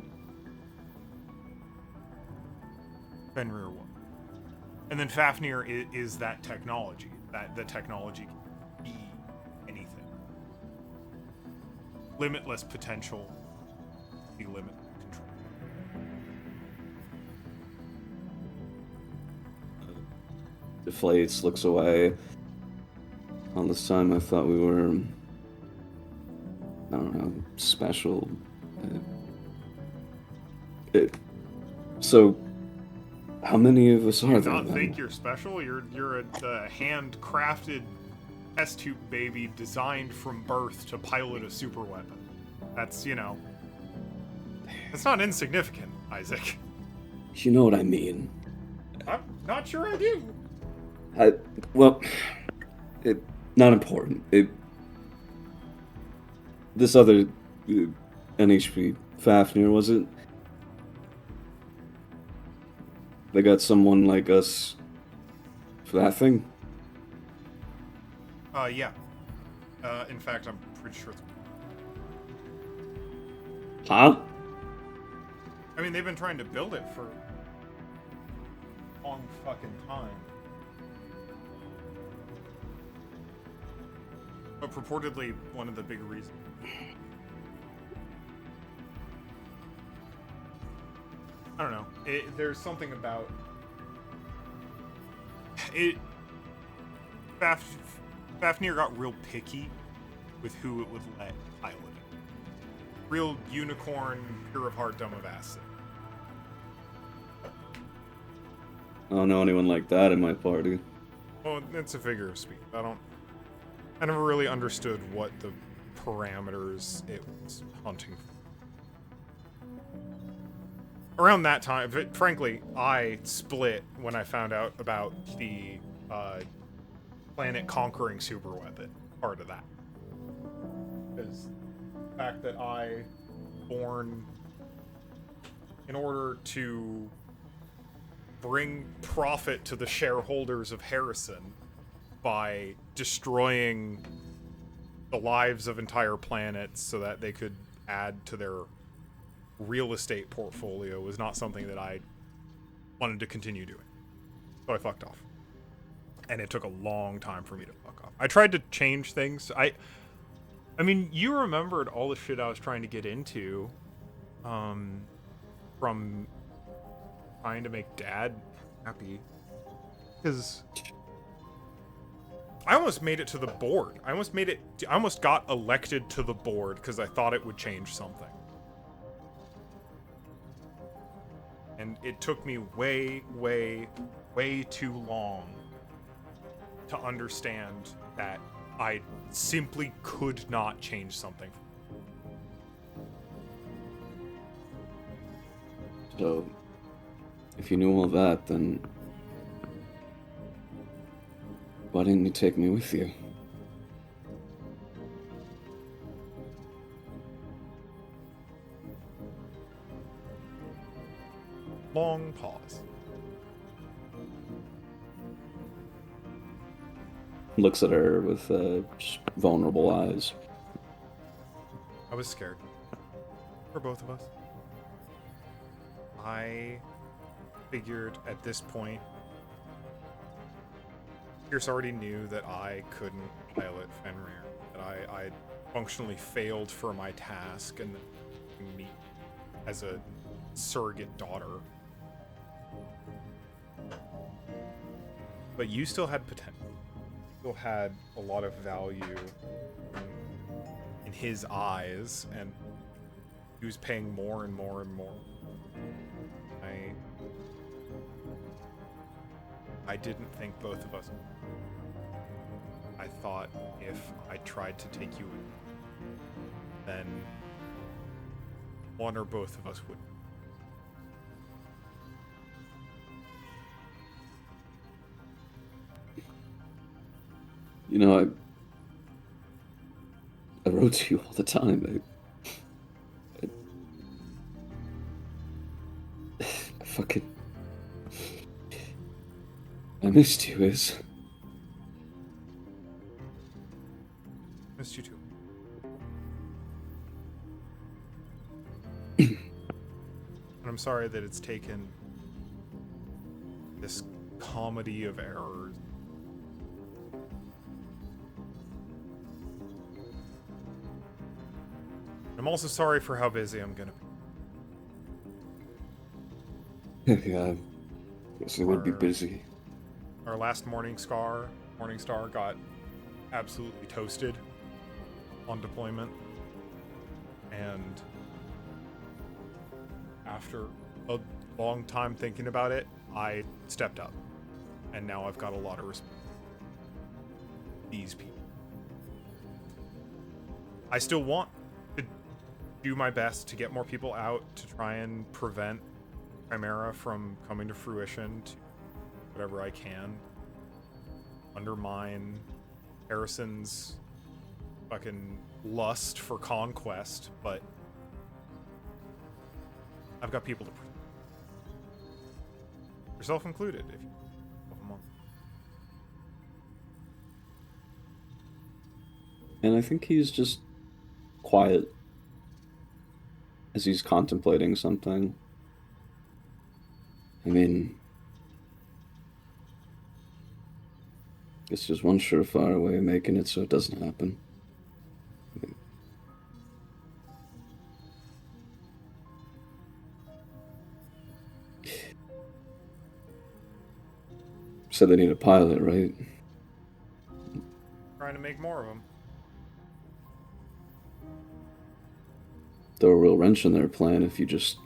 Fenrir was. And then Fafnir is that technology. That the technology can be anything. Limitless potential, be limitless control. Deflates, looks away. All this time I thought we were, I don't know, special. So, how many of us are there? Not then? think you're special. You're a handcrafted test tube baby designed from birth to pilot a super weapon. That's, it's not insignificant, Isaac. You know what I mean. I'm not sure I do. Not important. This other NHP, Fafnir, was it? They got someone like us for that thing? Yeah. In fact, I'm pretty sure it's... Huh? I mean, they've been trying to build it for a long fucking time. But purportedly, one of the big reasons... I don't know. There's something about... Fafnir got real picky with who it would let pilot it. Real unicorn, pure of heart, dumb of acid. I don't know anyone like that in my party. Well, it's a figure of speech. I never really understood what the parameters it was hunting for. Around that time, frankly, I split when I found out about the planet-conquering superweapon part of that. Because the fact that I born in order to bring profit to the shareholders of Harrison by destroying the lives of entire planets so that they could add to their real estate portfolio was not something that I wanted to continue doing. So I fucked off. And it took a long time for me to fuck off. I tried to change things. I mean, you remembered all the shit I was trying to get into, from trying to make Dad happy. Because I almost made it to the board. I almost got elected to the board because I thought it would change something. And it took me way, way, way too long to understand that I simply could not change something. So, if you knew all that, then why didn't you take me with you? Long pause. Looks at her with just vulnerable eyes. I was scared. For both of us. I figured at this point, Pierce already knew that I couldn't pilot Fenrir, that I functionally failed for my task, and that me as a surrogate daughter. But you still had potential. You still had a lot of value in his eyes, and he was paying more and more and more. I didn't think both of us. I thought if I tried to take you, then one or both of us would. You know, I wrote to you all the time. I fucking... I missed you, Iz. Missed you too. And I'm sorry that it's taken this comedy of errors. I'm also sorry for how busy I'm gonna be. Yeah, I guess I would be busy. Our last Morningstar got absolutely toasted on deployment. And after a long time thinking about it, I stepped up. And now I've got a lot of respect for these people. I still want to do my best to get more people out to try and prevent Chimera from coming to fruition, to whatever I can. Undermine Harrison's fucking lust for conquest, but I've got people to protect. Yourself included, if you come on. And I think he's just quiet as he's contemplating something. I mean, it's just one surefire way of making it so it doesn't happen. So they need a pilot, right? Trying to make more of them. Throw a real wrench in their plan if you just,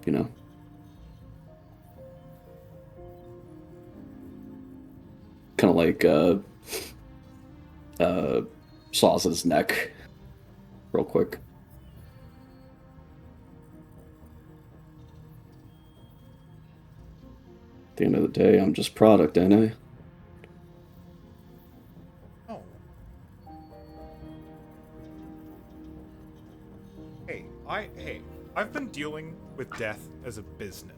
you know. Kind of like, saws his neck real quick. At the end of the day, I'm just product, ain't I? Oh. with death as a business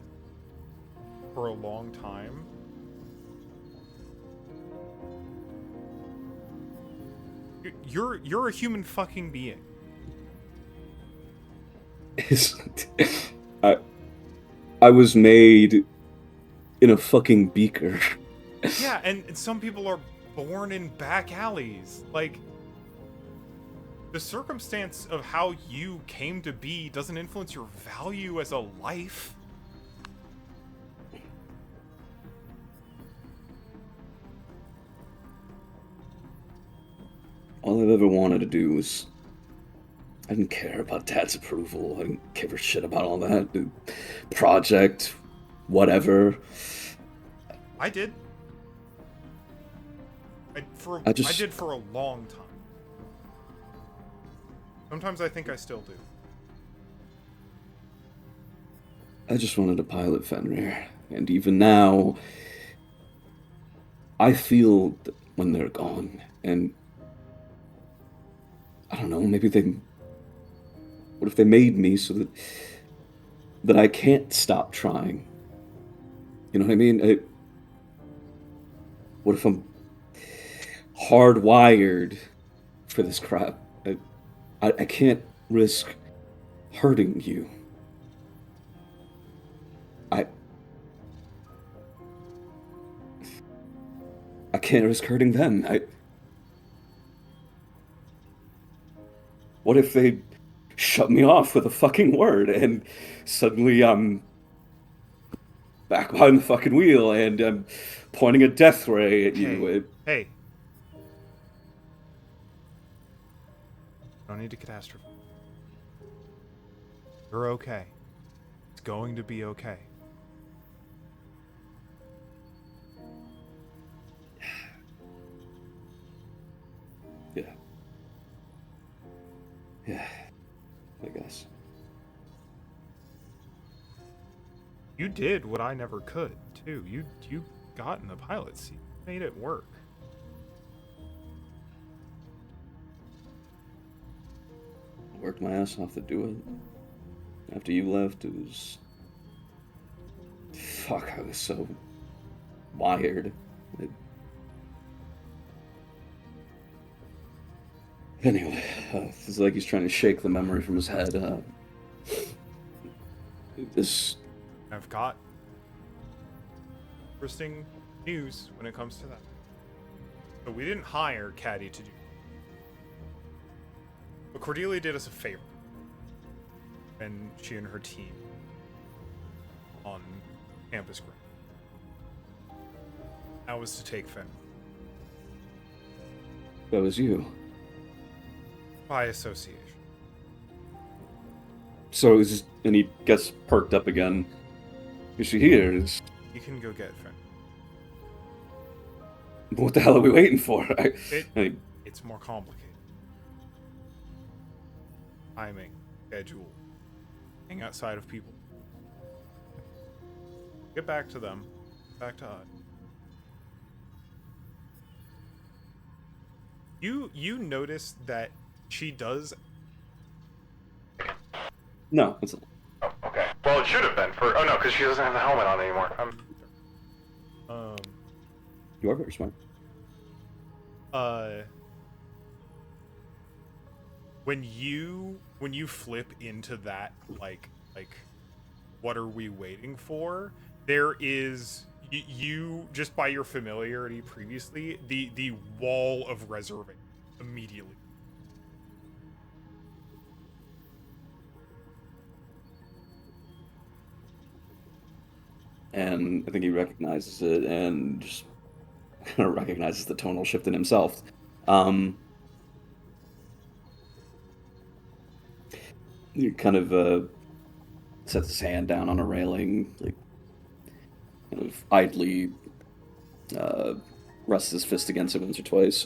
for a long time. You're a human fucking being. I was made in a fucking beaker. Yeah, and some people are born in back alleys. Like, the circumstance of how you came to be doesn't influence your value as a life. All I've ever wanted to do was... I didn't care about Dad's approval. I didn't give a shit about all that. The project, whatever. I did. I did for a long time. Sometimes I think I still do. I just wanted to pilot Fenrir. And even now, I feel that when they're gone. And I don't know, maybe they... What if they made me so that I can't stop trying? You know what I mean? What if I'm hardwired for this crap? I can't risk hurting you. I can't risk hurting them. What if they shut me off with a fucking word and suddenly I'm back behind the fucking wheel and I'm pointing a death ray at you? Hey. Don't need to catastrophe. You're okay. It's going to be okay. Yeah, I guess. You did what I never could, too. You got in the pilot seat. You made it work. I worked my ass off to do it. After you left, it was... Fuck, I was so wired. Anyway, it's like he's trying to shake the memory from his head. I've got interesting news when it comes to that. So we didn't hire Caddy to do, but Cordelia did us a favor, and she and her team on Campus Ground. That was to take Fenrir. That was you. By association. So it was just, and he gets perked up again. Is she here? You can go get Fenrir. What the hell are we waiting for? It's more complicated. Timing, schedule, hang outside of people. Get back to them. Back to us. You notice that she does. No, it's not. Oh, okay. Well, it should have been for. Oh no, because she doesn't have the helmet on anymore. You are very smart. When you flip into that like what are we waiting for? There is you just by your familiarity previously, the wall of reservation immediately. And I think he recognizes it and just recognizes the tonal shift in himself. He kind of sets his hand down on a railing, like kind of idly rests his fist against it once or twice.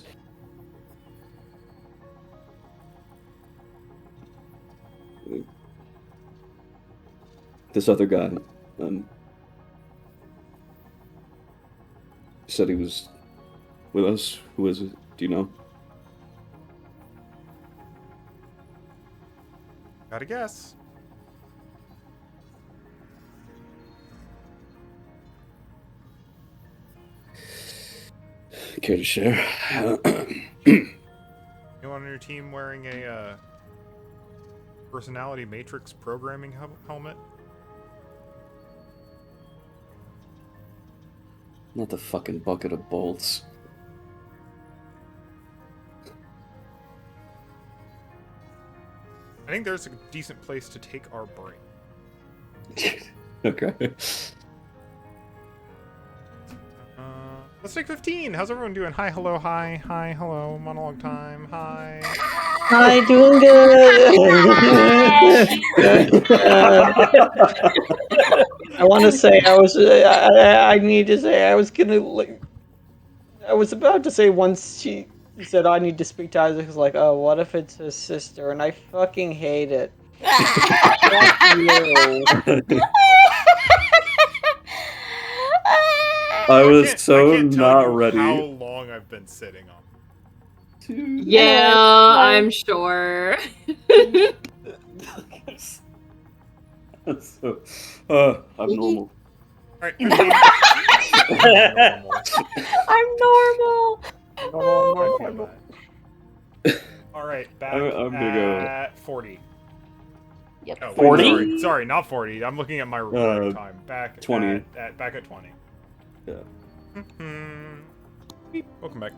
This other guy, said he was with us. Who is it? Do you know? Gotta guess. Care to share? Anyone on your team wearing a personality matrix programming helmet? Not the fucking bucket of bolts. I think there's a decent place to take our break. Okay. Let's take 15. How's everyone doing? Hi, hello, hi, hello. Monologue time. Hi. Hi, doing good. I want to say I need to say I was gonna like. I was about to say once she said I need to speak to Isaac, I was like, oh, what if it's his sister? And I fucking hate it. Fuck you. I was can't so tell not you ready. How long I've been sitting on. Yeah, I'm sure. So, I'm normal. Alright. I'm normal. Alright, back I'm gonna go. at 40. Yep. Oh, wait, 40? Sorry, not 40. I'm looking at my recording time. Back 20. Back at 20. Yeah. Beep. Welcome back.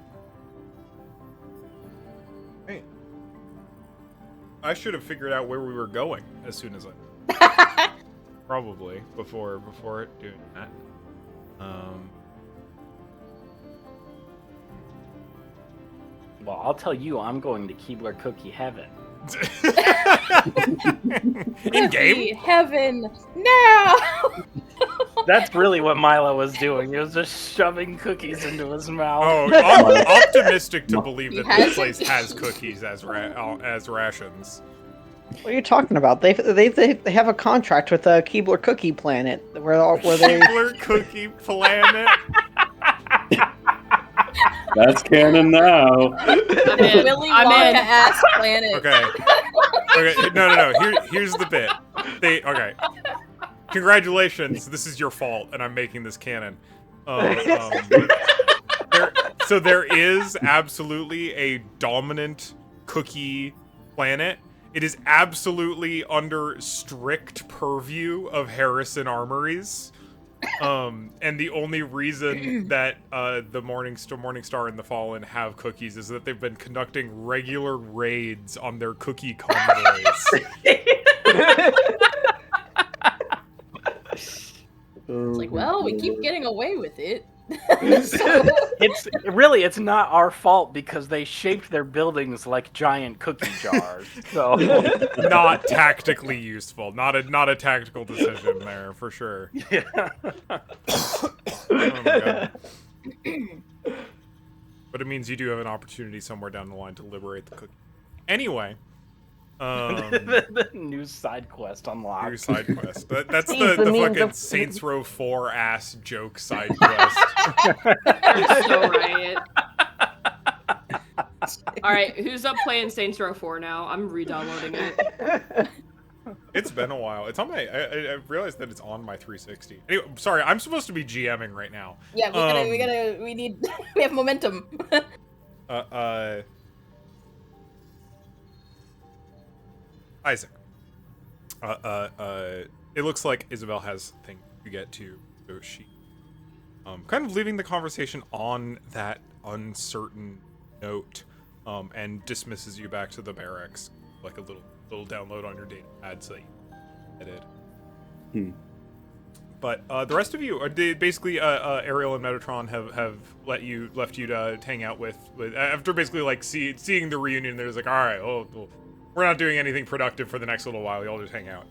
Hey. I should have figured out where we were going as soon as I probably before doing that. Well, I'll tell you, I'm going to Keebler Cookie Heaven. In game? Cookie heaven now. That's really what Milo was doing. He was just shoving cookies into his mouth. Oh, I'm optimistic to believe He that has this place it. has cookies as rations. What are you talking about? They have a contract with a Keebler Cookie Planet where they. Keebler Cookie Planet. That's canon now. I'm in. Willy I'm Wonka in. ass planet. Okay. No. Here's the bit. Okay. Congratulations. This is your fault, and I'm making this canon. There is absolutely a dominant cookie planet. It is absolutely under strict purview of Harrison Armories. And the only reason that the Morningstar and the Fallen have cookies is that they've been conducting regular raids on their cookie convoys. It's like, well, we keep getting away with it. It's not our fault because they shaped their buildings like giant cookie jars. So Not tactically useful. Not a tactical decision there for sure. yeah. Oh my God. But it means you do have an opportunity somewhere down the line to liberate the cookie. Anyway, the new side quest unlocked. new side quest. That's Jeez, the the means fucking of- Saints Row 4 ass joke side quest. You're so right. Alright, who's up playing Saints Row 4 now? I'm re-downloading it. It's been a while. It's on my. I realized that it's on my 360. Anyway, sorry, I'm supposed to be GMing right now. Yeah, we need, we have momentum. Isaac. It looks like Isabel has things to get to, so she, kind of leaving the conversation on that uncertain note, and dismisses you back to the barracks, like a little download on your data pad, so you edit. But the rest of you, basically, Ariel and Metatron have left you to hang out with after basically like seeing the reunion. There's like, all right, well, we're not doing anything productive for the next little while. Y'all just hang out.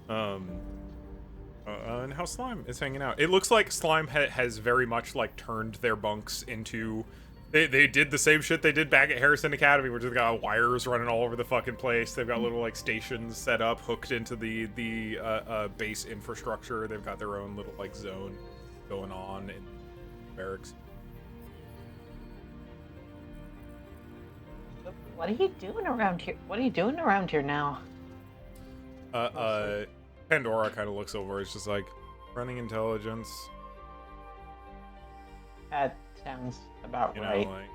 And how Slime is hanging out. It looks like Slime has very much like turned their bunks into. They did the same shit they did back at Harrison Academy, where they've got wires running all over the fucking place. They've got little like stations set up, hooked into the base infrastructure. They've got their own little like zone going on in barracks. What are you doing around here? What are you doing around here now? Pandora kind of looks over. It's just like running intelligence. Sounds about You know, right. like.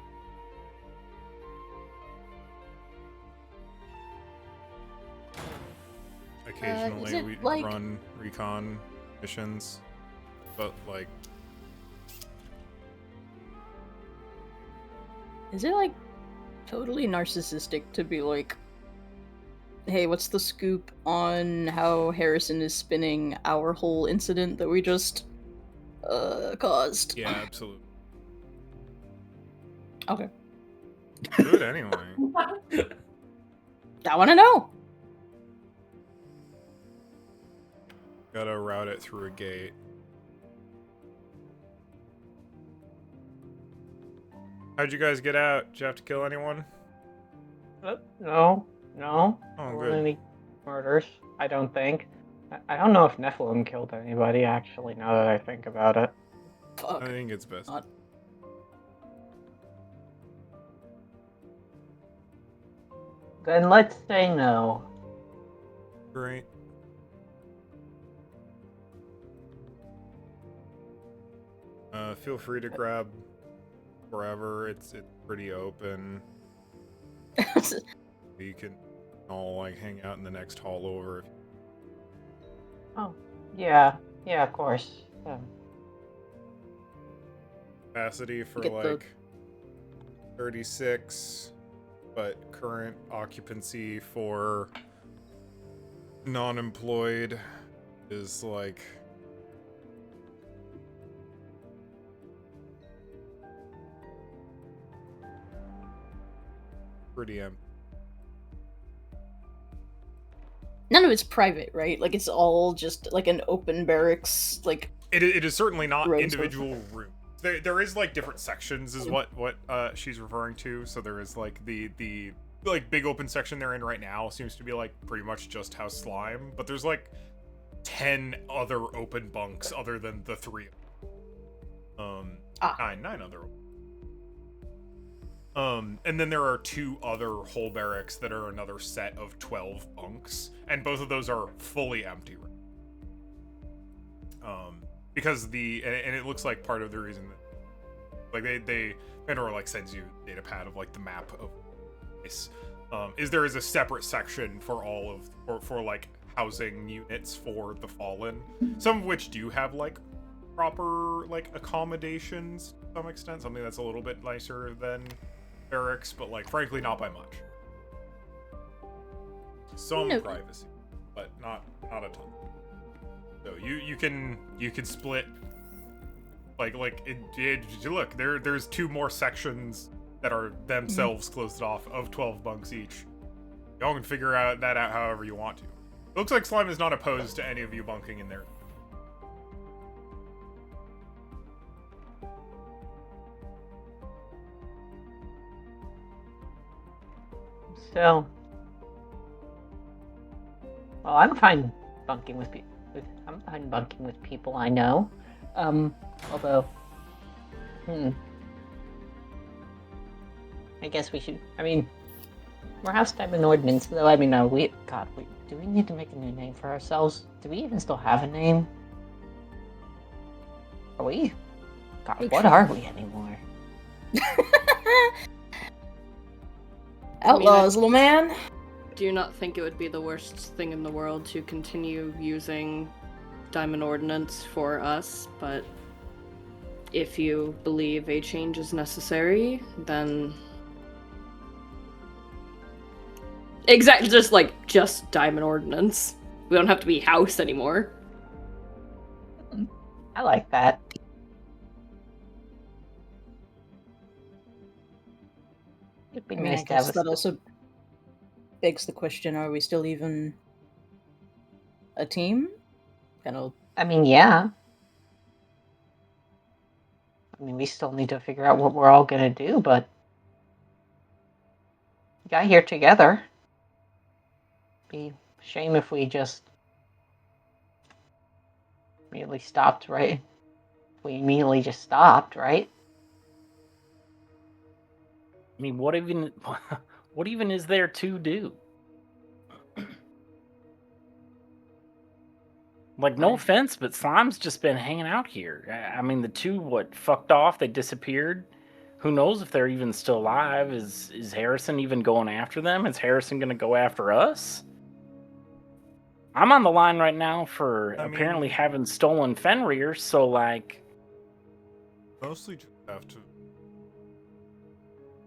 Occasionally it we like- run recon missions, but like Is it like totally narcissistic to be like, hey, what's the scoop on how Harrison is spinning our whole incident that we just caused? yeah, absolutely. Okay. Do it anyway. I want to know. Gotta route it through a gate. How'd you guys get out? Did you have to kill anyone? No. Oh, There weren't good. any murders, I don't think. I don't know if Nephilim killed anybody, actually, now that I think about it. Fuck. I think it's best. Not- Then let's say no. Great. Feel free to grab wherever. It's pretty open. You can all like hang out in the next hall over. Yeah, of course. Capacity for Get the- like 36, but current occupancy for non-employed is like pretty empty. None of it's private, right? Like it's all just like an open barracks. Like It is certainly not Rows of- individual rooms. There is like different sections is what she's referring to. So there is like the like big open section they're in right now seems to be like pretty much just House Slime, but there's like 10 other open bunks other than the 3. Nine other. And then there are 2 other whole barracks that are another set of 12 bunks, and both of those are fully empty. Because and it looks like part of the reason that like they Pandora like sends you a data pad of like the map of this is there is a separate section for all of for like housing units for the fallen, some of which do have like proper like accommodations to some extent, something that's a little bit nicer than barracks, but like frankly not by much. Some No. privacy, but not a ton. So you can split like look there's 2 more sections that are themselves closed off of 12 bunks each. Y'all can figure that out however you want to. Looks like Slime is not opposed to any of you bunking in there. So, well, I'm fine bunking with people. I'm fine bunking with people I know. Although, I guess we should. I mean, we're House Diamond Ordinance, though. I mean, do we need to make a new name for ourselves? Do we even still have a name? Are we? God, what are we anymore? outlaws, little man. Do you not think it would be the worst thing in the world to continue using Diamond Ordinance for us, but if you believe a change is necessary, then... Exactly, just Diamond Ordinance. We don't have to be House anymore. I like that. It'd be I mean, nice I to have guess a that also begs the question: are we still even a team? Kind of. I mean, yeah. I mean, we still need to figure out what we're all gonna do, but we got here together. Be a shame if we just immediately stopped, right? We immediately just stopped, right? I mean, what even is there to do? Like, no offense, but Slime's just been hanging out here. I mean, the two, fucked off? They disappeared. Who knows if they're even still alive? Is Harrison even going after them? Is Harrison going to go after us? I'm on the line right now for apparently having stolen Fenrir, so, like... Mostly just have to...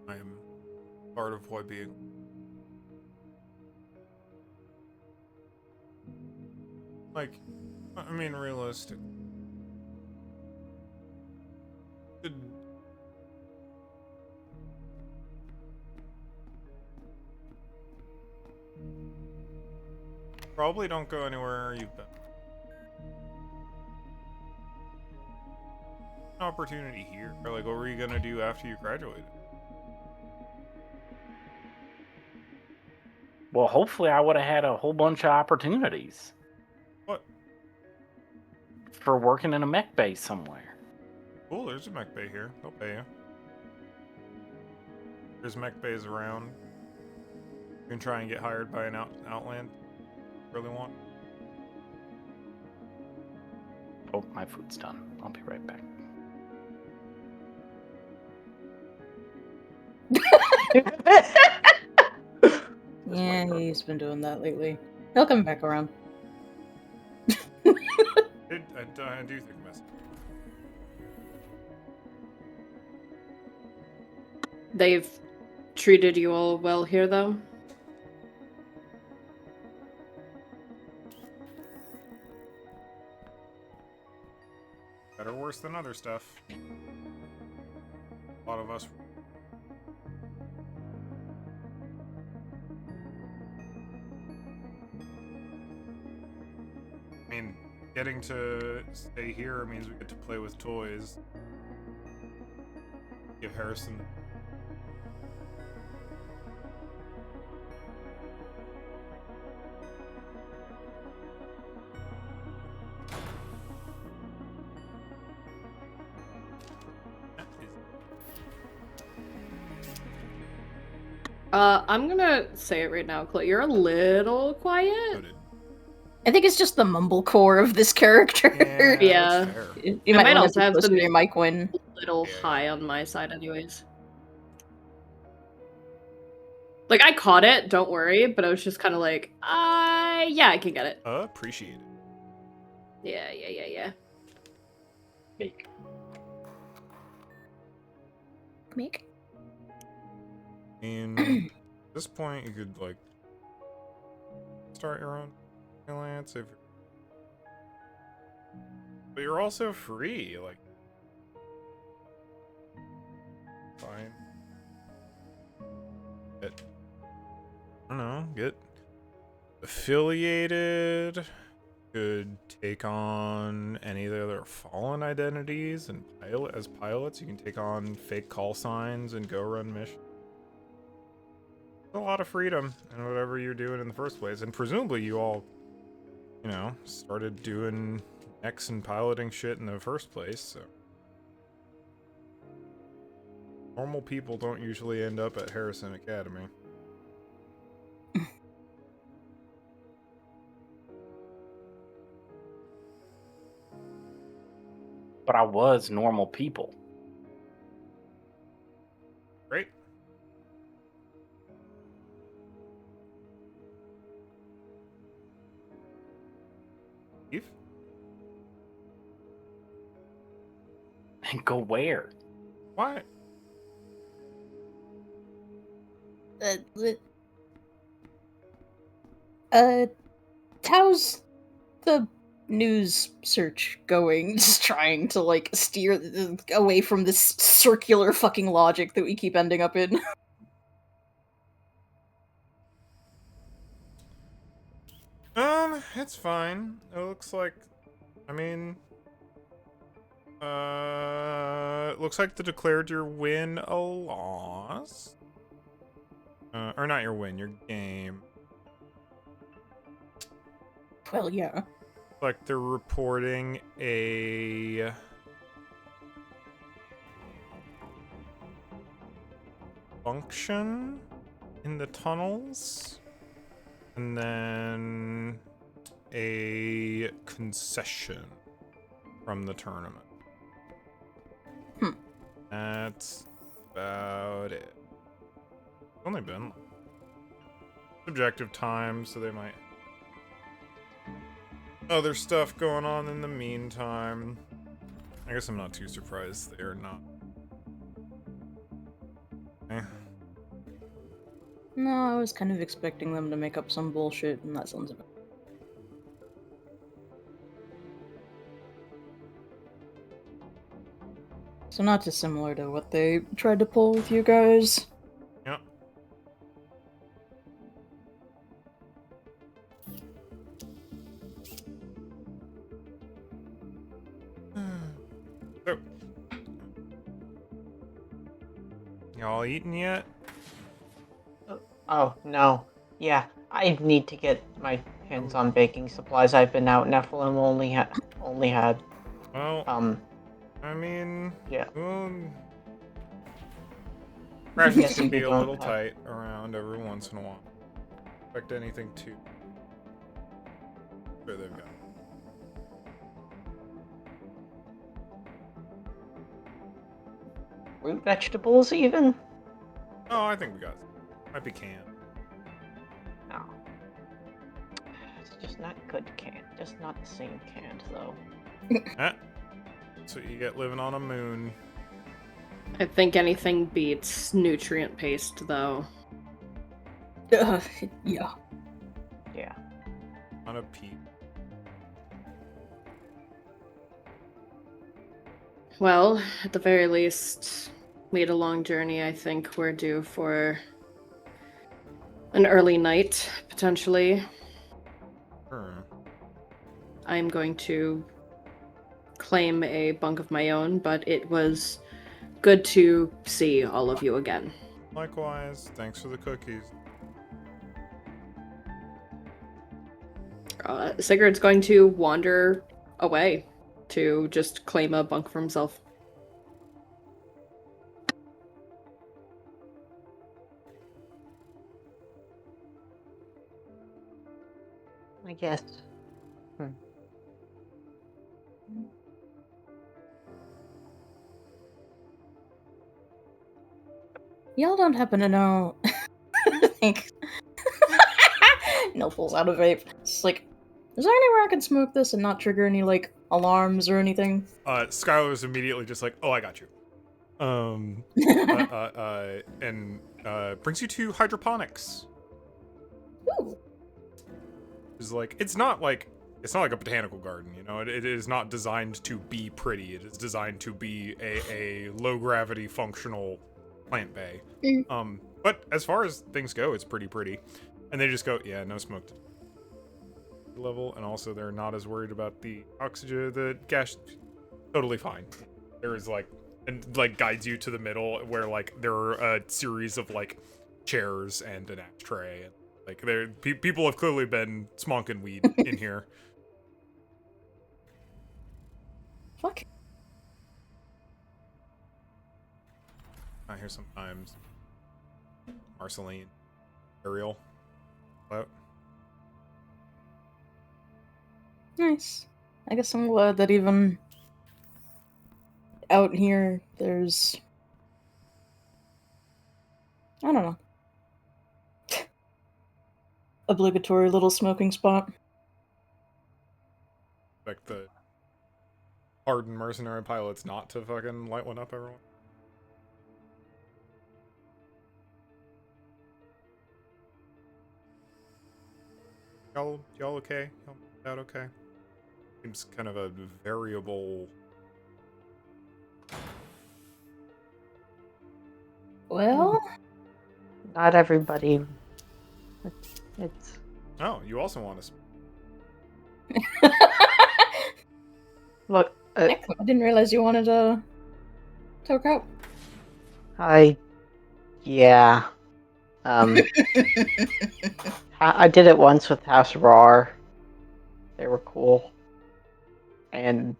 I am part of why being... Like, I mean, realistic. Probably don't go anywhere you've been. Opportunity here. Or like, what were you gonna do after you graduated? Well, hopefully I would have had a whole bunch of opportunities. What? For working in a mech base somewhere. Cool, there's a mech bay here. They'll pay you. There's mech bays around. You can try and get hired by an Outland. Really want. Oh, my food's done. I'll be right back. Yeah, he's been doing that lately. He'll come back around. I do think mess. They've treated you all well here, though? Better worse than other stuff. A lot of us. I mean, getting to stay here means we get to play with toys. Give Harrison. I'm gonna say it right now, Chloe. You're a little quiet. I think it's just the mumblecore of this character. Yeah. You I might also also have have the your mic when. A little high on my side, anyways. Like, I caught it, don't worry, but I was just kind of like, yeah, I can get it. Appreciate it. Yeah. Make. Make? And at this point, you could, like, start your own freelance if you're... But you're also free, like... Fine. I don't know, get affiliated, could take on any of the other fallen identities, and as pilots, you can take on fake call signs and go run missions. A lot of freedom in whatever you're doing in the first place, and presumably you all, you know, started doing X and piloting shit in the first place, so. Normal people don't usually end up at Harrison Academy. But I was normal people. Great. Eve? And go where? Why? How's the news search going? Just trying to, like, steer away from this circular fucking logic that we keep ending up in. It's fine. It looks like, I mean, it looks like they declared your win a loss. Or not your win, your game. Well, yeah. Like they're reporting a function in the tunnels, and then a concession from the tournament. That's about it. It's only been subjective time, so they might other stuff going on in the meantime. I guess I'm not too surprised they're not. No, I was kind of expecting them to make up some bullshit, and that sounds about. So not dissimilar to what they tried to pull with you guys. Yep. So, y'all eaten yet? Oh, no. Yeah, I need to get my hands on baking supplies. I've been out. Nephilim only had, Well, I mean, yeah. Rations Yes, can be we a don't little have- tight around every once in a while. Expect anything too. Sure, they've got. Root vegetables, even? Oh, I think we got. Might be canned. No. It's just not good canned. Just not the same canned, though. That's what you get living on a moon. I think anything beats nutrient paste, though. Yeah. Yeah. On a peat. Well, at the very least, we had a long journey. I think we're due for an early night, potentially. Sure. I'm going to claim a bunk of my own, but it was good to see all of you again. Likewise, thanks for the cookies. Sigurd's going to wander away to just claim a bunk for himself. I guess. Y'all don't happen to know. I think. No pulls out a vape. It's like, is there anywhere I can smoke this and not trigger any, like, alarms or anything? Skylar's immediately just like, oh, I got you. And brings you to hydroponics. Ooh. It's like it's not like a botanical garden, you know. It is not designed to be pretty. It is designed to be a low gravity functional plant bay. But as far as things go, it's pretty. And they just go, yeah, no smoke level, and also they're not as worried about the oxygen, the gas. Totally fine. There is guides you to the middle where like there are a series of like chairs and an ashtray, and like people have clearly been smonking weed in here. Fuck. I hear sometimes Marceline, Ariel. Hello? Nice. I guess I'm glad that even out here there's, I don't know, obligatory little smoking spot. Expect the hardened mercenary pilots not to fucking light one up, everyone. Y'all okay? Y'all out okay? Seems kind of a variable. Well, Not everybody. It's. Oh, you also want to. Look, I didn't realize you wanted to talk out. Yeah. I did it once with House Rar. They were cool. And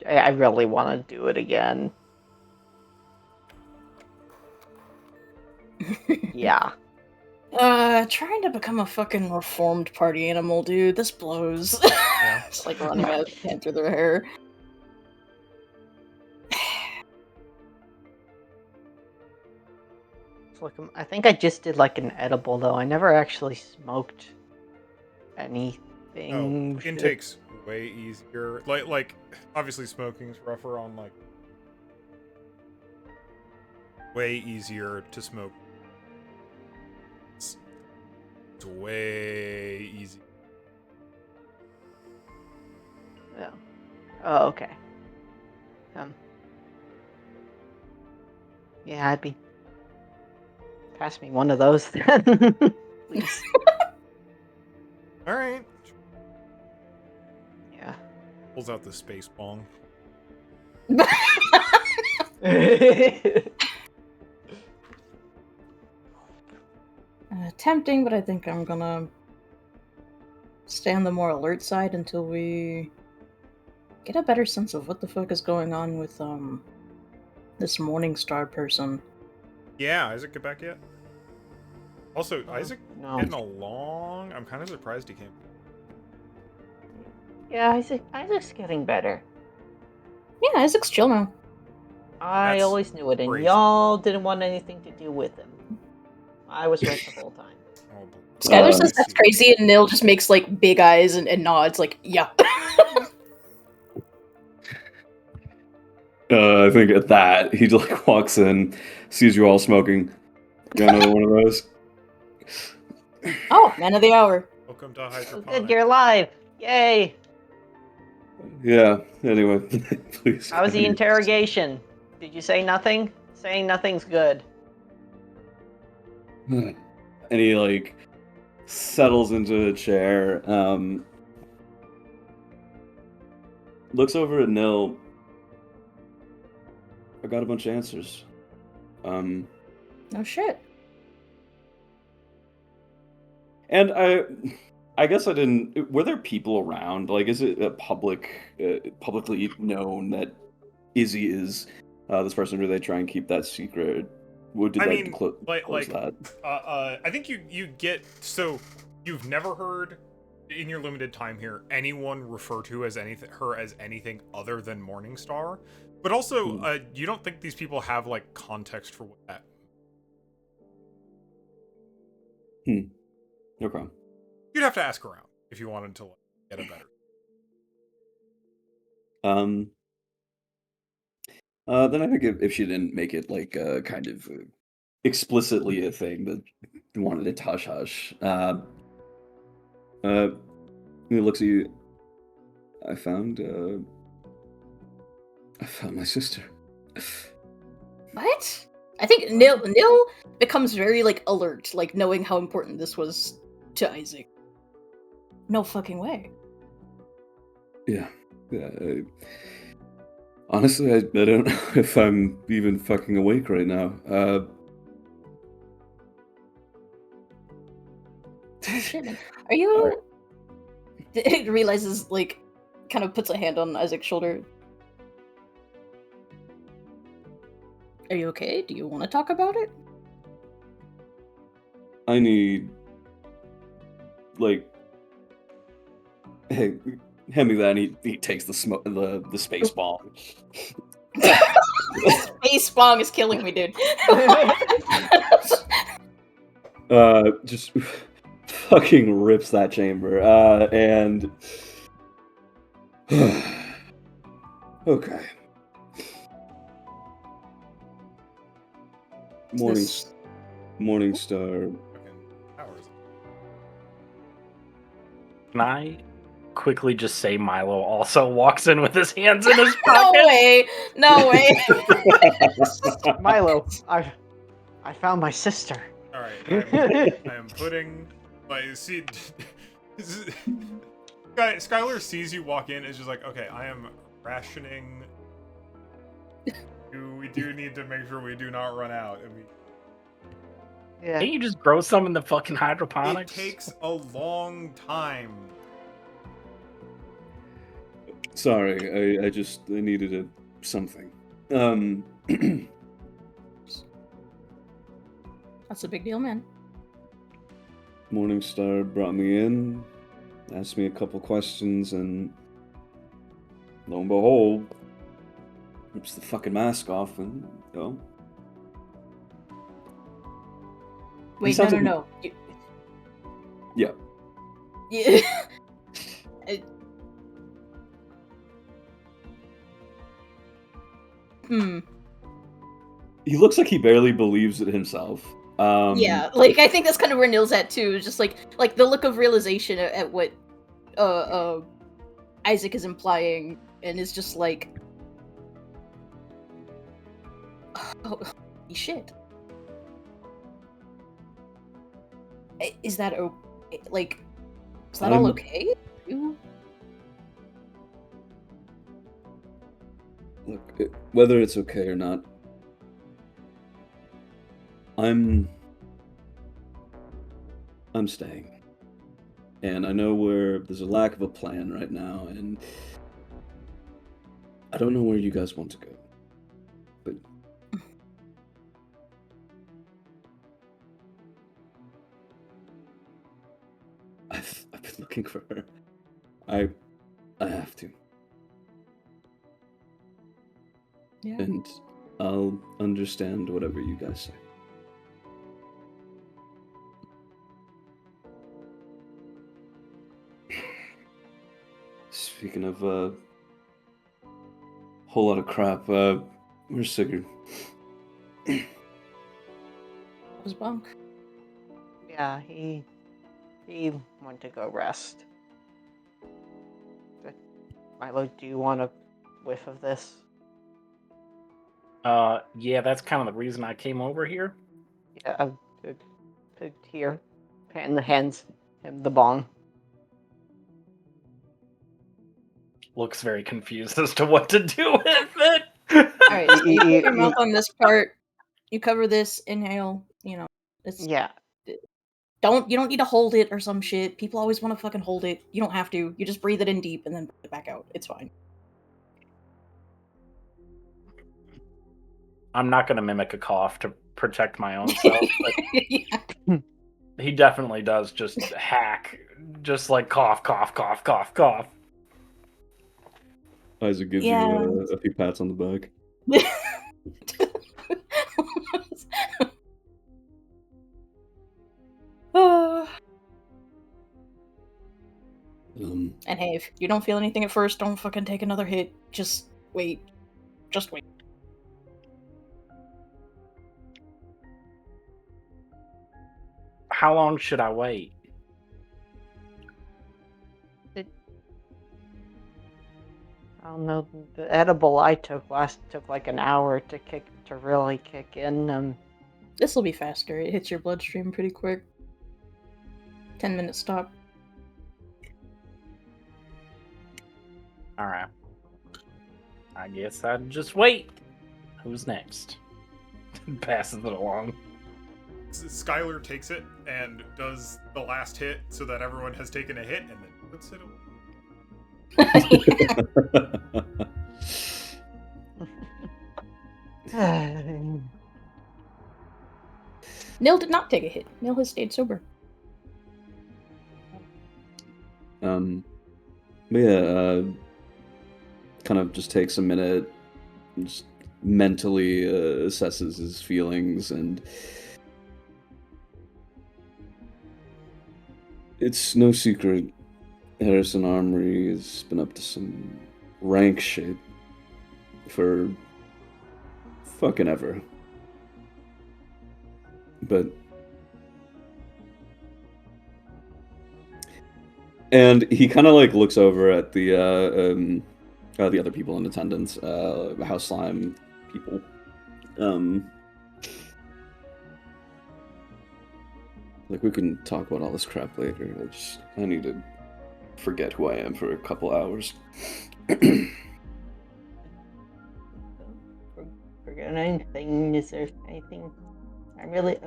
I really want to do it again. Yeah. Trying to become a fucking reformed party animal, dude. This blows. Yeah. It's like running a hand through their hair. Look, I think I just did like an edible though. I never actually smoked anything. Oh, intake's way easier. Like obviously smoking's rougher on like way easier to smoke. It's way easy. Yeah. Oh, okay. Yeah, I'd be. Pass me one of those then. Please. All right. Yeah. Pulls out the space bong. Tempting, but I think I'm gonna stay on the more alert side until we get a better sense of what the fuck is going on with this Morningstar person. Yeah, Isaac get back yet? Also, Isaac No. getting along. I'm kind of surprised he came. Yeah, Isaac's getting better. Yeah, Isaac's chill now. I That's always knew it, and crazy. y'all didn't want anything to do with him. I was right the whole time. Oh, Skylar Uh, says that's crazy, and Nil just makes like big eyes and nods, like, yeah. I think at that he like walks in, sees you all smoking. Got another one of those? Oh, man of the hour. welcome to Oh, hydroponics. good, you're alive! Yay! Yeah. Anyway, please. How was the continue. interrogation? Did you say nothing? Saying nothing's good. And he like settles into a chair. Looks over at Nil. I got a bunch of answers. No shit. And I guess I didn't. Were there people around? Like, is it a publicly known that Izzy is this person? Or do they try and keep that secret? Did I they mean, close like, that? I think you get so you've never heard in your limited time here anyone refer to as her as anything other than Morningstar, but also you don't think these people have like context for what that. Okay. You'd have to ask around if you wanted to like, get a better. Then I think if she didn't make it like kind of explicitly a thing that wanted it hush hush, he looks at you. I found my sister. What? I think Nil becomes very like alert, like knowing how important this was to Isaac. No fucking way. Yeah. Honestly, I don't know if I'm even fucking awake right now. Shit, man. Are you? It realizes like, kind of puts a hand on Isaac's shoulder. Are you okay? Do you want to talk about it? I need, like, hey, hand me that. And he takes the space bomb. Space bong is killing me, dude. Just fucking rips that chamber. And okay. Morningstar. Hours. Can I quickly just say Milo also walks in with his hands in his No pocket? way! No way! Milo, I found my sister. All right, I am putting like see. Skylar sees you walk in, is just like, okay, I am rationing. We do need to make sure we do not run out. I mean, Yeah. Can't you just grow some in the fucking it hydroponics? takes a long time. Sorry, I needed something. That's a big deal, man. Morningstar brought me in, asked me a couple questions, and lo and behold, rips the fucking mask off, and Wait, sounds no. Yeah. Yeah. He looks like he barely believes it himself. Yeah, like I think that's kind of where Nil's at too. Just like the look of realization at what Isaac is implying, and is just like, oh, shit. Is that like? Is that all okay? Look, whether it's okay or not, I'm staying. And I know where there's a lack of a plan right now, and I don't know where you guys want to go. But I've been looking for her. I have to. Yeah. And I'll understand whatever you guys say. Speaking of whole lot of crap, where's Sigurd? Was bunk. Yeah, he went to go rest. Milo, do you want a whiff of this? Yeah, that's kind of the reason I came over here. Yeah, here, in the hands, the bong. Looks very confused as to what to do with it. Alright, so you put your mouth on this part, you cover this, inhale, it's... Yeah. You don't need to hold it or some shit. People always want to fucking hold it. You don't have to. You just breathe it in deep and then breathe it back out. It's fine. I'm not going to mimic a cough to protect my own self, but Yeah. he definitely does just hack, just like cough, cough, cough, cough, cough. Isaac gives Yeah. you a few pats on the back. And hey, if you don't feel anything at first, don't fucking take another hit. Just wait. Just wait. How long should I wait? I don't know. The edible I took took like an hour to really kick in. This will be faster. It hits your bloodstream pretty quick. 10-minute stop. Alright. I guess I'd just wait. Who's next? Passes it along. Skylar takes it and does the last hit so that everyone has taken a hit, and then puts it away. Nil did not take a hit. Nil has stayed sober. But yeah, kind of just takes a minute, just mentally assesses his feelings, and it's no secret Harrison Armory has been up to some rank shit for fucking ever. But and he kind of like looks over at the other people in attendance, House Slime people. Like, we can talk about all this crap later. I need to forget who I am for a couple hours. Forget anything? Is there anything? I'm really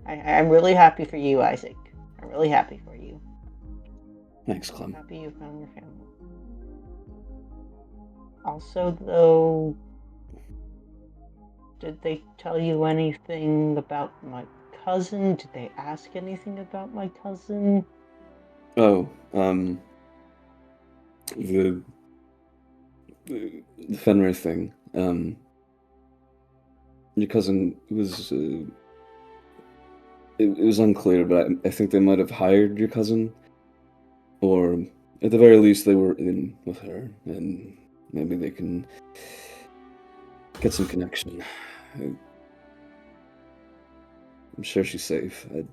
really happy for you, Isaac. I'm really happy for you. Thanks, Clem. Happy you found your family. Also, though, did they tell you anything about my cousin? Did they ask anything about my cousin? Oh, the Fenrir thing. Your cousin was. It was unclear, but I think they might have hired your cousin, or at the very least, they were in with her, and maybe they can get some connection. I'm sure she's safe. I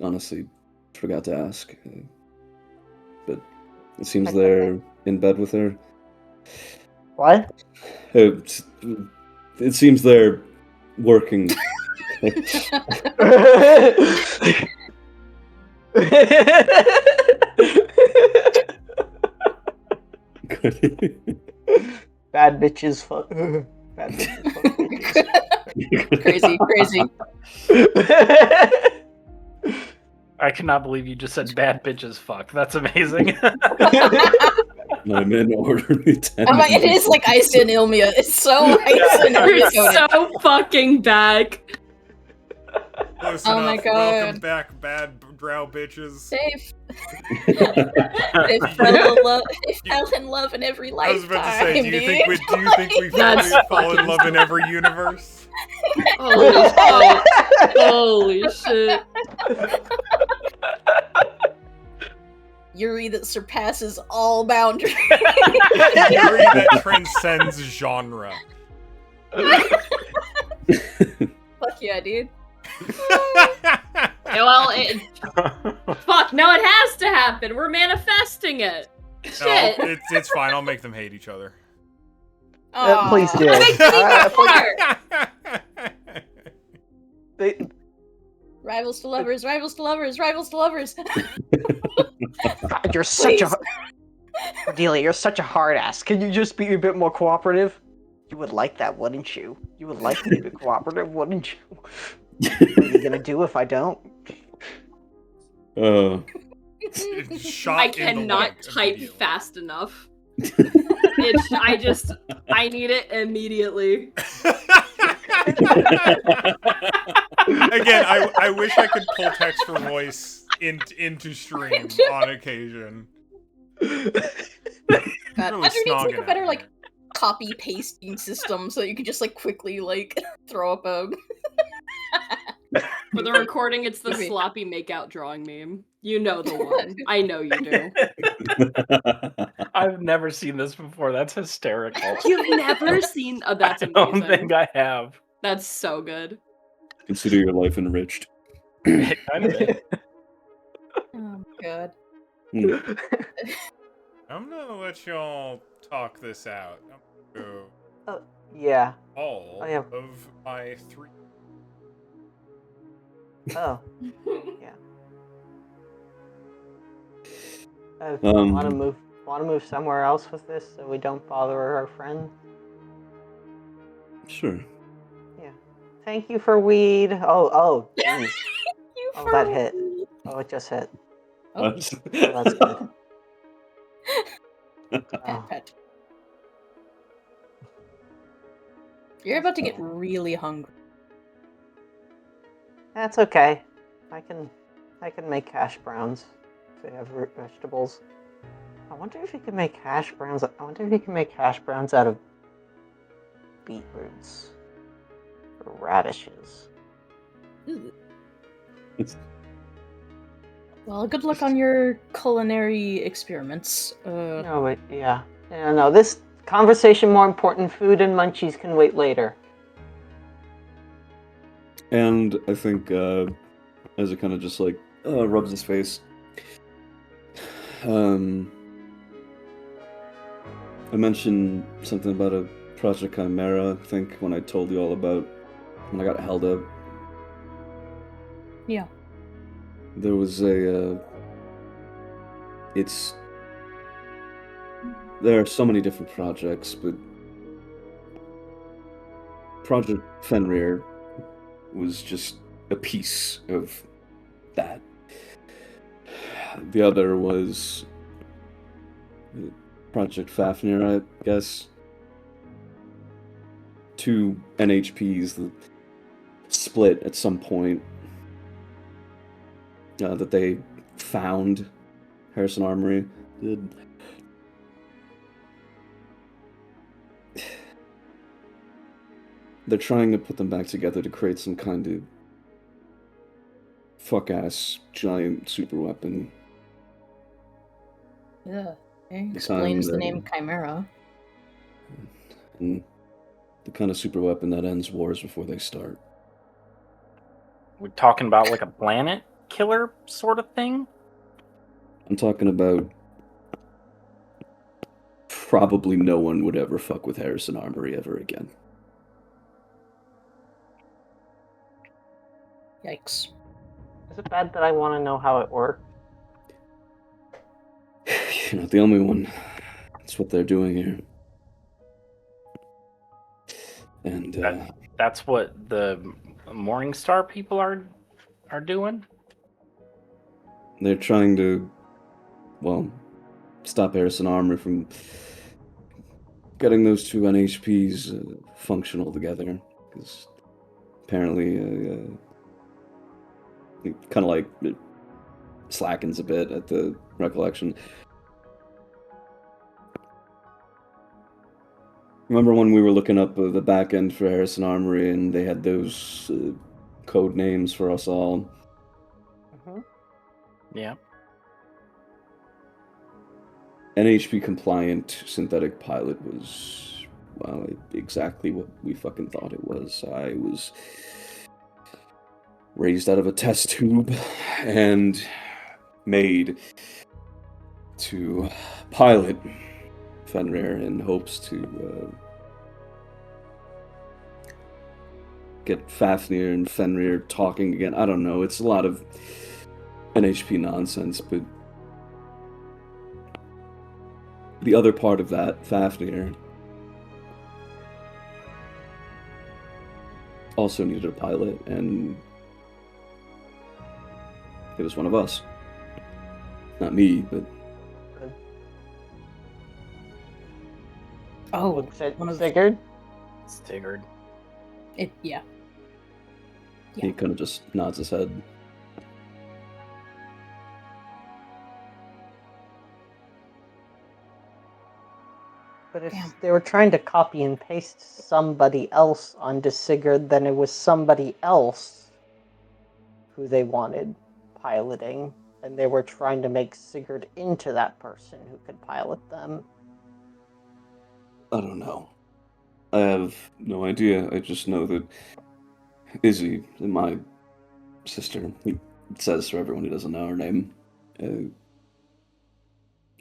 honestly forgot to ask, but it seems they're in bed with her. What? It seems they're working. Bad bitches fuck. Bad bitches fuck bitches. Crazy. I cannot believe you just said bad bitches fuck. That's amazing. My men order me 10. It is like Isa and Ilmia. It's so Isa and You're Ilmia. so fucking back. Close Oh my enough. God. Welcome back, bad drow bitches. They fell in love in every I lifetime. was about to say, do you think we That's fall in fucking love in every universe? Holy shit. Holy shit. Yuri that surpasses all boundaries. Yuri that transcends genre. Fuck yeah, dude. Well, fuck, no, it has to happen. We're manifesting it. No, Shit. it's fine. I'll make them hate each other. Please do. That makes it even better. Rivals to lovers, rivals to lovers, rivals to lovers. God, you're such a Cordelia. You're such a hard ass. Can you just be a bit more cooperative? You would like that, wouldn't you? You would like me to be cooperative, wouldn't you? What are you gonna do if I don't? It's shot I in the cannot leg type immediately. fast enough. I need it immediately. Again, I wish I could pull text for voice into stream on occasion. God, Really there needs to be a snogging better out like here. copy pasting system so you can just like quickly like throw up a. For the recording, it's the Maybe. sloppy makeout drawing meme. You know the one. I know you do. I've never seen this before. That's hysterical. You've never seen... Oh, that's I don't amazing. think I have. That's so good. Consider your life enriched. It kind of is. Oh my god. I'm gonna let y'all talk this out. I'm gonna go Yeah. all Oh, yeah. of my 3. Oh. Yeah. Um, Want to move somewhere else with this so we don't bother our friend? Sure. Yeah. Thank you for weed. Oh, geez. You Oh, that hit. Oh, it just hit. Oh. That's good. Oh. Pet. You're about to get really hungry. That's okay. I can make hash browns if they have root vegetables. I wonder if you can make hash browns. I wonder if you can make hash browns out of beetroots or radishes. Ooh. Well, good luck on your culinary experiments. No, but yeah. No. This conversation more important. Food and munchies can wait later. And I think as it kind of just like rubs his face, I mentioned something about a Project Chimera, I think, when I told you all about when I got held up. Yeah. There was a there are so many different projects, but Project Fenrir was just a piece of that. The other was Project Fafnir, I guess. 2 NHPs that split at some point. that they found Harrison Armory. They're trying to put them back together to create some kind of fuck-ass giant super weapon. Yeah. Explains the name Chimera. And the kind of super weapon that ends wars before they start. We're talking about like a planet killer sort of thing? I'm talking about probably no one would ever fuck with Harrison Armory ever again. Yikes. Is it bad that I want to know how it works? You're not the only one. That's what they're doing here. And That's what the Morningstar people are doing? they're trying to, well, stop Harrison Armory from getting those two NHPs functional together. Because apparently, it kind of like it slackens a bit at the recollection. Remember when we were looking up the back end for Harrison Armory and they had those code names for us all? Yeah. NHP compliant synthetic pilot was, well, exactly what we fucking thought it was. I was raised out of a test tube and made to pilot Fenrir in hopes to get Fafnir and Fenrir talking again. I don't know, it's a lot of NHP nonsense, but the other part of that, Fafnir, also needed a pilot, and it was one of us. Not me, but... Oh, one of Sigurd? Sigurd. Yeah. He kind of just nods his head. But if they were trying to copy and paste somebody else onto Sigurd, then it was somebody else who they wanted piloting, and they were trying to make Sigurd into that person who could pilot them. I don't know. I have no idea. I just know that Izzy, my sister, it says for everyone who doesn't know her name,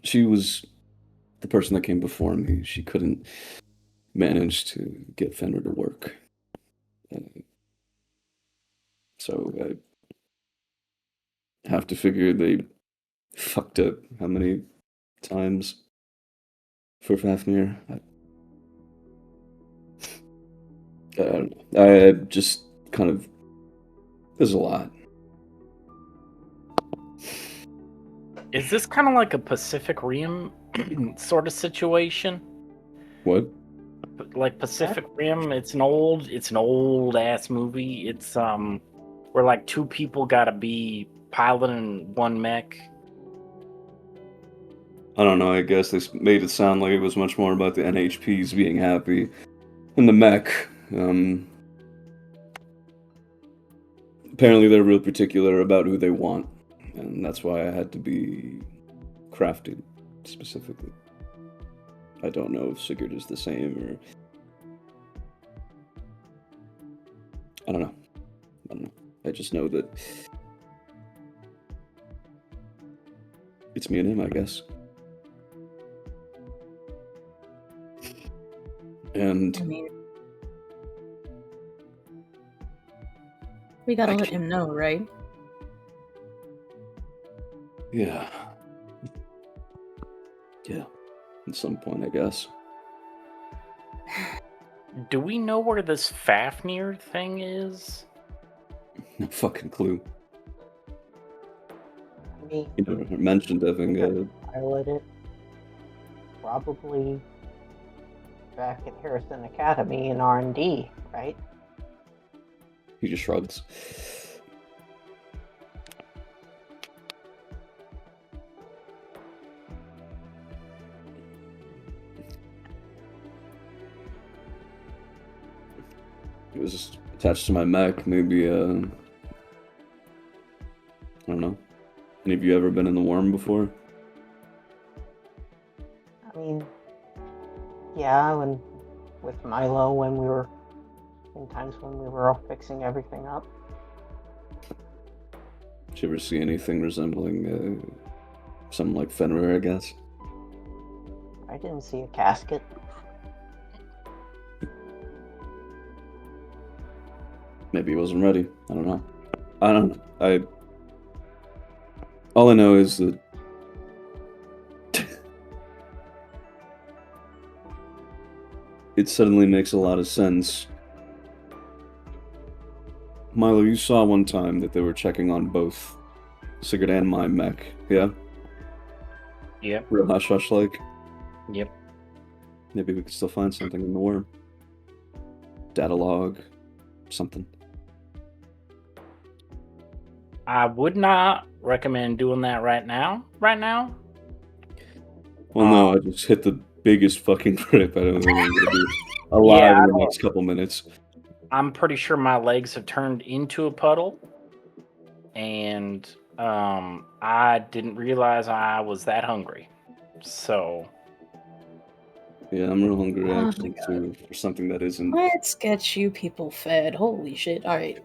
she was the person that came before me. She couldn't manage to get Fenrir to work. So I have to figure they fucked up how many times for Fafnir. I don't know. I just kind of... There's a lot. Is this kind of like a Pacific Rim sort of situation? What? Like Pacific Rim, it's an old ass movie. It's where like two people gotta be piloting one mech. I don't know, I guess they made it sound like it was much more about the NHPs being happy and the mech. Apparently they're real particular about who they want, and that's why I had to be crafted specifically. I don't know if Sigurd is the same, or... I don't know. I just know that it's me and him, I guess. And... I mean, we gotta let him know, right? Yeah. Yeah. At some point, I guess. Do we know where this Fafnir thing is? No fucking clue. Me. You never mentioned having Pilot it. Probably back at Harrison Academy in R&D, right? He just shrugs. It was attached to my mech. Maybe, I don't know. Any of you ever been in the worm before? I mean, yeah, with Milo when we were in times when we were all fixing everything up. Did you ever see anything resembling something like Fenrir, I guess? I didn't see a casket. Maybe he wasn't ready. I don't know. All I know is that it suddenly makes a lot of sense. Milo, you saw one time that they were checking on both Sigurd and my mech, yeah? Yep. Real hush-hush like? Yep. Maybe we could still find something in the worm. Data log, something. I would not recommend doing that right now. Right now? Well, no, I just hit the biggest fucking rip. I don't think I'm gonna be alive Yeah, in the next couple minutes. I'm pretty sure my legs have turned into a puddle. And I didn't realize I was that hungry. So Yeah, I'm real hungry Oh, actually too for something that isn't. Let's get you people fed. Holy shit. Alright.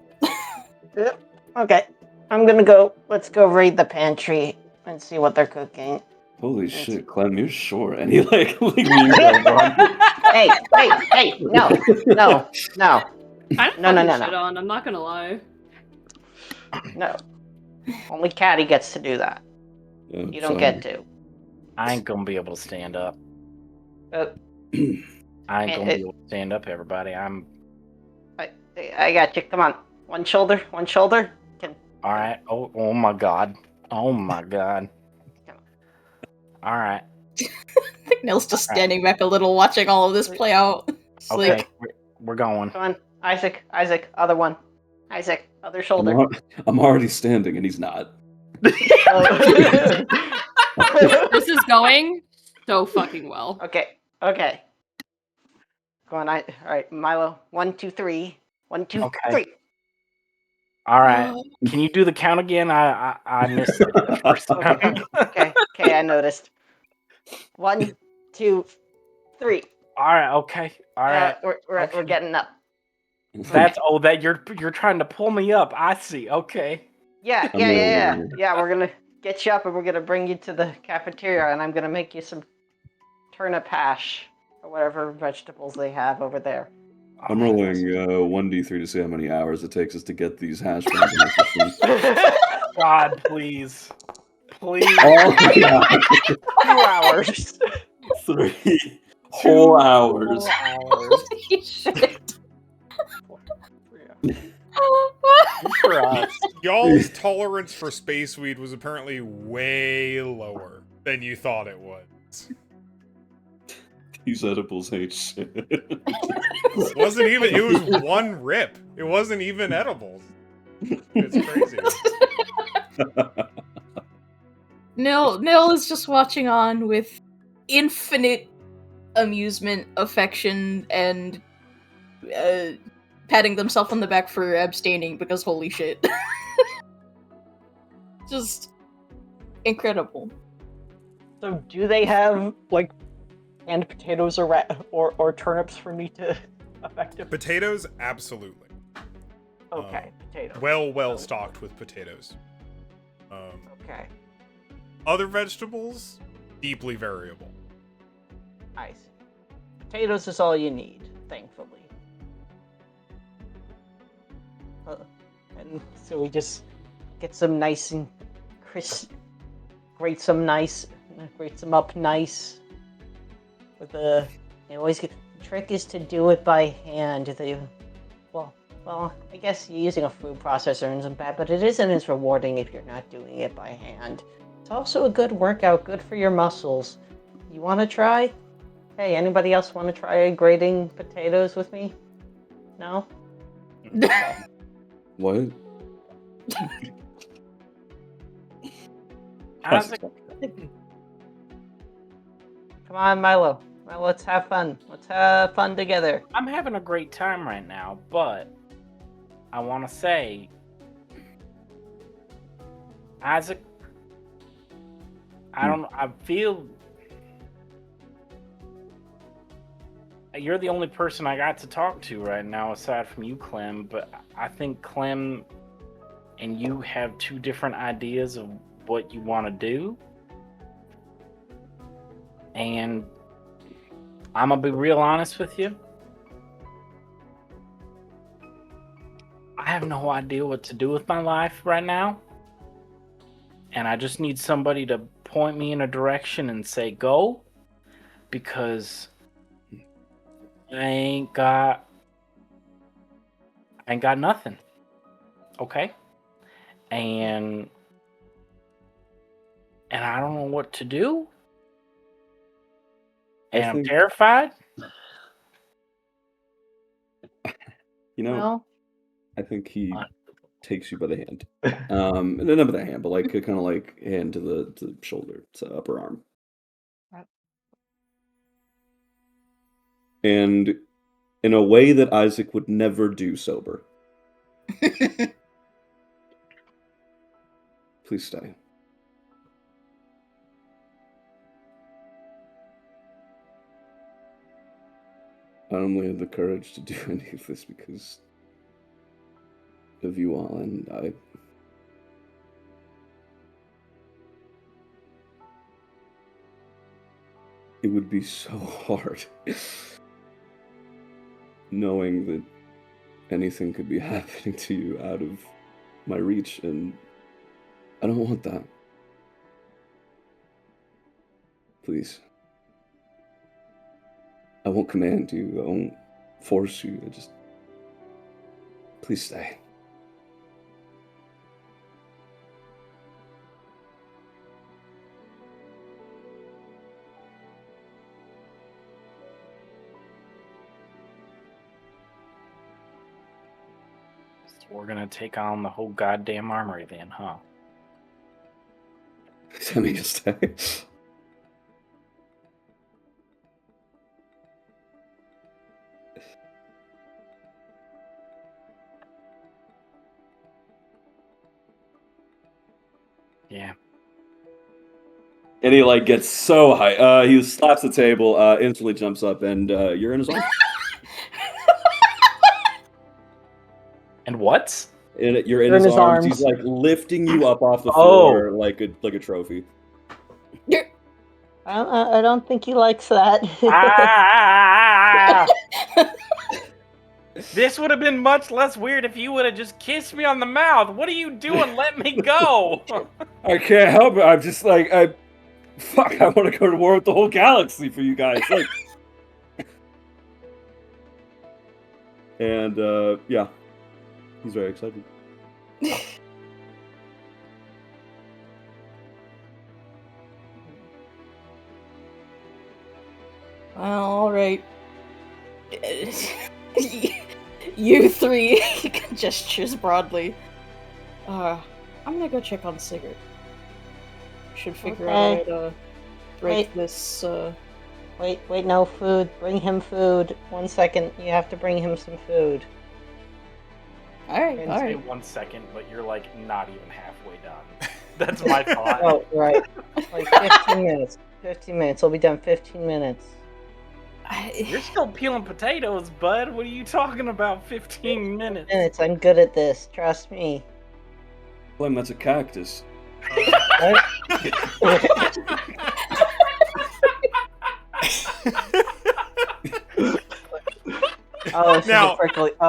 Yep. Okay. I'm gonna go. Let's go raid the pantry and see what they're cooking. Holy shit, Clem, you're short. And he like leave me alone. Hey, no. I don't No. shit on. I'm not gonna lie. No. Only Caddy gets to do that. Yeah, You don't sorry. get to. I ain't gonna be able to stand up. Uh, I ain't gonna be able to stand up, everybody. I got you. Come on. One shoulder. All right. Oh my god. Oh my god. All right. I think Nell's just standing back a little, watching all of this play out. It's Okay. like, We're going. Come on. Isaac, other one. Isaac, other shoulder. I'm already standing and he's not. This is going so fucking well. Okay. Go on. All right, Milo. 1, 2, 3. 1, 2, Okay. 3. All right. Can you do the count again? I missed it the first time. Okay, I noticed. 1, 2, 3. All right. Okay. All right. We're getting up. That you're trying to pull me up. I see. Okay. Yeah. We're gonna get you up and we're gonna bring you to the cafeteria and I'm gonna make you some turnip hash or whatever vegetables they have over there. I'm rolling 1d3 to see how many hours it takes us to get these hash browns. in the system. God, please. Please. Oh my god. 2 hours. 3 whole hours. holy shit. For us. Y'all's tolerance for space weed was apparently way lower than you thought it was. These edibles hate shit. It wasn't even, it was one rip. It wasn't even edibles. It's crazy. Nil is just watching on with infinite amusement, affection, and patting themselves on the back for abstaining because holy shit. Just incredible. So do they have like canned potatoes or turnips for me to effectively? Potatoes, absolutely. Okay, potatoes. Well stocked with potatoes. Okay, Other vegetables, deeply variable. I see. Potatoes is all you need, thankfully. And so we just get some nice and crisp, grate some up nice. With the, the trick is to do it by hand. Well, I guess using a food processor isn't bad, but it isn't as rewarding if you're not doing it by hand. It's also a good workout, good for your muscles. You want to try? Hey, anybody else want to try grating potatoes with me? No? What? Isaac, Come on, Milo. Well, let's have fun. Let's have fun together. I'm having a great time right now, but I want to say, Isaac, I feel you're the only person I got to talk to right now aside from you, Clem, but I think Clem and you have two different ideas of what you want to do. And I'm gonna be real honest with you. I have no idea what to do with my life right now. And I just need somebody to point me in a direction and say go, because I ain't got nothing. Okay? And I don't know what to do. And I'm terrified. You know, Well, I think he takes you by the hand. Not by the hand, but like kind of like hand to the shoulder, to upper arm. Right. And in a way that Isaac would never do sober. Please stay. I only have the courage to do any of this because of you all, and it would be so hard knowing that anything could be happening to you out of my reach, and I don't want that. Please. I won't command you, I won't force you, please stay. So we're gonna take on the whole goddamn armory then, huh? Tell me to stay. Yeah. And he like gets so high. He slaps the table, instantly jumps up, and you're in his arms. And what? And you're in his arms. He's like lifting you up off the floor like a trophy. I don't think he likes that. This would have been much less weird if you would have just kissed me on the mouth. What are you doing? Let me go. I can't help it. I'm just like, I want to go to war with the whole galaxy for you guys. Like, and yeah, he's very excited. Well, all right. You three gestures broadly. I'm gonna go check on Sigurd. Should figure out a way to break this. Wait, no food. Bring him food. 1 second. You have to bring him some food. All right, all Say right. 1 second, but you're like not even halfway done. That's my thought. Oh, right. Like 15 minutes. 15 minutes. I'll be done 15 minutes. You're still peeling potatoes, bud. What are you talking about? 15 minutes. Minutes. I'm good at this. Trust me. Clem, that's a cactus. What? Oh, Now,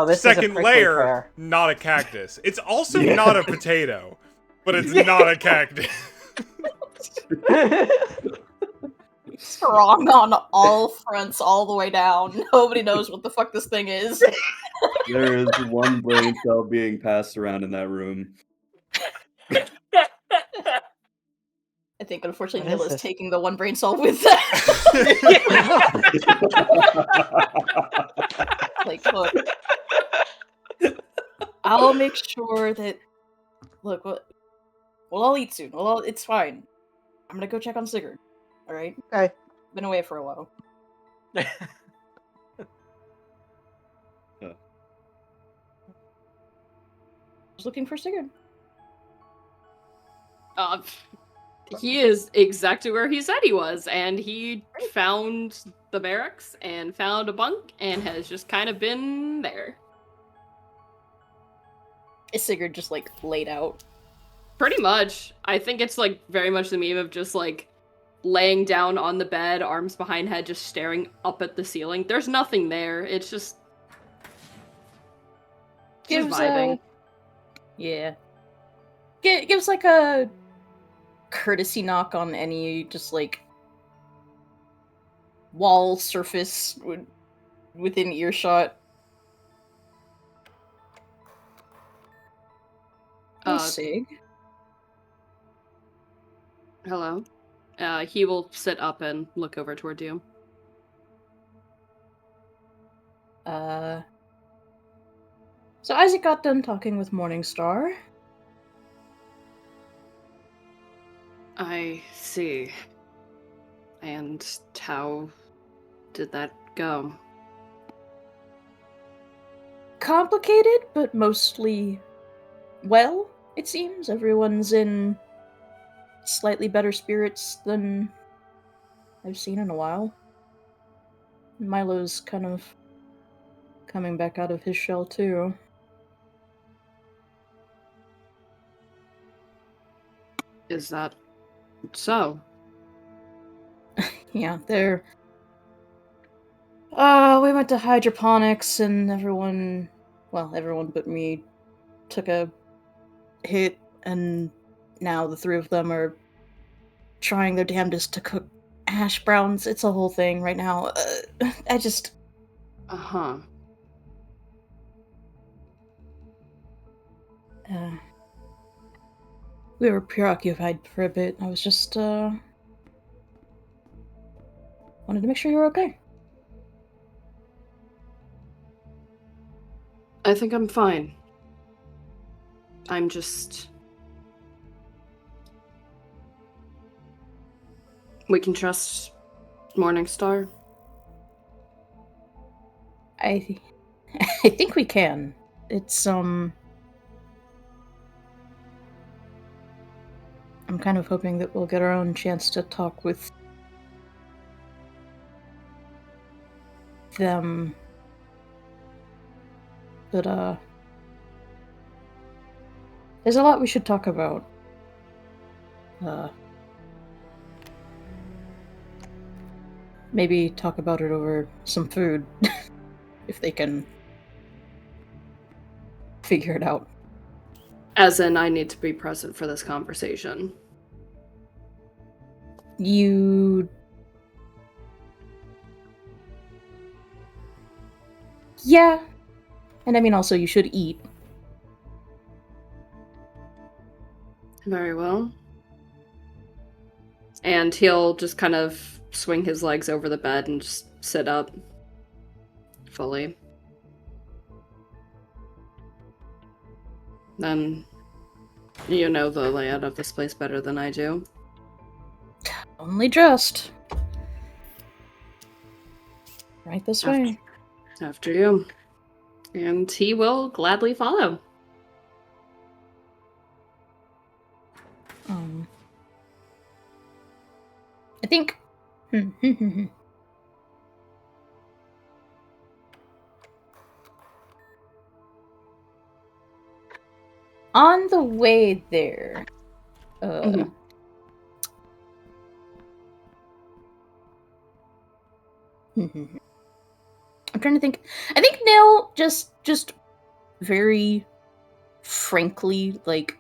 this second is a prickly layer, pear. not a cactus. It's also not a potato, but it's not a cactus. Strong on all fronts, all the way down. Nobody knows what the fuck this thing is. There is one brain cell being passed around in that room. I think, unfortunately, What is Nila's this? taking the one brain cell with that. Like, look, I'll make sure that. Look, we'll all eat soon. It's fine. I'm gonna go check on Sigurd. All right. Okay. Been away for a while. was looking for Sigurd. He is exactly where he said he was, and he found the barracks and found a bunk and has just kind of been there. Is Sigurd just like laid out? Pretty much. I think it's like very much the meme of just like laying down on the bed, arms behind head, just staring up at the ceiling. There's nothing there. It's just Gives vibing. Yeah. Gives like a courtesy knock on any just like wall surface within earshot. Oh, Sig. Hello. He will sit up and look over toward you. So Isaac got done talking with Morningstar. I see. And how did that go? Complicated, but mostly well, it seems. Everyone's in slightly better spirits than I've seen in a while. Milo's kind of coming back out of his shell, too. Is that so? Yeah, they're... we went to hydroponics and everyone but me took a hit, and now the three of them are trying their damnedest to cook hash browns. It's a whole thing right now. I just... Uh-huh. We were preoccupied for a bit. I was just, wanted to make sure you were okay. I think I'm fine. I'm just... We can trust Morningstar? I think we can. It's, I'm kind of hoping that we'll get our own chance to talk with them. But, there's a lot we should talk about. Maybe talk about it over some food, if they can figure it out. As in, I need to be present for this conversation. Yeah, and I mean also you should eat. Very well. And he'll just kind of swing his legs over the bed and just sit up fully. Then you know the layout of this place better than I do. Only just. Right this way. After you. And he will gladly follow. I think... On the way there... I'm trying to think... I think Nil just very frankly, like...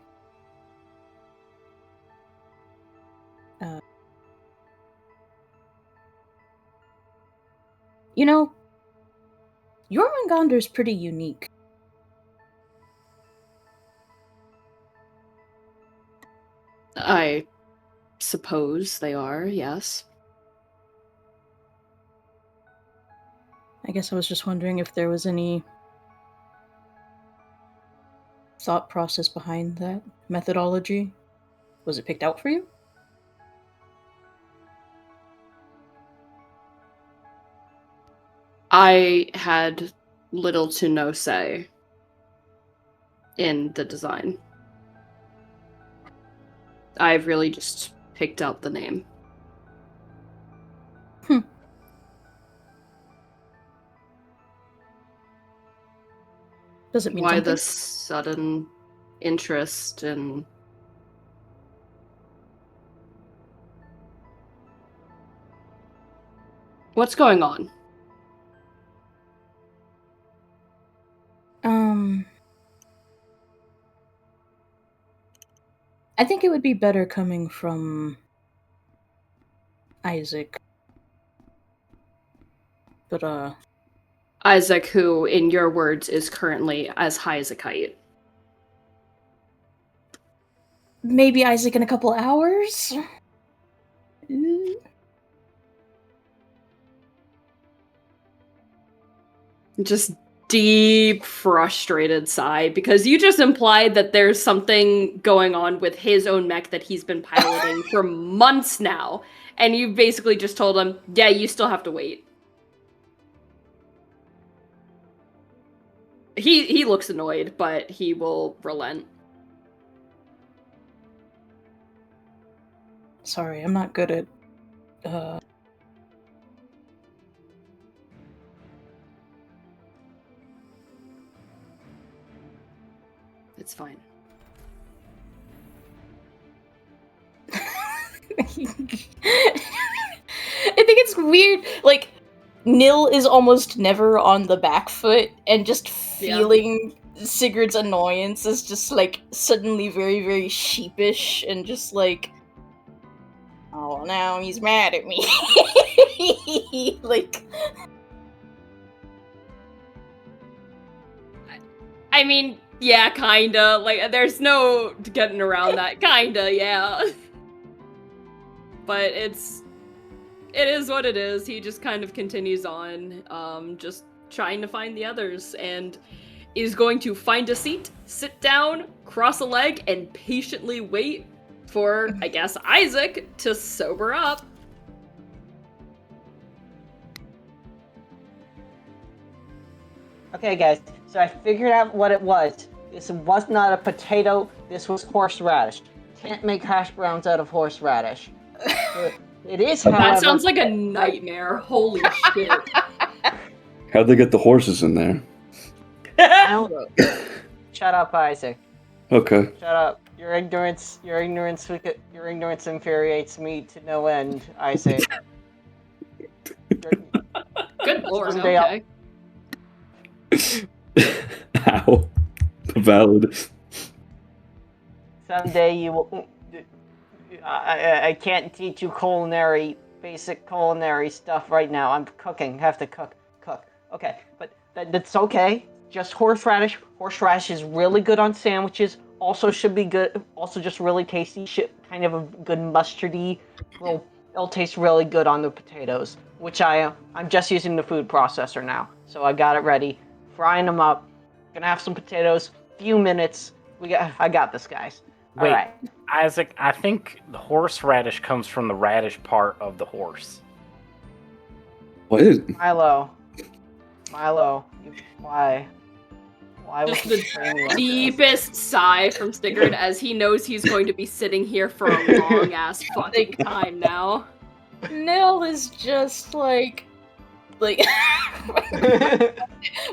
You know, Jormungandr's pretty unique. I suppose they are, yes. I guess I was just wondering if there was any thought process behind that methodology. Was it picked out for you? I had little to no say in the design. I've really just picked out the name. Does it mean Why something? the sudden interest in... What's going on? I think it would be better coming from Isaac. But, Isaac, who, in your words, is currently as high as a kite. maybe Isaac in a couple hours? Just deep, frustrated sigh, because you just implied that there's something going on with his own mech that he's been piloting for months now, and you basically just told him, yeah, you still have to wait. He looks annoyed, but he will relent. Sorry, I'm not good at, It's fine. I think it's weird. Like, Nil is almost never on the back foot, and just feeling Sigurd's annoyance is just, like, suddenly very, very sheepish, and just like, oh, now he's mad at me. Like, I mean, yeah, kinda. Like, there's no getting around that. Kinda, yeah. But it is what it is. He just kind of continues on, just trying to find the others, and is going to find a seat, sit down, cross a leg, and patiently wait for, I guess, Isaac to sober up. Okay, guys, so I figured out what it was. This was not a potato, this was horseradish. Can't make hash browns out of horseradish. It is, however... That sounds like a nightmare. Holy shit. How'd they get the horses in there? Shut up, Isaac. Okay. Shut up. Your ignorance infuriates me to no end, Isaac. Good lord, Someday okay. Ow. Valid. Someday you will... I can't teach you basic culinary stuff right now. I'm cooking. Have to cook. Okay, but that's okay. Just horseradish. Horseradish is really good on sandwiches. Also should be good. Also just really tasty. Kind of a good mustardy. It'll taste really good on the potatoes. Which I'm just using the food processor now. So I got it ready. Frying them up. Gonna have some potatoes. Few minutes. I got this, guys. Wait, All right. Isaac, I think the horseradish comes from the radish part of the horse. What is Milo, why would Just you the train me like this? deepest sigh from Sigurd as he knows he's going to be sitting here for a long ass fucking time now. Nil is just like,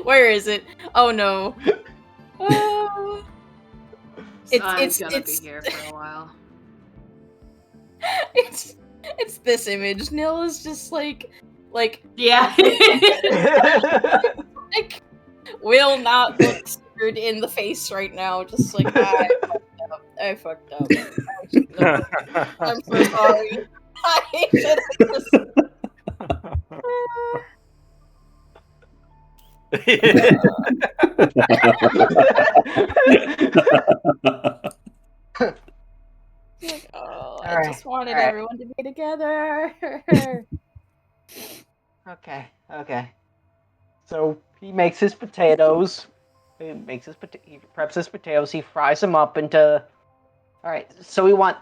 where is it? Oh no. It's gonna be here for a while. It's this image. Nil is just like Yeah. like will not look Sigurd in the face right now. Just like I fucked up. I'm so sorry. I should have just. Like, oh, I just wanted everyone to be together. Okay. So he makes his potatoes. He preps his potatoes. He fries them up into. All right. So we want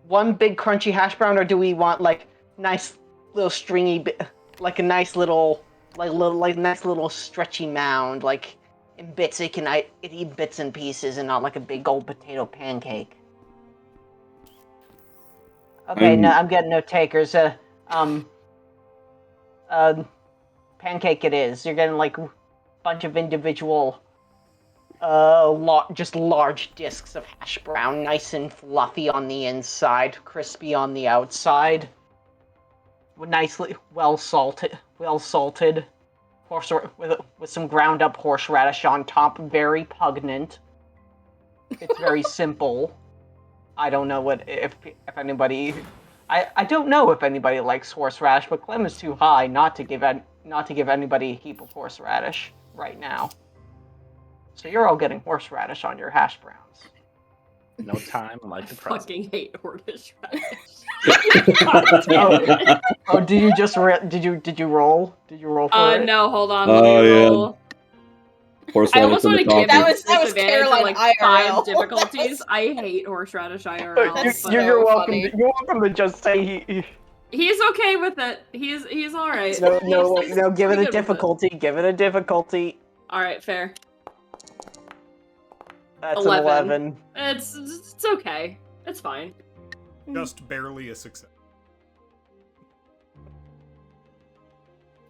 one big crunchy hash brown, or do we want like nice little stringy, like a nice little like nice little stretchy mound, like in bits. It eat bits and pieces, and not like a big old potato pancake. Okay, no, I'm getting no takers. Pancake it is. You're getting like a bunch of individual, just large discs of hash brown, nice and fluffy on the inside, crispy on the outside. Nicely well salted, with some ground up horseradish on top. Very pungent. It's very simple. I don't know if anybody. I don't know if anybody likes horseradish, but Clem is too high not to give anybody a heap of horseradish right now. So you're all getting horseradish on your hash browns. No time like the present. Fucking hate horseradish. Oh, did you just did you roll? Did you roll for it? No, hold on. Oh, Let me yeah. roll. I almost want to give That it was disadvantage on Caroline like IRL. 5 difficulties. I hate horseradish IRL. That's but You're so welcome. funny. You're welcome to just say he's okay with it. He's all right. no. He's Give it pretty a good with difficulty. Give it a difficulty. All right, fair. That's 11. an 11. It's okay. It's fine. Just barely a success.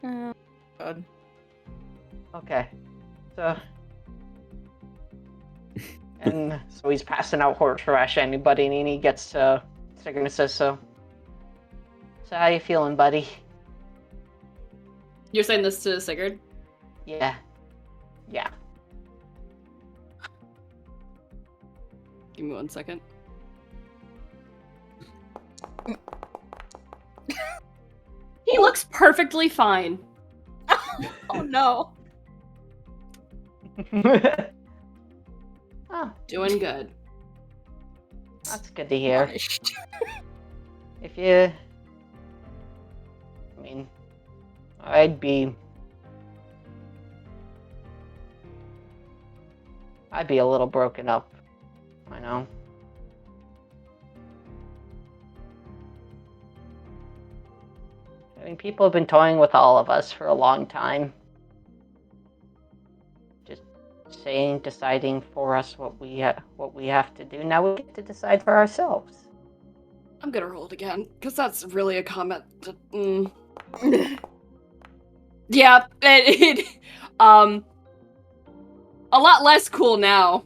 God. Okay. So. And so he's passing out horseradish to anybody, and he gets to Sigurd and says, So how you feeling, buddy? You're saying this to Sigurd? Yeah. Give me 1 second. He looks perfectly fine. Oh no. Oh, Doing good. that's good to hear. Punished. If you... I mean, I'd be a little broken up. I know. I mean, people have been toying with all of us for a long time. Just deciding for us what we have to do. Now we get to decide for ourselves. I'm gonna roll it again, because that's really a comment. Yeah, a lot less cool now.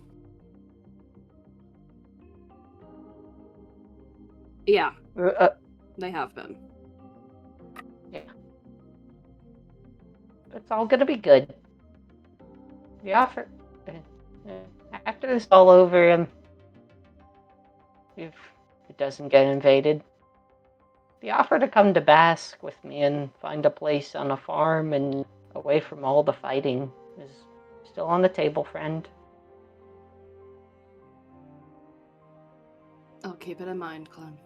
Yeah, they have been. It's all gonna be good. The offer after this is all over, and if it doesn't get invaded, the offer to come to Basque with me and find a place on a farm and away from all the fighting is still on the table, friend. I'll keep it in mind, Clem.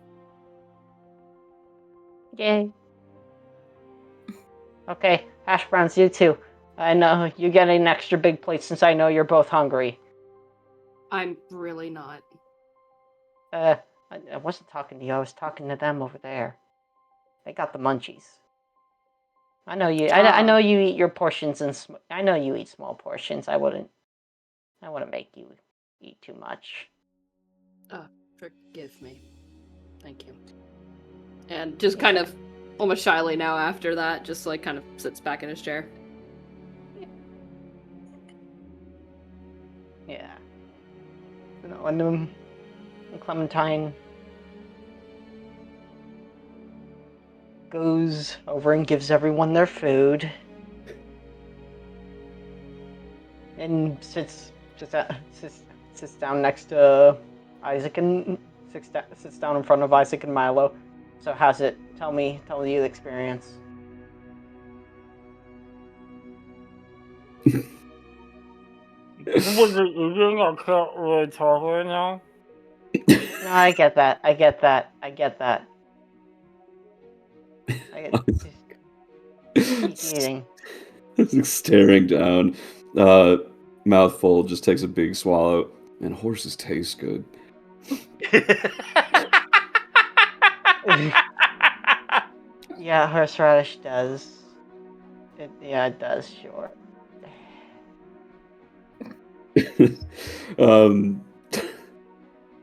Yay. Okay, hash browns, you too. I know you get an extra big plate since I know you're both hungry. I'm really not. I wasn't talking to you. I was talking to them over there. They got the munchies. I know you. I know you eat your portions, and I know you eat small portions. I wouldn't make you eat too much. Forgive me. Thank you. And just kind of almost shyly now after that, just like kind of sits back in his chair. Yeah. And Clementine goes over and gives everyone their food, and sits down next to Isaac and sits down in front of Isaac and Milo. So how's it? Tell me the experience. Was it eating? I can't really talk right now. No, I get that. Keep eating. Staring down. Mouthful, just takes a big swallow. And horses taste good. Yeah, horseradish does. It does, sure.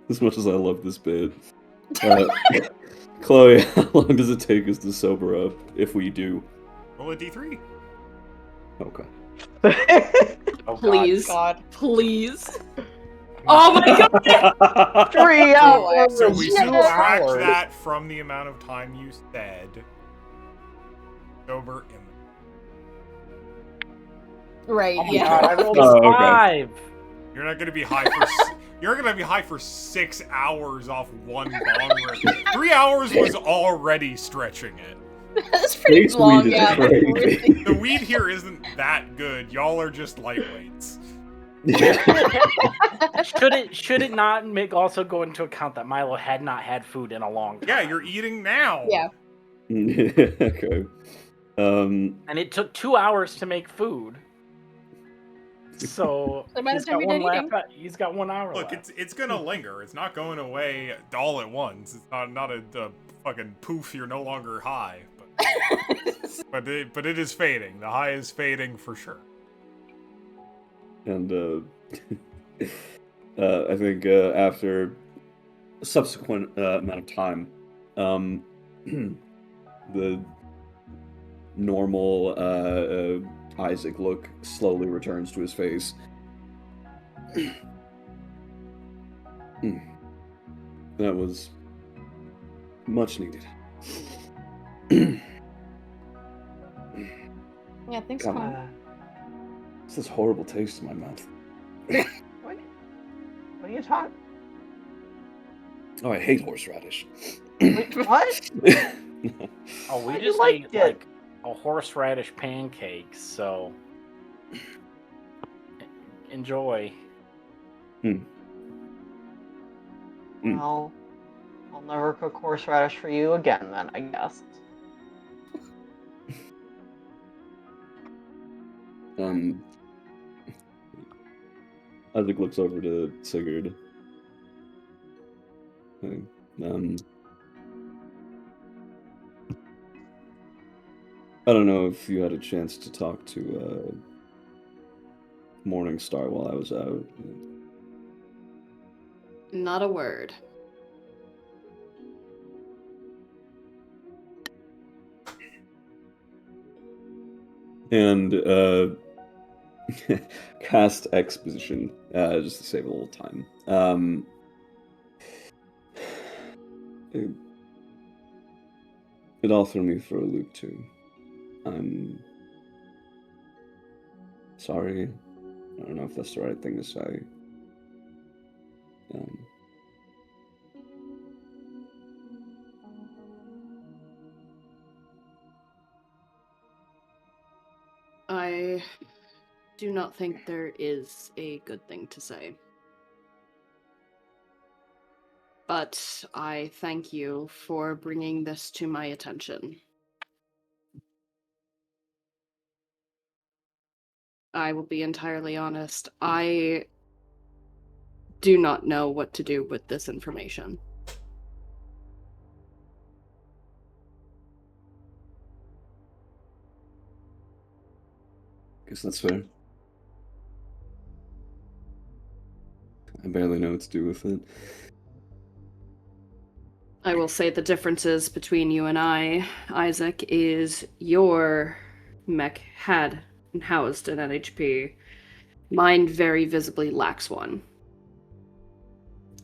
As much as I love this bit, Chloe, how long does it take us to sober up if we do? Roll a d3. Okay. Oh, Please. God. Please. Oh my god! 3 hours. So we 2 subtract hours. that from the amount of time you said. Sober in. Right, Oh my yeah. god, I rolled Oh, a okay. 5. You're not gonna be high for. You're gonna be high for 6 hours off one bong rip. 3 hours was already stretching it. That's pretty Space long, weed is yeah. crazy. The weed here isn't that good. Y'all are just lightweights. Should it not also go into account that Milo had not had food in a long time? Yeah, you're eating now. Yeah. Okay. And it took 2 hours to make food. So The amount of he's time got, you're done eating. he's got 1 hour Look, left. it's gonna linger. It's not going away all at once. It's not a fucking poof. You're no longer high. But it is fading. The high is fading for sure. And I think after a subsequent amount of time, the normal Isaac look slowly returns to his face. That was much needed. Yeah, thanks, Come Mom. on. It's this horrible taste in my mouth. What are you talking? Oh, I hate horseradish. What? Oh, we I just liked ate it. like a horseradish pancake, so enjoy. Well, I'll never cook horseradish for you again then, I guess. Isaac looks over to Sigurd. I don't know if you had a chance to talk to Morningstar while I was out. Not a word. And cast exposition, just to save a little time. It all threw me for a loop too. I'm sorry. I don't know if that's the right thing to say. I do not think there is a good thing to say. But I thank you for bringing this to my attention. I will be entirely honest. I do not know what to do with this information. Guess that's fair. I barely know what to do with it. I will say the differences between you and I, Isaac, is your mech had and housed an NHP. Mine very visibly lacks one.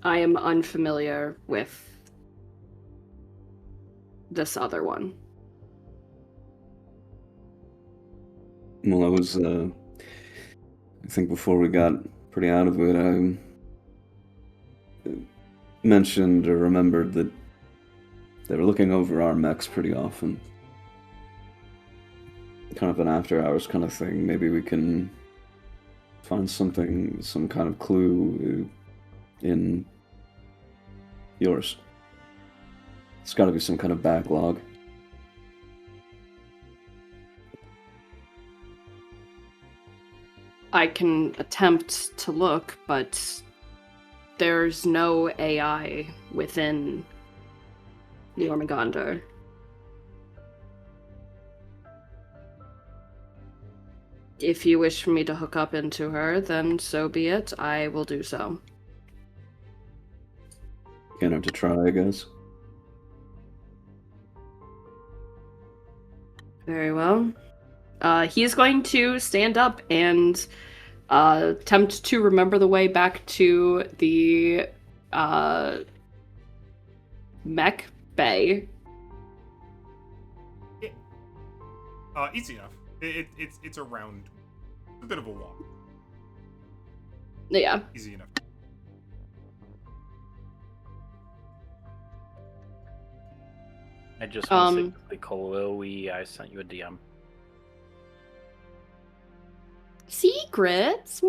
I am unfamiliar with this other one. Well, I was, I think before we got pretty out of it, I mentioned or remembered that they were looking over our mechs pretty often. Kind of an after-hours kind of thing. Maybe we can find something, some kind of clue in yours. It's got to be some kind of backlog. I can attempt to look, but there's no AI within the Jormungandr. If you wish for me to hook up into her, then so be it. I will do so. Can't have to try, I guess. Very well. He's going to stand up and attempt to remember the way back to the mech bay. Easy enough. It's around a bit of a walk. Yeah. Easy enough. I just want to say quickly, Chloe, I sent you a DM. Secrets?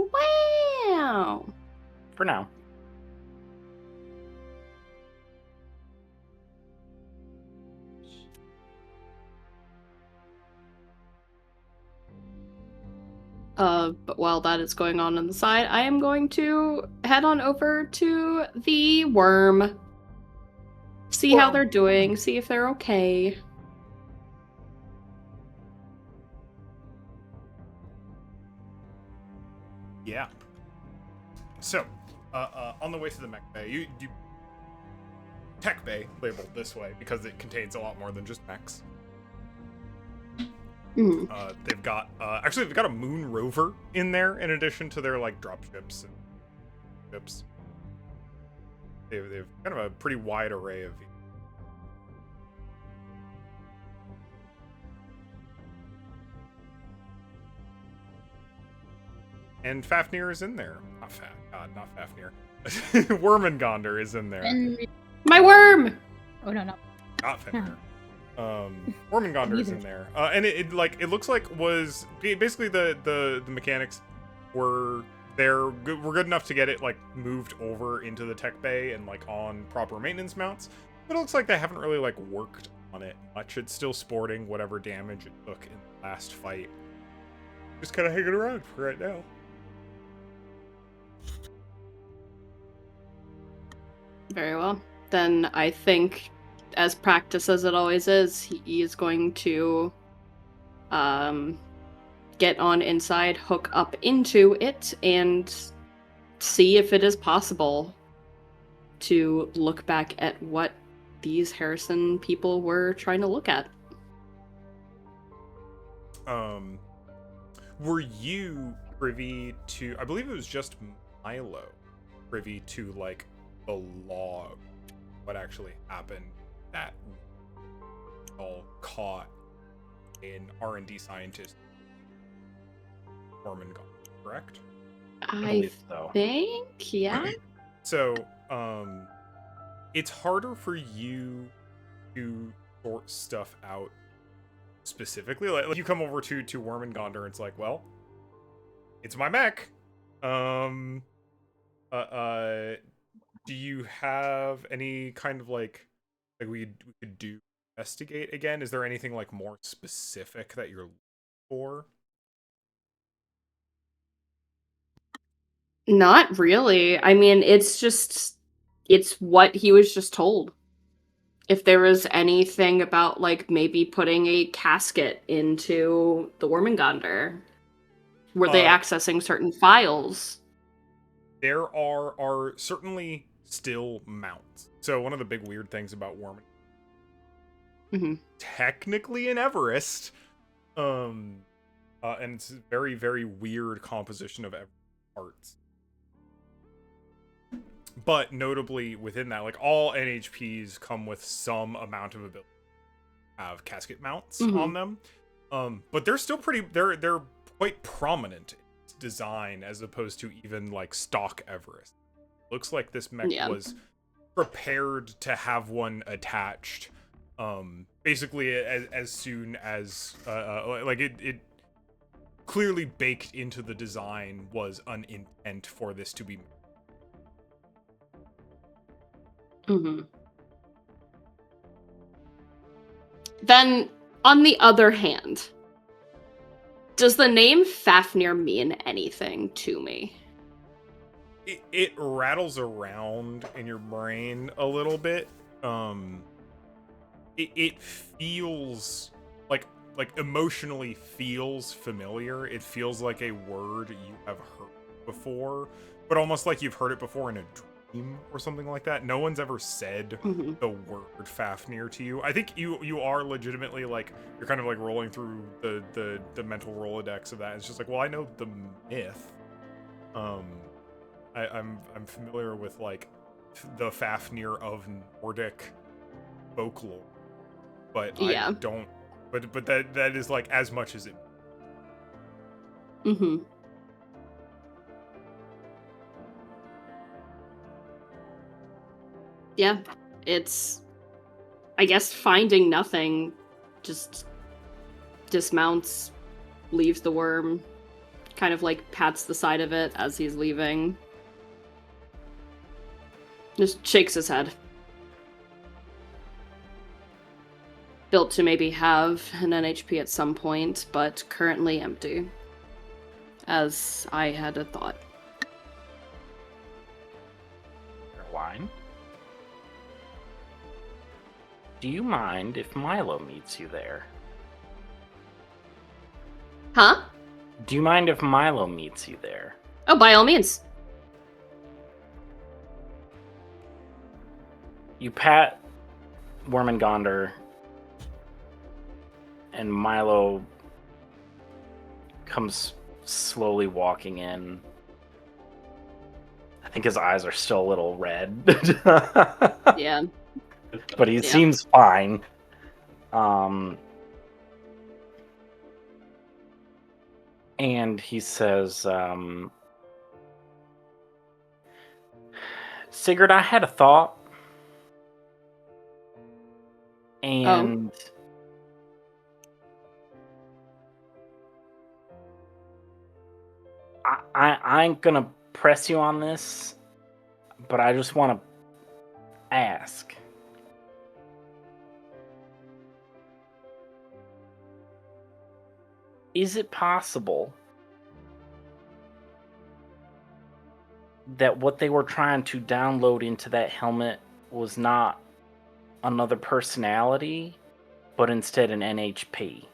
Wow. For now. But while that is going on the side, I am going to head on over to the worm. See how they're doing, see if they're okay. Yeah. So, on the way to the mech bay, you tech bay labeled this way because it contains a lot more than just mechs. They've got actually they've got a moon rover in there in addition to their like drop ships and ships. They've kind of a pretty wide array of. And Fafnir is in there. Not Fafnir. Wormengonder is in there. My worm! Oh no. Not Fafnir. Wormengonder is in there. And it looks like was basically the mechanics were there were good enough to get it like moved over into the tech bay and like on proper maintenance mounts. But it looks like they haven't really like worked on it much. It's still sporting whatever damage it took in the last fight. Just kind of hanging around for right now. Very well. Then I think, as practice as it always is, he is going to get on inside, hook up into it, and see if it is possible to look back at what these Harrison people were trying to look at. Were you privy to, I believe it was just Milo, privy to like the log, what actually happened that all caught an R&D scientist Wormengonder, correct? I think, yeah. So, it's harder for you to sort stuff out specifically. Like you come over to Wormengonder and it's like, well, it's my mech. Do you have any kind of like we could do investigate again? Is there anything like more specific that you're looking for? Not really. I mean, it's what he was just told. If there was anything about like maybe putting a casket into the Wormengonder, were they accessing certain files? There are certainly still mounts. So one of the big weird things about Wormengonder, technically in Everest, and it's a very, very weird composition of parts. But notably within that, like all NHPs come with some amount of ability to have casket mounts on them. But they're still they're quite prominent in its design as opposed to even like stock Everest. Looks like this mech was prepared to have one attached basically as soon as like it clearly baked into the design was an intent for this to be made. Then, on the other hand, does the name Fafnir mean anything to me? It rattles around in your brain a little bit. It feels like like emotionally feels familiar. It feels like a word you have heard before, but almost like you've heard it before in a dream or something like that. No one's ever said Mhm. the word Fafnir to you. I think you are legitimately like, you're kind of like rolling through the mental Rolodex of that. It's just like, well, I know the myth. I'm familiar with like the Fafnir of Nordic folklore, but Yeah. I don't. But that is like as much as it. Mm-hmm. Yeah, it's, I guess, finding nothing, just dismounts, leaves the worm, kind of like pats the side of it as he's leaving. Just shakes his head. Built to maybe have an NHP at some point, but currently empty. As I had a thought. Caroline? Do you mind if Milo meets you there? Huh? Do you mind if Milo meets you there? Oh, by all means. You pat Wormengonder, and Milo comes slowly walking in. I think his eyes are still a little red. Yeah. But he Yeah. seems fine. And he says, Sigurd, I had a thought. And I ain't gonna press you on this, but I just want to ask. Is it possible that what they were trying to download into that helmet was not another personality, but instead an NHP?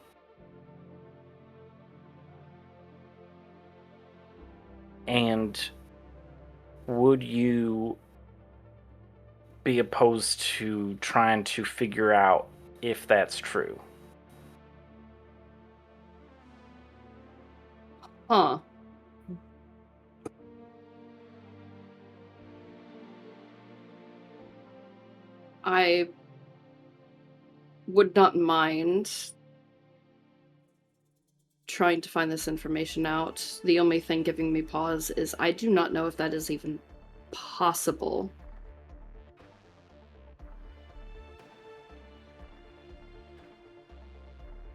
And would you be opposed to trying to figure out if that's true? Huh. I would not mind trying to find this information out. The only thing giving me pause is I do not know if that is even possible.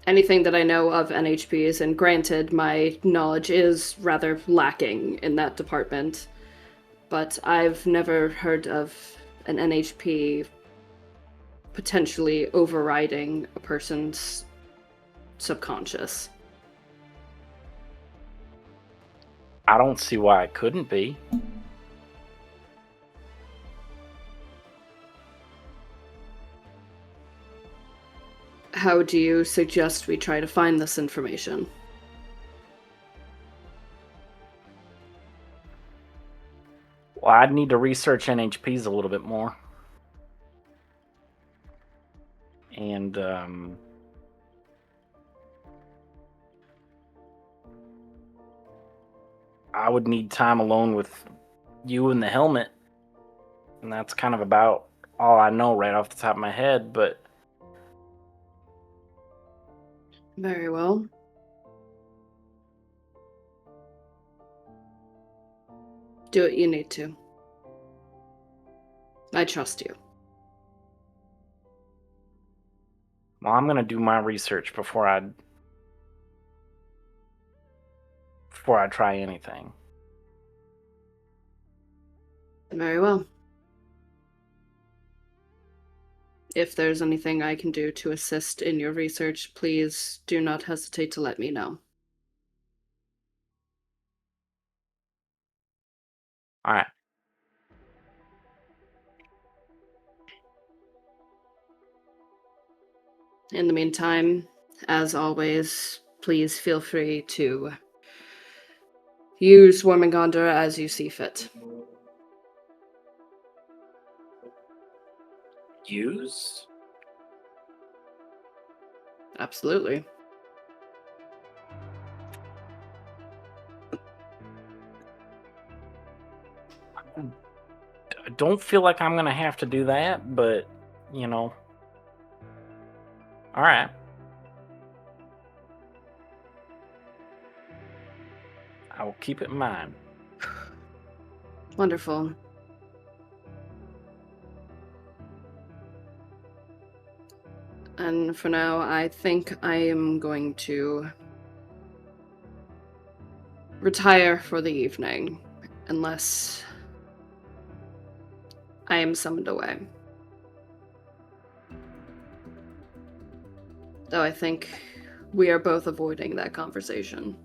Anything that I know of NHPs, and granted, my knowledge is rather lacking in that department, but I've never heard of an NHP potentially overriding a person's subconscious. I don't see why it couldn't be. How do you suggest we try to find this information? Well, I'd need to research NHPs a little bit more. And, I would need time alone with you and the helmet. And that's kind of about all I know right off the top of my head, but... Very well. Do what you need to. I trust you. Well, I'm gonna do my research before I try anything. Very well. If there's anything I can do to assist in your research, please do not hesitate to let me know. All right. In the meantime, As always, please feel free to use Wormagonder as you see fit. Use? Absolutely. I don't feel like I'm gonna have to do that, but you know. All right. I will keep it in mind. Wonderful. And for now, I think I am going to retire for the evening, unless I am summoned away. Though I think we are both avoiding that conversation.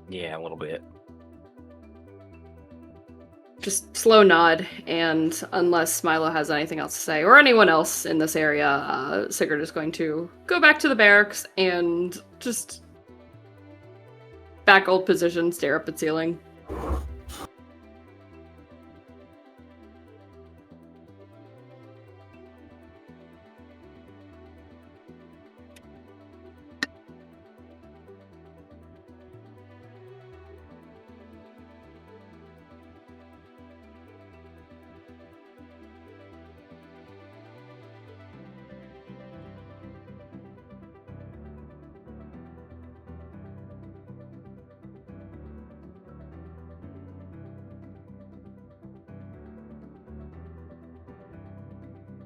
Yeah, a little bit. Just slow nod, and unless Milo has anything else to say, or anyone else in this area, Sigurd is going to go back to the barracks and just back old position, stare up at ceiling.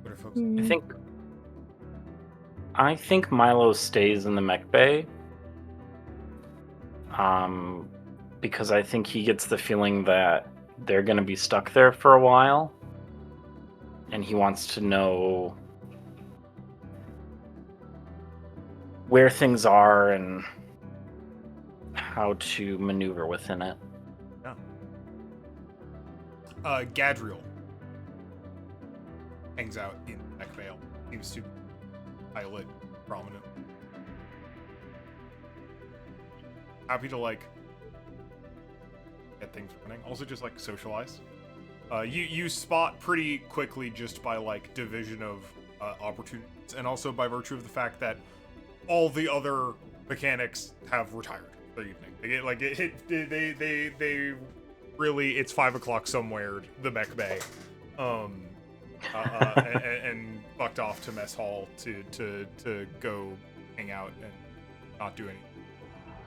What are folks? I think Milo stays in the mech bay. Because I think he gets the feeling that they're gonna be stuck there for a while. And he wants to know where things are and how to maneuver within it. Gadriel hangs out in Mechvale. Seems to pilot prominent. Happy to like get things running. Also just like socialize. You spot pretty quickly just by like division of opportunities, and also by virtue of the fact that all the other mechanics have retired for the evening. They get, like they really, it's 5 o'clock somewhere, the mech bay, and fucked off to mess hall to go hang out and not do anything.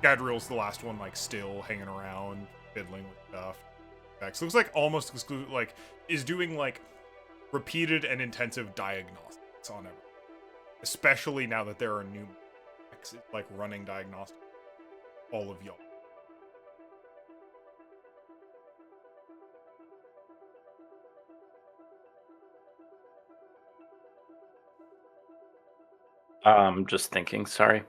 Gadriel's the last one, like still hanging around, fiddling with stuff. So looks like almost exclusive, like is doing like repeated and intensive diagnostics on everything, especially now that there are new mechs, like running diagnostics. All of y'all. Just thinking, sorry.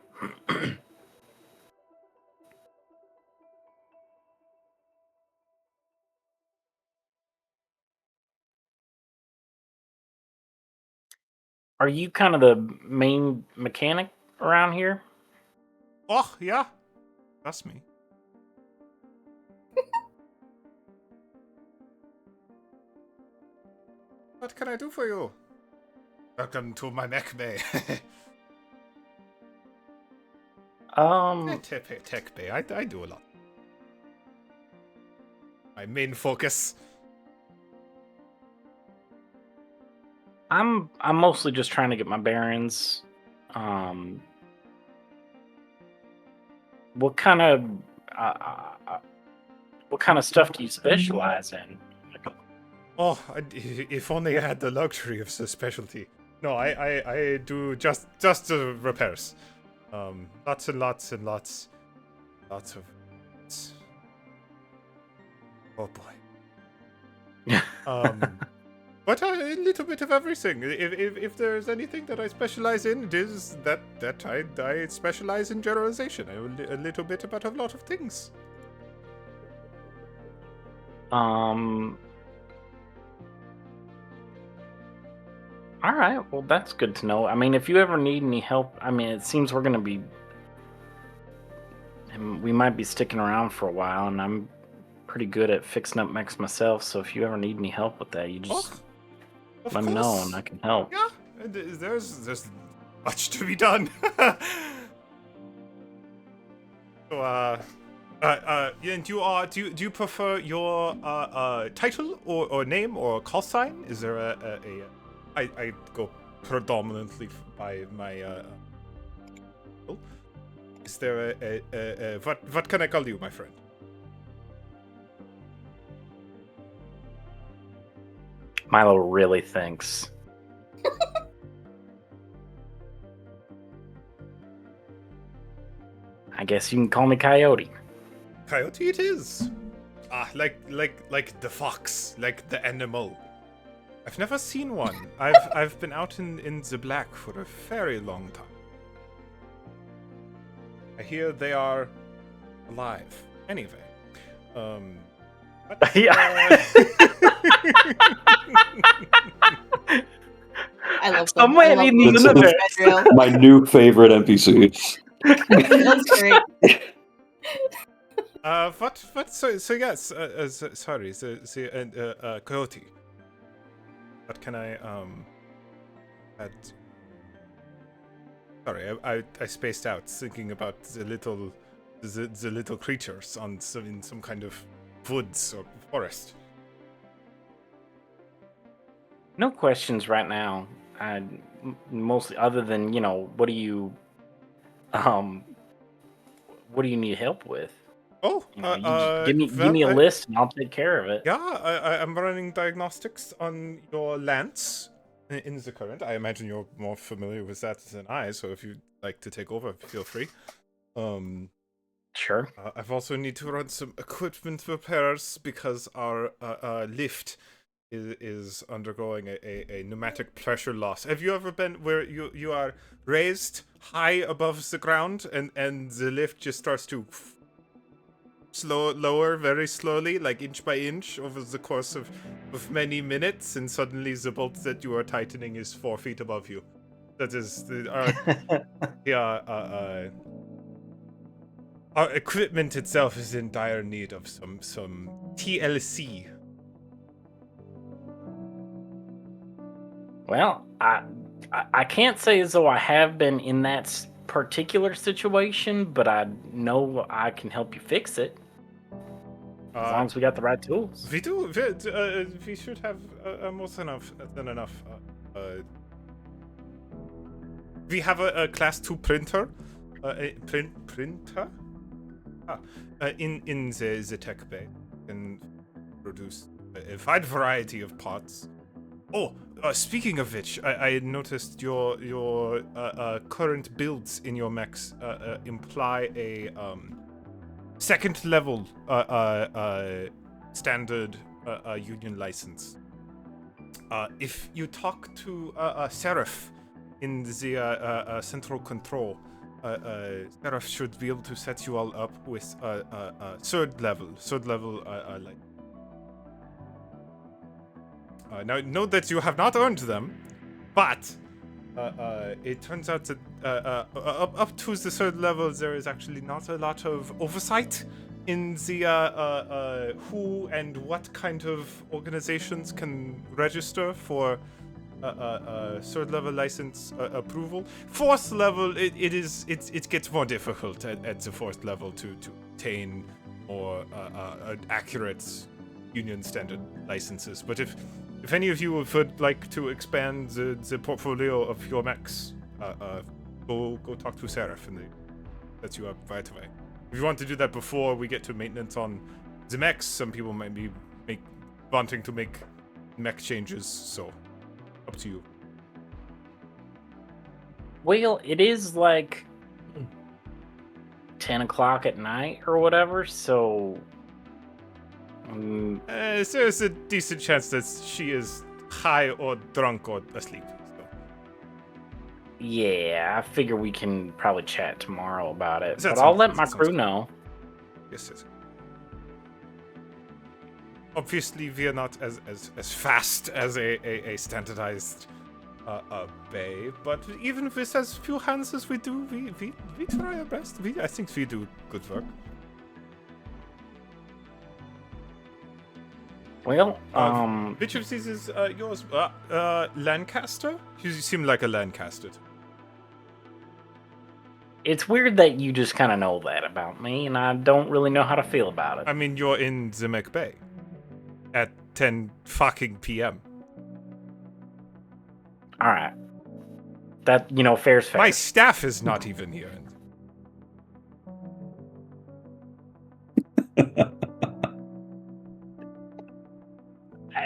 Are you kind of the main mechanic around here? Oh, yeah. That's me. What can I do for you? Welcome to my mech bay. Tech bay. I do a lot. My main focus. I'm mostly just trying to get my bearings. What kind of stuff do you specialize in? Oh, if only I had the luxury of the specialty. No, I do just repairs. Lots and lots and lots of. Oh boy. But a little bit of everything. If there's anything that I specialize in, it is that I specialize in generalization. I know a little bit about a lot of things. All right, well, that's good to know. I mean, if you ever need any help, I mean, it seems we're going to be. We might be sticking around for a while, and I'm pretty good at fixing up mechs myself, so if you ever need any help with that, you just Of let me know course. and I can help. Yeah, and there's much to be done. So, and do you prefer your title or name or call sign? Is there I go predominantly by my is there a what can I call you, my friend? Milo really thinks. I guess you can call me Coyote. Coyote it is. Like the fox, like the animal. I've never seen one. I've been out in the black for a very long time. I hear they are alive. Anyway, but, Yeah. I love them. Somewhere I love in them. the That's universe. Gabriel. My new favorite NPC. That's great. so yes, sorry, Coyote. What can I add? Sorry, I spaced out thinking about the little creatures in some kind of woods or forest. No questions right now. Mostly, other than what do you need help with? Oh, You just give me a well, list and I'll take care of it. Yeah, I'm running diagnostics on your lance in the current. I imagine you're more familiar with that than I, so if you'd like to take over, feel free. Sure. I've also need to run some equipment repairs because our lift is undergoing a pneumatic pressure loss. Have you ever been where you are raised high above the ground and the lift just starts to lower very slowly, like inch by inch over the course of many minutes, and suddenly the bolt that you are tightening is 4 feet above you? That is our equipment itself is in dire need of some TLC. Well, I can't say as though I have been in that particular situation, but I know I can help you fix it. As long as we got the right tools. We do. We should have more than enough. We have a class 2 printer. Printer? In the tech bay. Can produce a wide variety of parts. Oh, speaking of which, I noticed your current builds in your mechs imply a second level standard union license. If you talk to Seraph in the central control, Seraph should be able to set you all up with third level like. Now, note that you have not earned them, but it turns out that up to the third level, there is actually not a lot of oversight in the who and what kind of organizations can register for third level license approval. Fourth level, it gets more difficult at the fourth level to obtain more accurate union standard licenses. But if any of you would like to expand the portfolio of your mechs, go talk to Seraph and they set you up right away. If you want to do that before we get to maintenance on the mechs, some people might be wanting to make mech changes, so up to you. Well, it is like 10 o'clock at night or whatever, so there's a decent chance that she is high or drunk or asleep. So. Yeah, I figure we can probably chat tomorrow about it. That But I'll sounds- let that my sounds crew good. know. Yes. Obviously, we are not as fast as a standardized bay, but even with as few hands as we do, we try our best. I think we do good work. Well, Which of these is yours? Lancaster? You seem like a Lancaster. it's weird that you just kind of know that about me, and I don't really know how to feel about it. I mean, you're in Zemek Bay at 10 fucking p.m. All right, that fair's fair. My staff is not even here.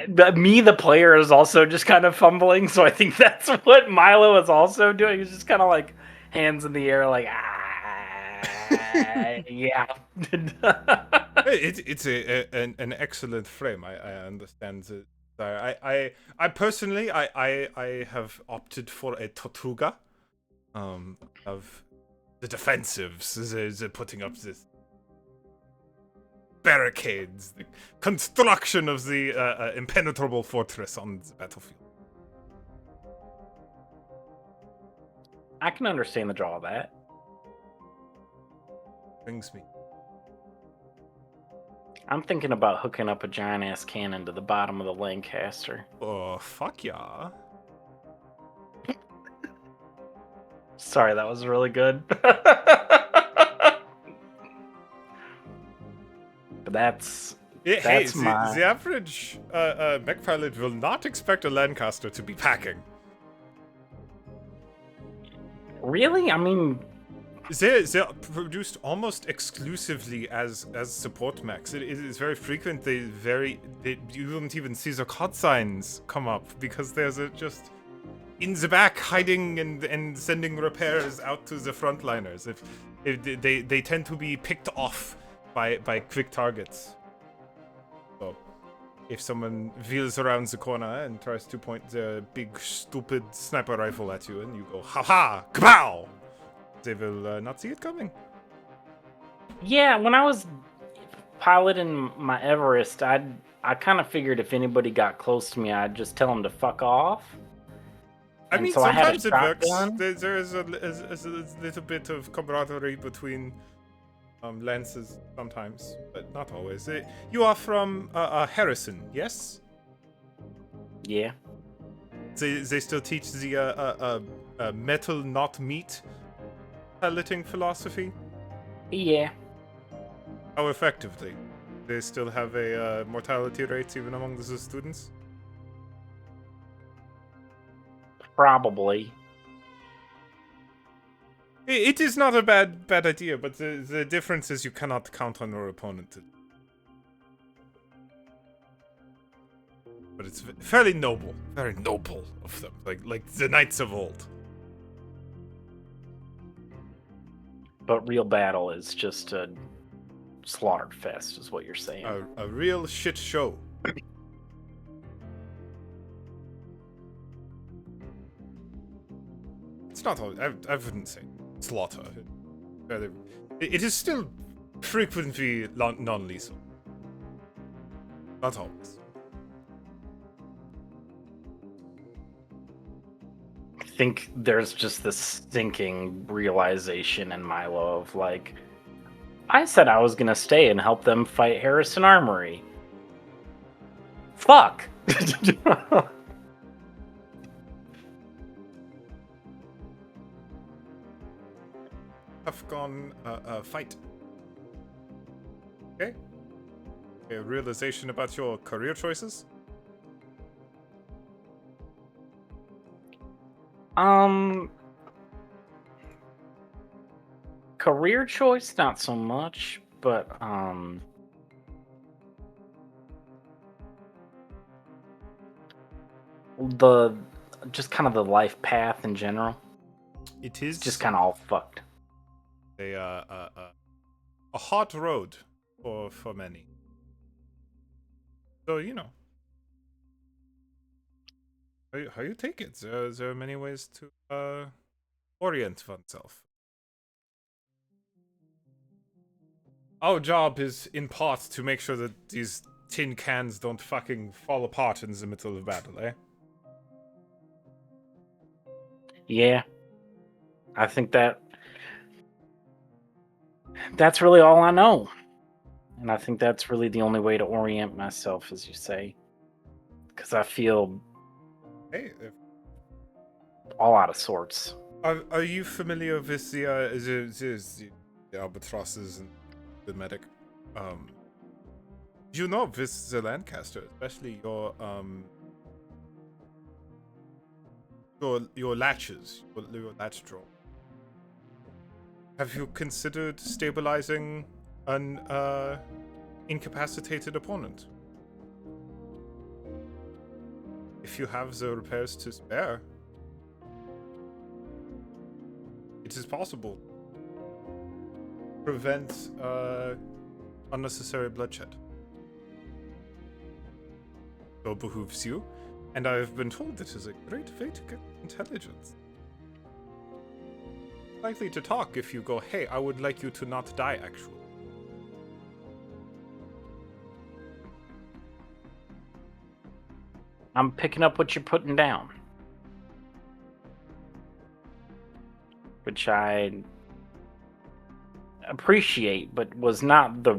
But me, the player, is also just kind of fumbling, so I think that's what Milo is also doing. He's just kind of like hands in the air, like yeah. It's an excellent frame. I understand it. I personally I have opted for a Tortuga. Of the defensives is putting up this barricades, the construction of the impenetrable fortress on the battlefield. I can understand the draw of that. Brings me. I'm thinking about hooking up a giant ass cannon to the bottom of the Lancaster. Oh, fuck yeah. Sorry, that was really good. But that's my... the average mech pilot will not expect a Lancaster to be packing. Really? I mean, they're produced almost exclusively as support mechs. It is very frequent. You don't even see the COD signs come up because there's just in the back hiding and sending repairs out to the frontliners. If they tend to be picked off by quick targets. So if someone wheels around the corner and tries to point the big stupid sniper rifle at you and you go ha ha kapow, they will not see it coming. Yeah, when I was piloting my Everest, I kind of figured if anybody got close to me, I'd just tell them to fuck off. I And mean, so I had a sometimes it works. shotgun. There is a little bit of camaraderie between lances sometimes, but not always. You are from Harrison, yes? Yeah. They still teach the metal not meat piloting philosophy? Yeah. How effectively? They still have a mortality rate even among the students? Probably. It is not a bad idea, but the difference is you cannot count on your opponent. But it's fairly noble, very noble of them, like the knights of old. But real battle is just a slaughter fest, is what you're saying. A real shit show. It's not always, I wouldn't say slaughter. It is still frequently non-lethal. Not always. I think there's just this stinking realization in Milo of like, I said I was gonna stay and help them fight Harrison Armory. Fuck! Afghan fight. Okay. A realization about your career choices? Career choice, not so much, but the just kind of the life path in general. It is Just kind of all fucked. a hard road for many. So how you take it. There are many ways to orient oneself. Our job is in part to make sure that these tin cans don't fucking fall apart in the middle of battle, eh? Yeah, I think that's really all I know. And I think that's really the only way to orient myself, as you say. Because I feel Hey, all out of sorts. are you familiar with the albatrosses and the medic? You know, with the Lancaster, especially your latches, your latch draw. Have you considered stabilizing an incapacitated opponent? If you have the repairs to spare, it is possible. Prevent unnecessary bloodshed. So behooves you, and I have been told this is a great way to get intelligence. Likely to talk if you go, hey, I would like you to not die, actually. I'm picking up what you're putting down. Which I appreciate, but was not the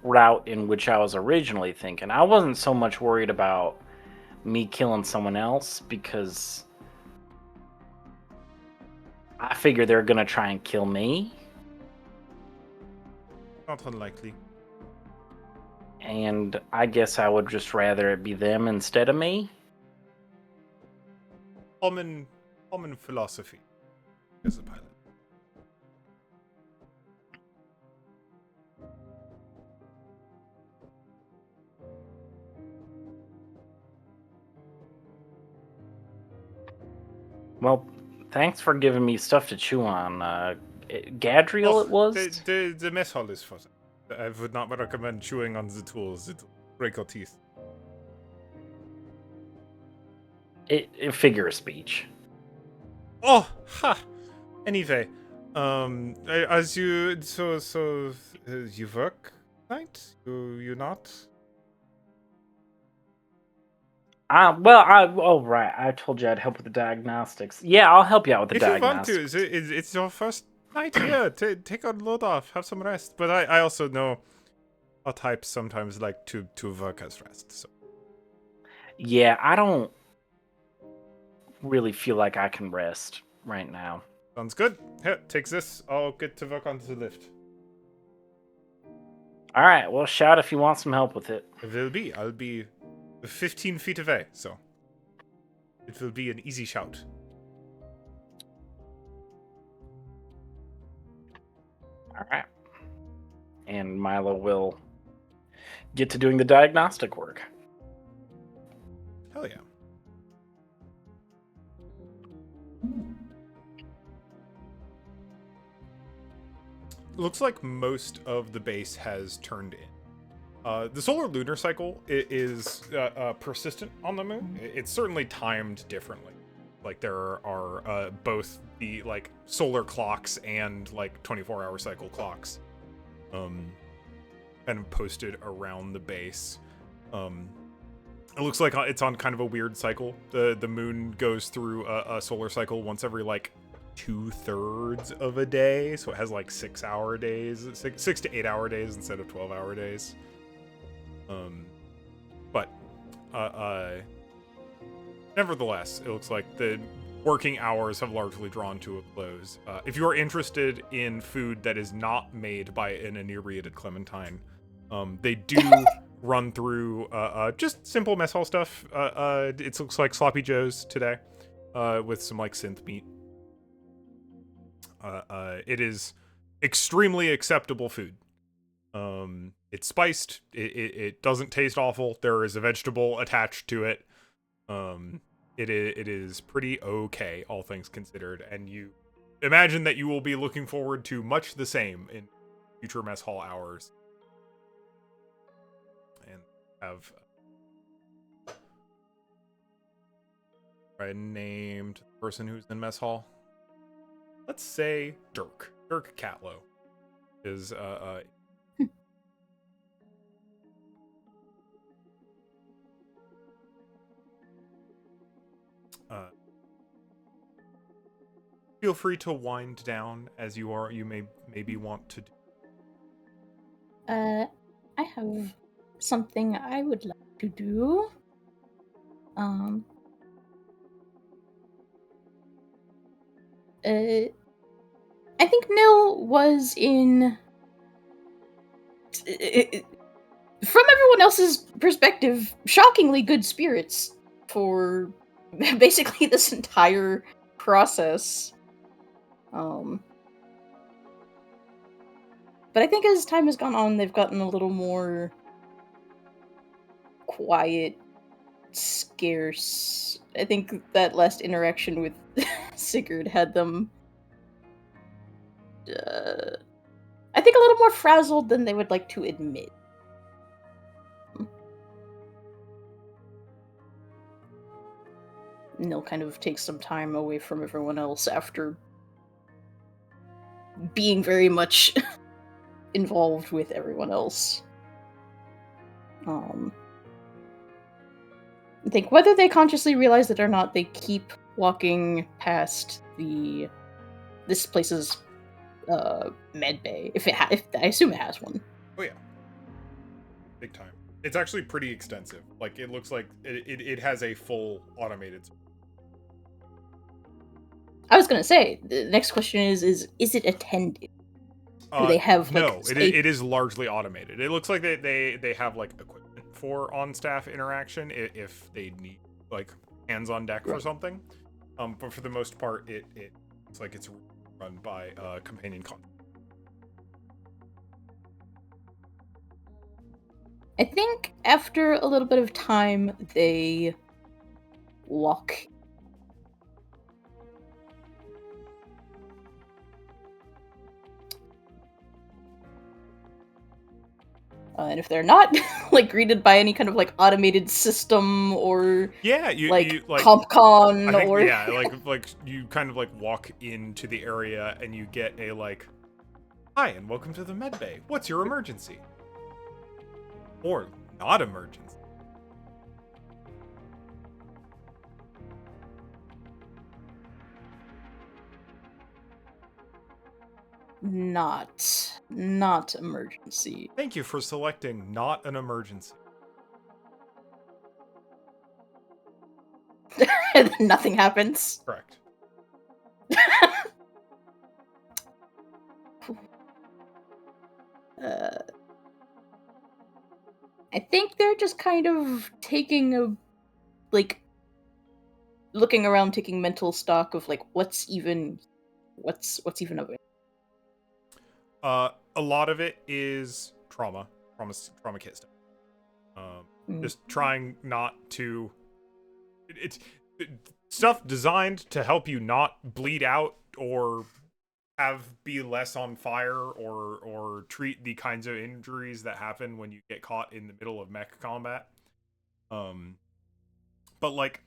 route in which I was originally thinking. I wasn't so much worried about me killing someone else because I figure they're gonna try and kill me. Not unlikely. And I guess I would just rather it be them instead of me. Common philosophy as a pilot. Well, thanks for giving me stuff to chew on. Gadriel, it was? The mess hall is for that. I would not recommend chewing on the tools. It will break your teeth. It figure of speech. Oh, ha! Anyway, as you you work tonight? You not? Right. I told you I'd help with the diagnostics. Yeah, I'll help you out with the If you want diagnostics. to, it's your first night here. Take a load off, have some rest. But I also know our types sometimes like to work as rest. So Yeah, I don't really feel like I can rest right now. sounds good. Here, take this. I'll get to work on the lift. All right, well, shout if you want some help with it. I'll be 15 feet away, so it will be an easy shout. All right. And Milo will get to doing the diagnostic work. Hell yeah. Looks like most of the base has turned in. The solar lunar cycle is persistent on the moon. It's certainly timed differently. Like there are both the like solar clocks and like 24-hour cycle clocks, kind of posted around the base. It looks like it's on kind of a weird cycle. The moon goes through a solar cycle once every like 2/3 of a day, so it has like 6-hour days, 6 to 8-hour days instead of 12-hour days. But nevertheless, it looks like the working hours have largely drawn to a close. If you are interested in food that is not made by an inebriated Clementine, they do run through just simple mess hall stuff. It looks like sloppy joes today, with some like synth meat. It is extremely acceptable food. It's spiced. It doesn't taste awful. There is a vegetable attached to it. It is pretty okay, all things considered. And you imagine that you will be looking forward to much the same in future mess hall hours. And have I named the person who's in mess hall. Let's say Dirk Catlow is Feel free to wind down as you may maybe want to do. I have something I would like to do. I think Nil was in. From everyone else's perspective, shockingly good spirits for basically this entire process. But I think as time has gone on, they've gotten a little more quiet, scarce. I think that last interaction with Sigurd had them, I think, a little more frazzled than they would like to admit. Nil kind of takes some time away from everyone else after being very much involved with everyone else. I think whether they consciously realize it or not, they keep walking past this place's med bay. If I assume it has one. Oh yeah, big time. It's actually pretty extensive. Like it looks like it has a full automated. I was gonna say the next question is it attended? Do they have like no? It is largely automated. It looks like they have like equipment for on-staff interaction if they need like hands on deck for something. But for the most part, it's like it's run by companion content. I think after a little bit of time, they walk. And if they're not like greeted by any kind of like automated system or you like CompCon or like you kind of like walk into the area and you get a like, hi and welcome to the med bay. What's your emergency? Or not emergency. Not emergency. Thank you for selecting not an emergency. Nothing happens. Correct. I think they're just kind of taking looking around, taking mental stock of like what's even of it. A lot of it is trauma kit. Just trying not to. It's stuff designed to help you not bleed out or be less on fire or treat the kinds of injuries that happen when you get caught in the middle of mech combat. But like,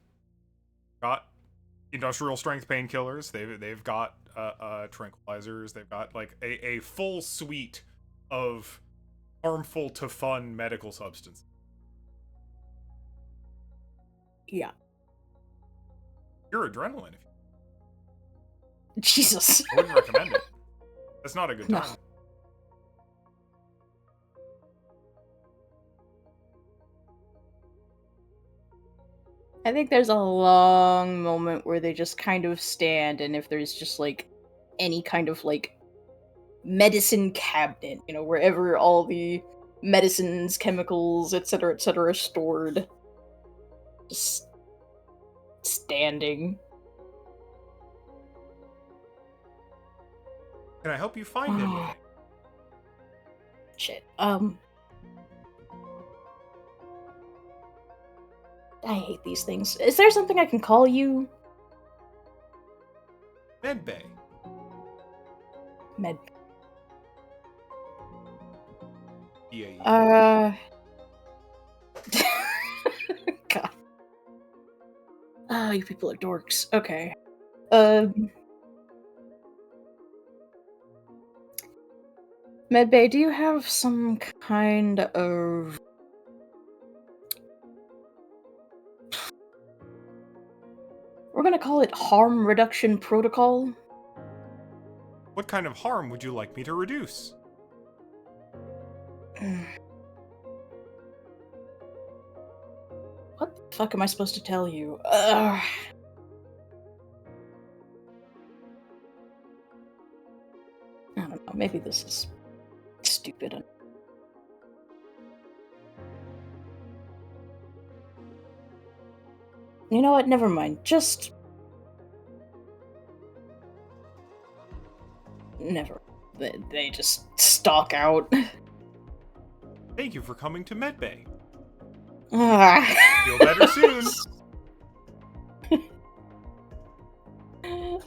got industrial strength painkillers. They've got tranquilizers. They've got like a full suite of harmful to fun medical substances. Yeah. Pure adrenaline. Jesus. I wouldn't recommend it. That's not a good time. I think there's a long moment where they just kind of stand, and if there's just like any kind of like medicine cabinet, you know, wherever all the medicines, chemicals, etc., are stored, just standing. Can I help you find anything? Shit. I hate these things. Is there something I can call you? Medbay. Med. Yeah. God. Ah, you people are dorks. Okay. Medbay, do you have some kind of... We're gonna call it harm reduction protocol? What kind of harm would you like me to reduce? What the fuck am I supposed to tell you? I don't know. Maybe this is stupid. You know what? Never mind. Just never. They just stalk out. Thank you for coming to Medbay. Ah. Feel better soon.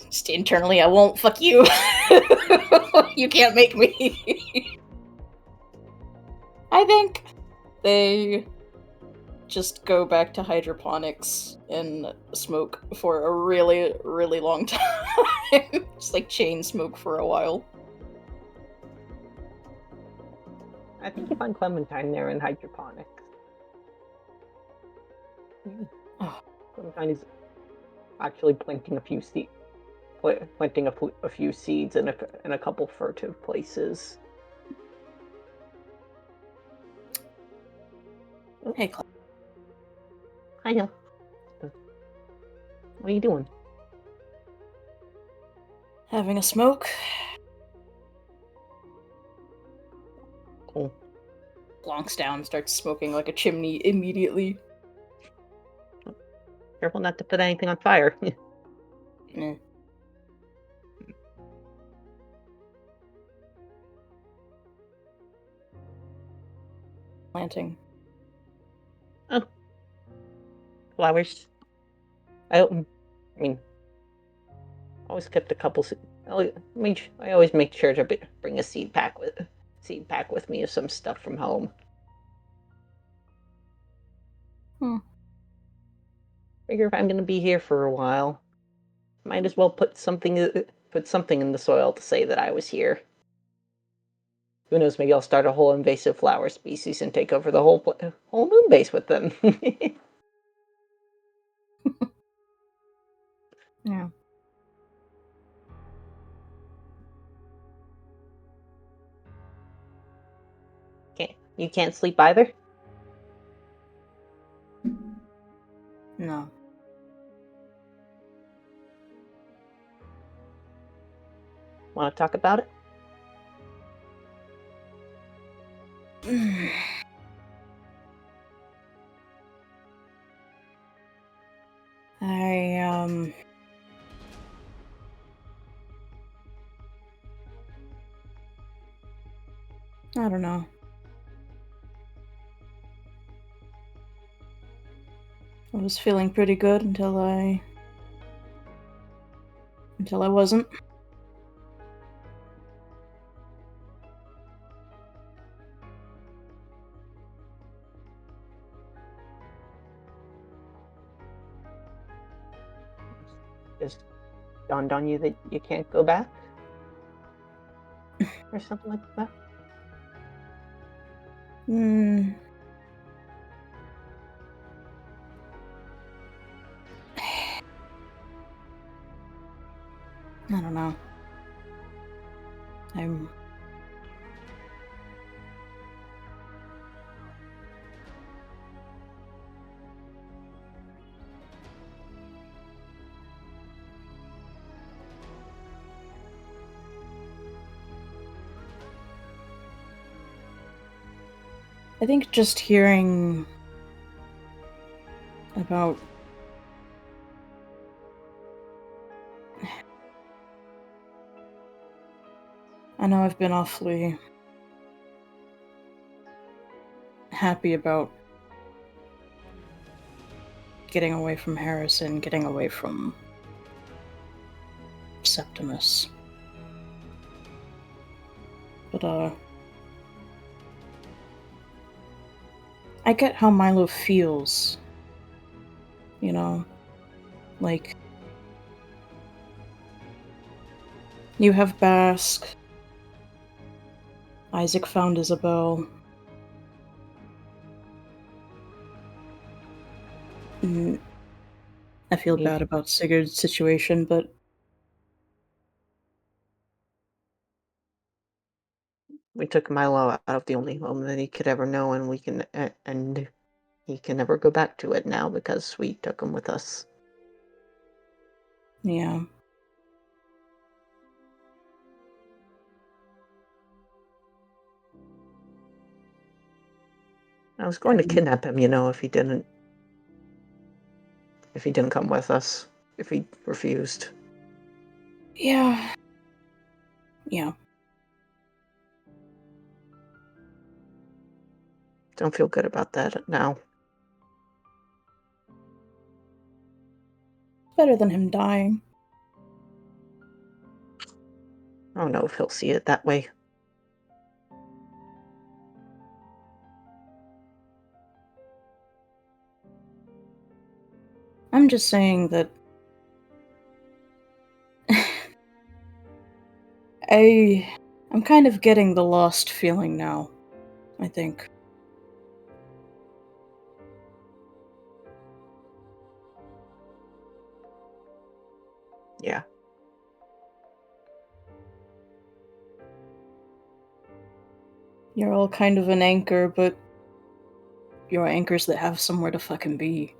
Just internally, I won't. Fuck you. You can't make me. I think they just go back to hydroponics and smoke for a really, really long time. Just like chain smoke for a while. I think you find Clementine there in hydroponics. Oh. Clementine is actually planting a few seeds. Planting a few seeds in a couple furtive places. Hey, Clem. Hiya. What are you doing? Having a smoke? Cool. Plonks down, starts smoking like a chimney immediately. Careful not to put anything on fire. Eh. Planting. Oh. Flowers. I mean, always kept a couple. I always make sure to bring a seed pack with me of some stuff from home. Figure if I'm going to be here for a while, might as well put something in the soil to say that I was here. Who knows? Maybe I'll start a whole invasive flower species and take over the whole moon base with them. Yeah. You can't sleep either? No. Want to talk about it? I don't know. I was feeling pretty good until I wasn't. Just dawned on you that you can't go back? Or something like that? I don't know. I think just hearing about I know I've been awfully happy about getting away from Harrison, getting away from Septimus. But, I get how Milo feels. You know? Like, you have Basque. Isaac found Isabel. I feel bad about Sigurd's situation, but took Milo out of the only home that he could ever know, and and he can never go back to it now because we took him with us. Yeah. I was going to kidnap him, if he didn't come with us, if he refused. Yeah. Yeah. Don't feel good about that now. Better than him dying. I don't know if he'll see it that way. I'm just saying that I'm kind of getting the lost feeling now, I think. Yeah. You're all kind of an anchor, but you're anchors that have somewhere to fucking be.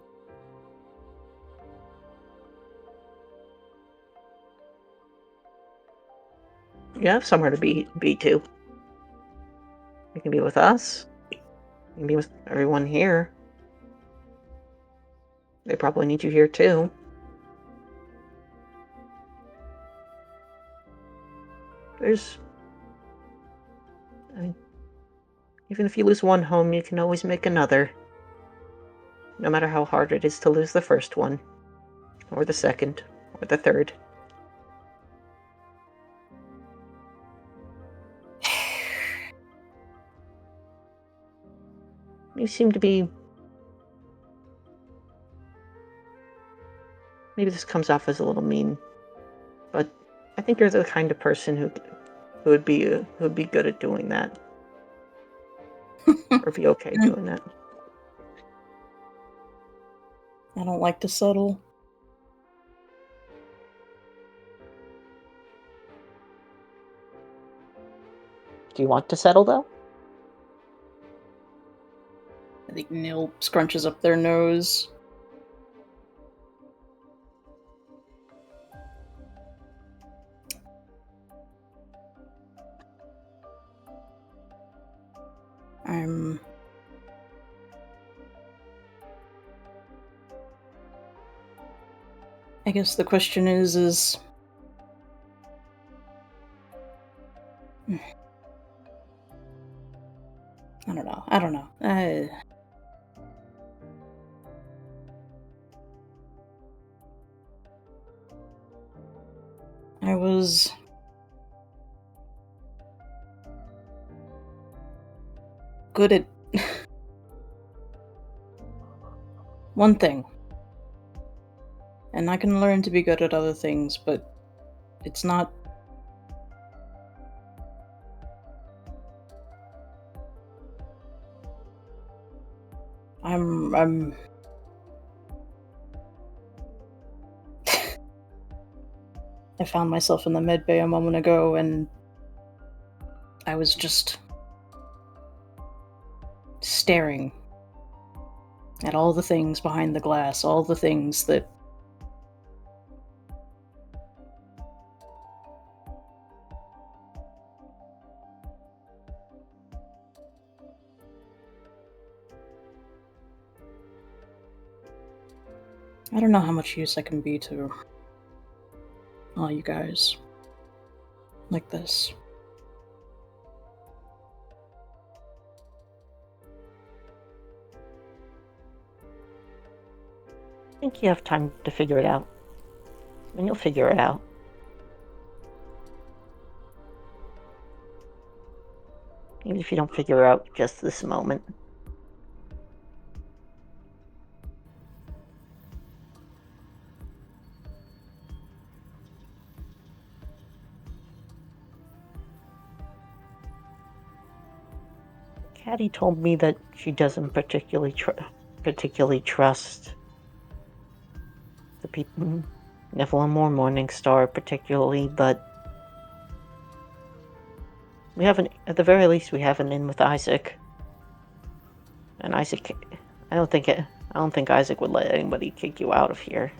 You have somewhere to be to. You can be with us. You can be with everyone here. They probably need you here too. Even if you lose one home, you can always make another. No matter how hard it is to lose the first one, or the second, or the third. You seem to be... Maybe this comes off as a little mean, but I think you're the kind of person who would be good at doing that. Or be okay doing that. I don't like to settle. Do you want to settle, though? I think Neil scrunches up their nose. I guess the question is I don't know. I was good at one thing. And I can learn to be good at other things, but it's not... I'm... I found myself in the med bay a moment ago, and I was just staring at all the things behind the glass, all the things that I don't know how much use I can be to all you guys like this. I think you have time to figure it out. And you'll figure it out. Even if you don't figure it out just this moment. Caddy told me that she doesn't particularly trust the people, Nephilim or Morningstar particularly, but We haven't, at the very least, we have an in with Isaac. And Isaac, I don't think Isaac would let anybody kick you out of here.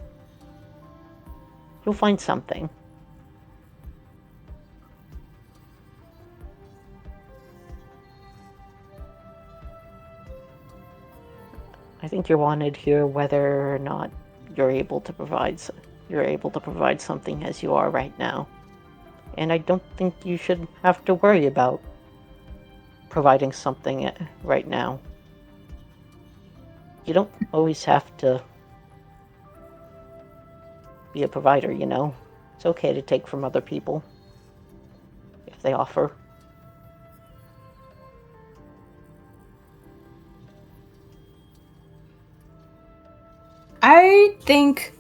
You'll find something. I think you're wanted here whether or not you're able to provide something as you are right now. And I don't think you should have to worry about providing something right now. You don't always have to be a provider, you know. It's okay to take from other people if they offer. I think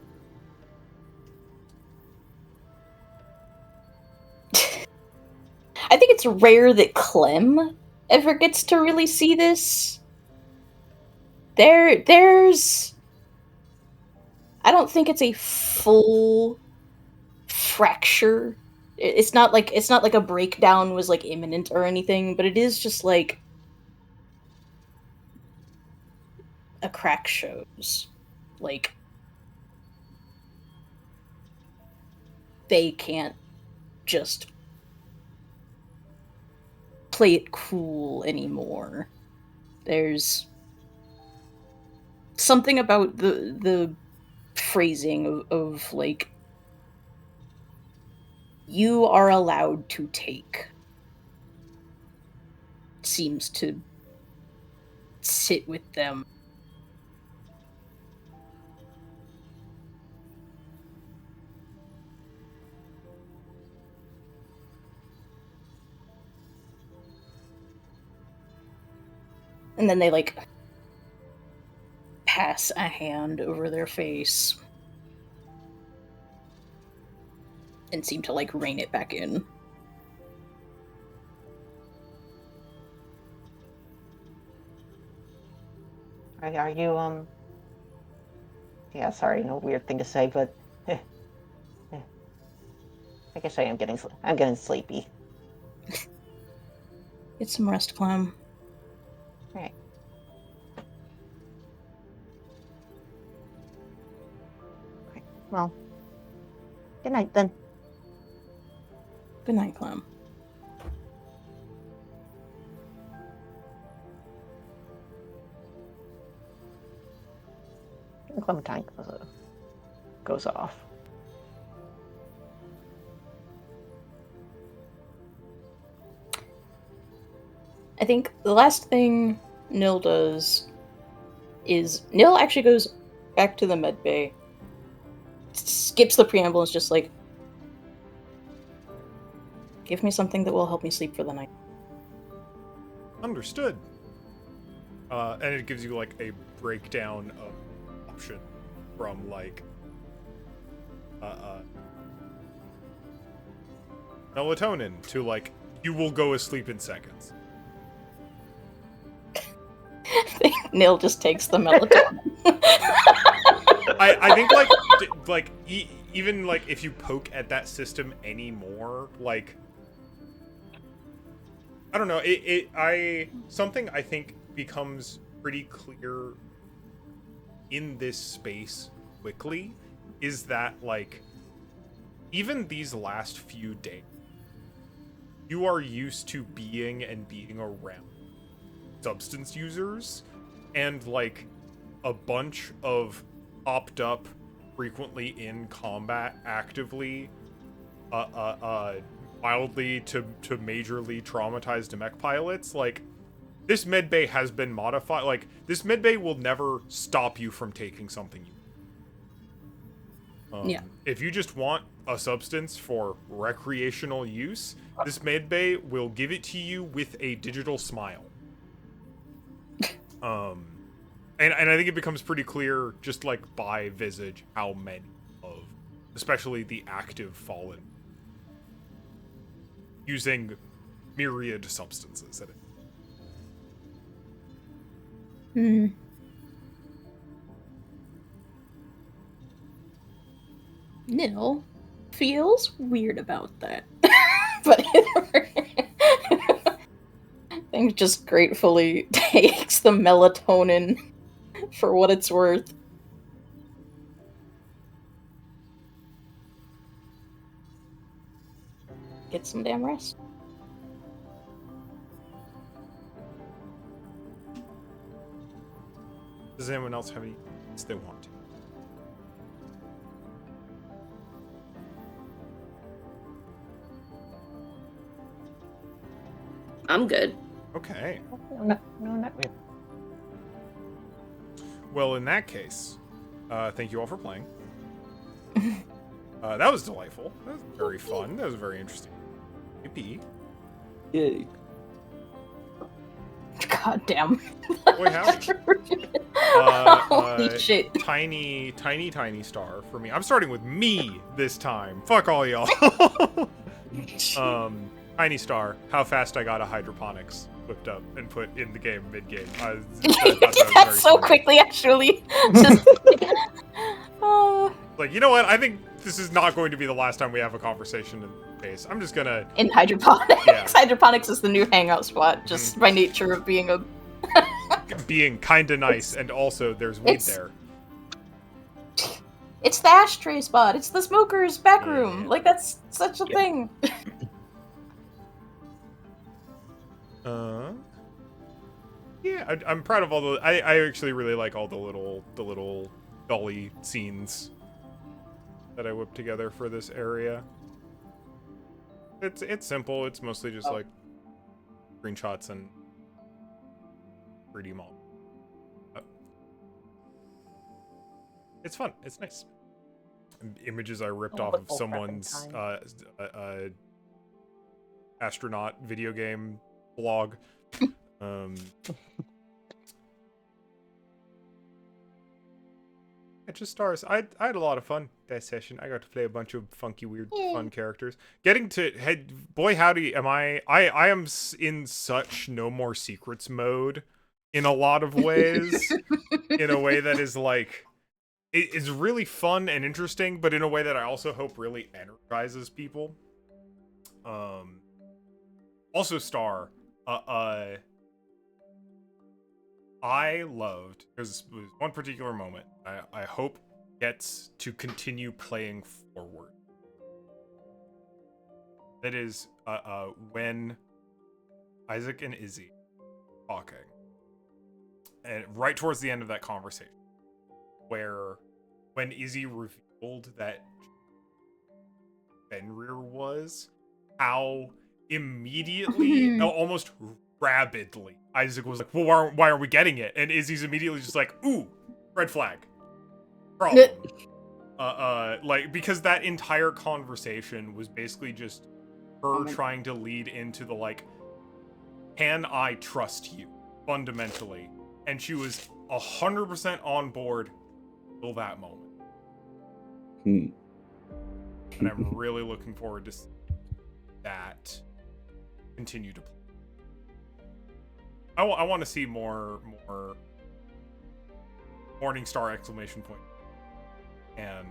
it's rare that Clem ever gets to really see this. There's I don't think it's a full fracture. It's not like a breakdown was like imminent or anything, but it is just like a crack shows. Like they can't just play it cool anymore. There's something about the phrasing of like, you are allowed to take, seems to sit with them. And then they like pass a hand over their face and seem to like rein it back in. Are you, yeah, sorry, no weird thing to say, but I guess I'm getting sleepy. Get some rest, Clem. Alright. Well, good night then. Good night, Clem. And Clementine goes off. I think the last thing Nil does is Nil actually goes back to the med bay, skips the preamble, and is just like, give me something that will help me sleep for the night. Understood. And it gives you like a breakdown of option from like melatonin to like, you will go asleep in seconds. Nil just takes the melatonin. I think like even like if you poke at that system anymore, like I don't know, something I think becomes pretty clear in this space quickly is that like even these last few days you are used to being around substance users, and like a bunch of popped up frequently in combat actively mildly to majorly traumatized mech pilots. Like this medbay has been modified. Like this medbay will never stop you from taking something yeah. If you just want a substance for recreational use, this medbay will give it to you with a digital smile. And I think it becomes pretty clear just like by Visage how many of, especially the active Fallen, using myriad substances at it. Nil feels weird about that. But and just gratefully takes the melatonin for what it's worth. Get some damn rest. Does anyone else have any things they want to? I'm good. Okay. No, not really. Well, in that case, thank you all for playing. That was delightful. That was very fun. That was very interesting. Yippee. Yay. God damn. Boy, howdy. Holy shit. Tiny star for me. I'm starting with me this time. Fuck all y'all. Tiny star. How fast I got a hydroponics whipped up and put in the game mid-game. You did that so quickly, actually. Just, like, you know what? I think this is not going to be the last time we have a conversation in space. I'm just gonna... in hydroponics. Yeah. Hydroponics is the new hangout spot, just by nature of being a... being kinda nice, and also there's weed there. It's the ashtray spot. It's the smoker's back room. Like, that's such a thing. Yeah, I'm proud of all the... I actually really like all the little dolly scenes that I whipped together for this area. It's simple. It's mostly just like screenshots and 3D model. It's fun. It's nice. Images I ripped off of someone's astronaut video game blog. It just stars. I had a lot of fun that session. I got to play a bunch of funky, weird, fun characters. Getting to boy howdy, am I am in such No More Secrets mode in a lot of ways. In a way that is like, it is really fun and interesting, but in a way that I also hope really energizes people. Also, Star. I loved, there's one particular moment I hope gets to continue playing forward. That is when Isaac and Izzy talking. And right towards the end of that conversation, where when Izzy revealed that Fenrir was, how immediately, no, almost rabidly, Isaac was like, well, why aren't we getting it? And Izzy's immediately just like, ooh, red flag. Problem. Like, because that entire conversation was basically just her trying to lead into the, like, can I trust you? Fundamentally. And she was 100% on board till that moment. And I'm really looking forward to that continue to play. I want to see more Morningstar exclamation point. And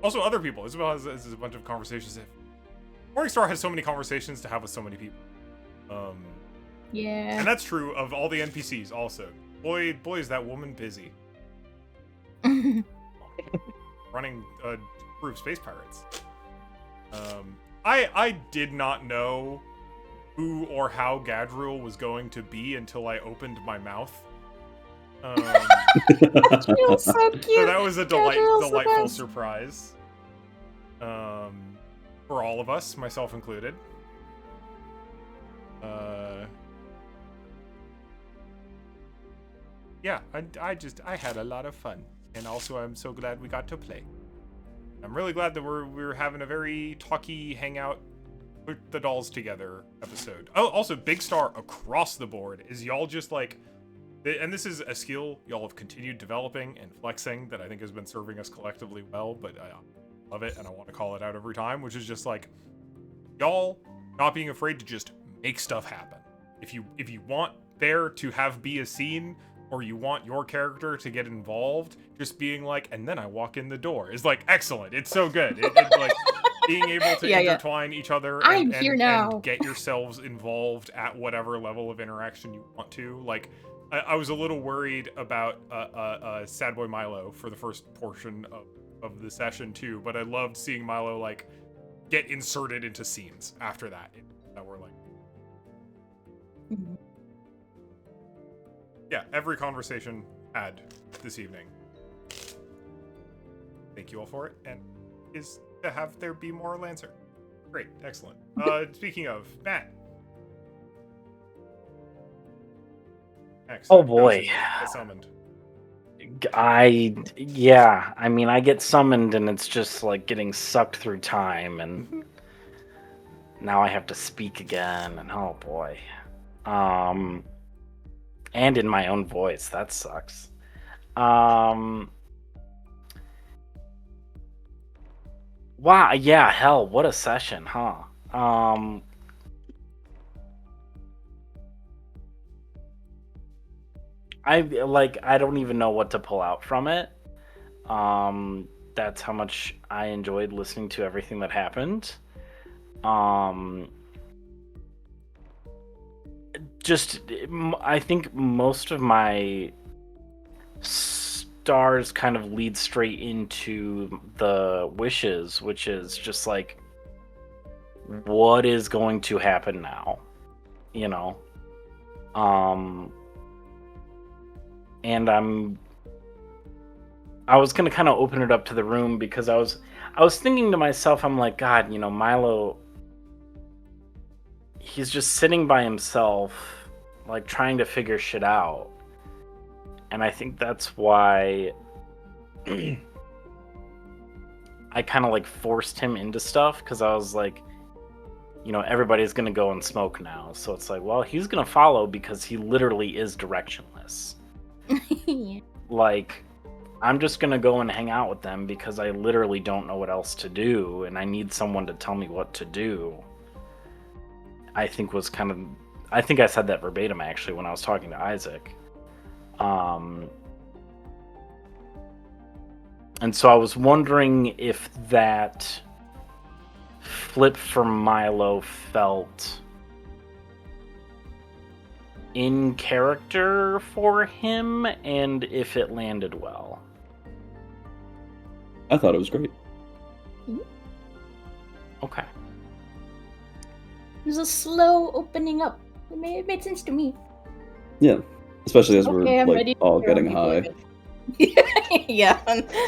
also other people. Isabel has a bunch of conversations. Morningstar has so many conversations to have with so many people. Yeah. And that's true of all the NPCs also. Boy, is that woman busy. Running a crew of space pirates. I did not know who or how Gadriel was going to be until I opened my mouth. Gadriel's so cute. So that was a delightful surprise. For all of us, myself included. Yeah, I had a lot of fun. And also I'm so glad we got to play. I'm really glad that we're having a very talky hangout, put the dolls together episode. Oh, also Big Star across the board is y'all just like, and this is a skill y'all have continued developing and flexing that I think has been serving us collectively well, but I love it and I want to call it out every time, which is just like, y'all not being afraid to just make stuff happen. If you want there to be a scene, or you want your character to get involved, just being like, and then I walk in the door is like excellent. It's so good. It like being able to Yeah, yeah. intertwine each other I'm and, here and, now. and get yourselves involved at whatever level of interaction you want to. Like, I was a little worried about Sad Boy Milo for the first portion of the session too, but I loved seeing Milo like get inserted into scenes after that were like, yeah, every conversation had this evening. Thank you all for it, and is to have there be more Lancer. Great, excellent. Speaking of, Matt. Next. Oh boy. Get summoned. I mean, I get summoned and it's just like getting sucked through time, and now I have to speak again, and oh boy. And in my own voice, that sucks. Wow, yeah, hell, what a session, huh? I don't even know what to pull out from it. That's how much I enjoyed listening to everything that happened. I think most of my stars kind of lead straight into the wishes, which is just like, what is going to happen now? You know? And I was gonna kind of open it up to the room because I was thinking to myself, I'm like, God, you know, Milo, he's just sitting by himself, like trying to figure shit out. And I think that's why I kind of like forced him into stuff, because I was like, you know, everybody's gonna go and smoke now. So it's like, well, he's gonna follow because he literally is directionless. Yeah. Like, I'm just gonna go and hang out with them because I literally don't know what else to do, and I need someone to tell me what to do. I think I said that verbatim actually when I was talking to Isaac. And so I was wondering if that flip from Milo felt in character for him, and if it landed well. I thought it was great. Okay. It was a slow opening up. It made sense to me. Yeah, especially as Okay, I'm we're ready like all to throw getting people high. again. Yeah.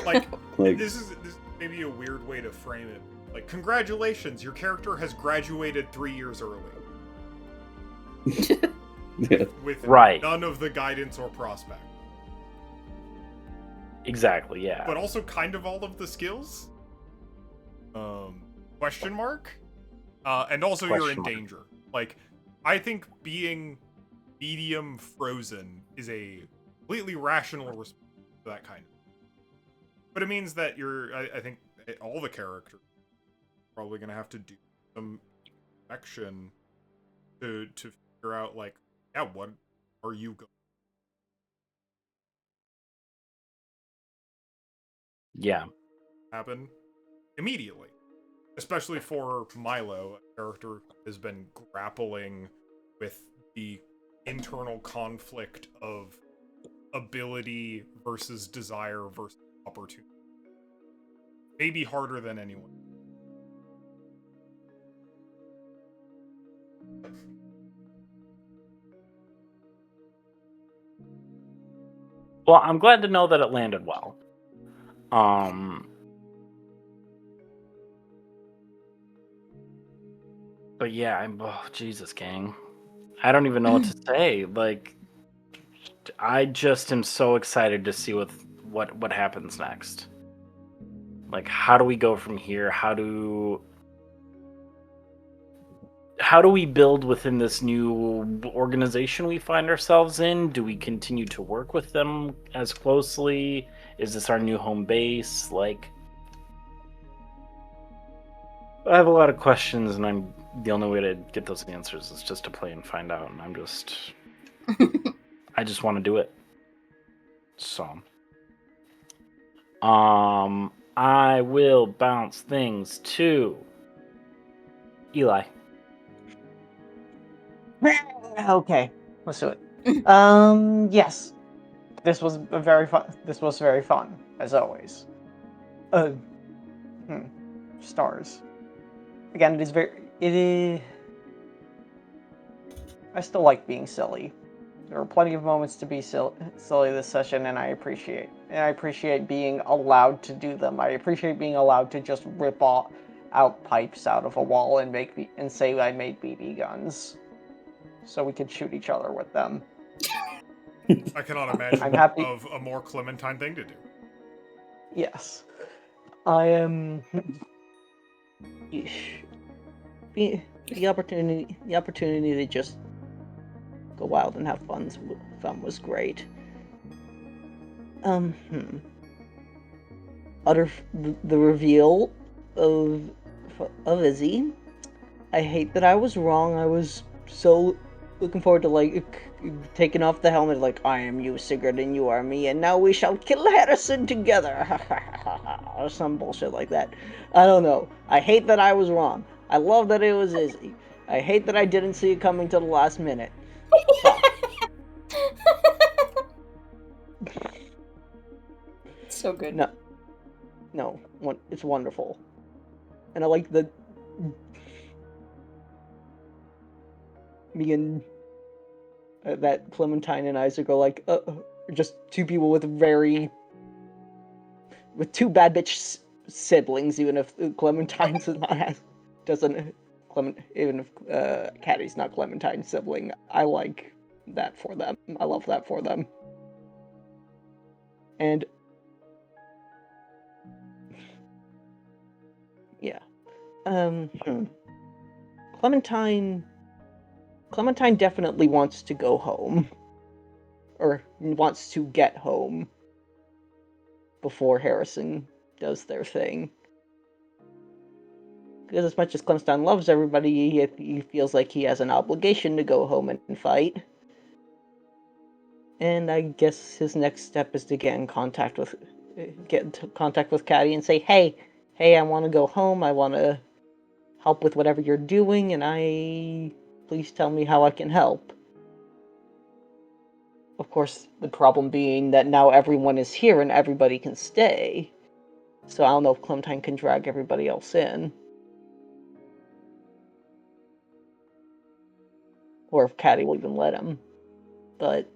Like, Like, this is maybe a weird way to frame it. Like, congratulations, your character has graduated 3 years early. yeah, With Right. none of the guidance or prospect. Exactly, yeah. But also kind of all of the skills? Question mark? And also you're Question in mark. danger. Like, I think being medium frozen is a completely rational response to that kind of. But it means that I think all the characters are probably gonna have to do some action to figure out, like, yeah, what are you going Yeah. to happen immediately? Especially for Milo, a character who has been grappling with the internal conflict of ability versus desire versus opportunity. Maybe harder than anyone. Well, I'm glad to know that it landed well. But yeah, Jesus, gang. I don't even know what to say. Like, I just am so excited to see what happens next. Like, how do we go from here? How do we build within this new organization we find ourselves in? Do we continue to work with them as closely? Is this our new home base? Like, I have a lot of questions, and the only way to get those answers is just to play and find out, and I just want to do it. So, I will bounce things to Eli. Okay, let's do it. Yes, this was very fun. This was very fun, as always. Stars. Again, it is very. It is. I still like being silly. There were plenty of moments to be silly this session, and I appreciate being allowed to do them. I appreciate being allowed to just rip out pipes out of a wall and say I made BB guns, so we could shoot each other with them. I cannot imagine I'm happy. of a more Clementine thing to do. Yes, I am. The opportunity to just go wild and have fun was great. The reveal of Izzy. I hate that I was wrong. I was so looking forward to taking off the helmet, like, I am you, Sigurd, and you are me, and now we shall kill Harrison together, or some bullshit like that. I don't know. I hate that I was wrong. I love that it was Izzy. I hate that I didn't see it coming to the last minute. So good. No, it's wonderful. And I like the... Me and... that Clementine and Isaac are like, just two people with two bad bitch siblings, even if Clementine's even if Caddy's not Clementine's sibling. I like that for them. I love that for them. And yeah. Clementine definitely wants to go home. Or wants to get home before Harrison does their thing. Because as much as Clementine loves everybody, he feels like he has an obligation to go home and fight. And I guess his next step is to get into contact with Caddy and say, hey, I want to go home. I want to help with whatever you're doing, and please tell me how I can help. Of course, the problem being that now everyone is here and everybody can stay. So I don't know if Clementine can drag everybody else in. Or if Caddy will even let him. But...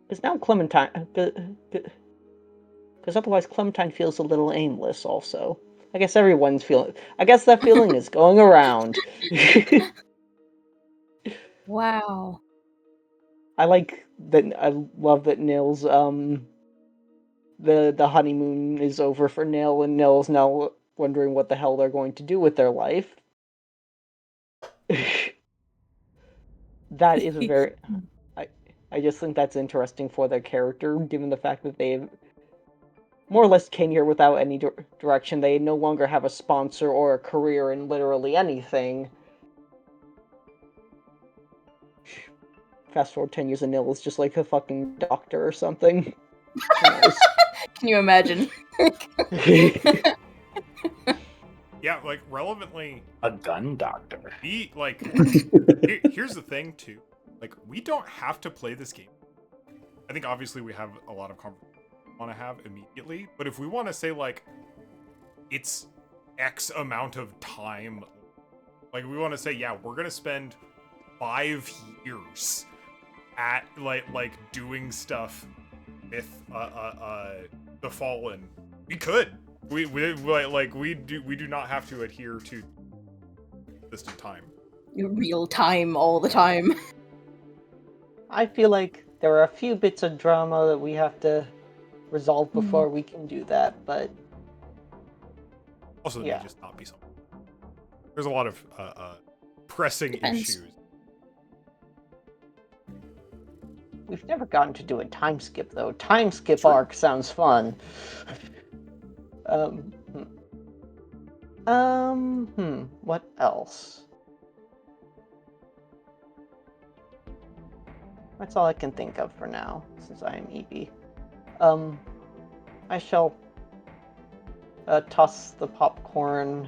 Because now Clementine... Because otherwise Clementine feels a little aimless also. I guess everyone's feeling... I guess that feeling is going around. Wow. I love that Nils, the honeymoon is over for Nil, and Nil's now wondering what the hell they're going to do with their life. That is a very... I just think that's interesting for their character, given the fact that they more or less came here without any direction. They no longer have a sponsor or a career in literally anything. Fast forward 10 years and Nil is just like a fucking doctor or something. Can you imagine? Yeah, like, relevantly... A gun doctor. Here's the thing, too. Like, we don't have to play this game. I think, obviously, we have a lot of conversations we want to have immediately. But if we want to say, like, it's X amount of time... Like, we want to say, yeah, we're going to spend 5 years at, like doing stuff with, the Fallen. We could. We do not have to adhere to distant time. Real time, all the time. I feel like there are a few bits of drama that we have to resolve before we can do that, but... Also, there may just not be something. There's a lot of pressing issues. We've never gotten to do a time skip, though. Time skip arc sounds fun. What else? That's all I can think of for now, since I am Evie. I shall toss the popcorn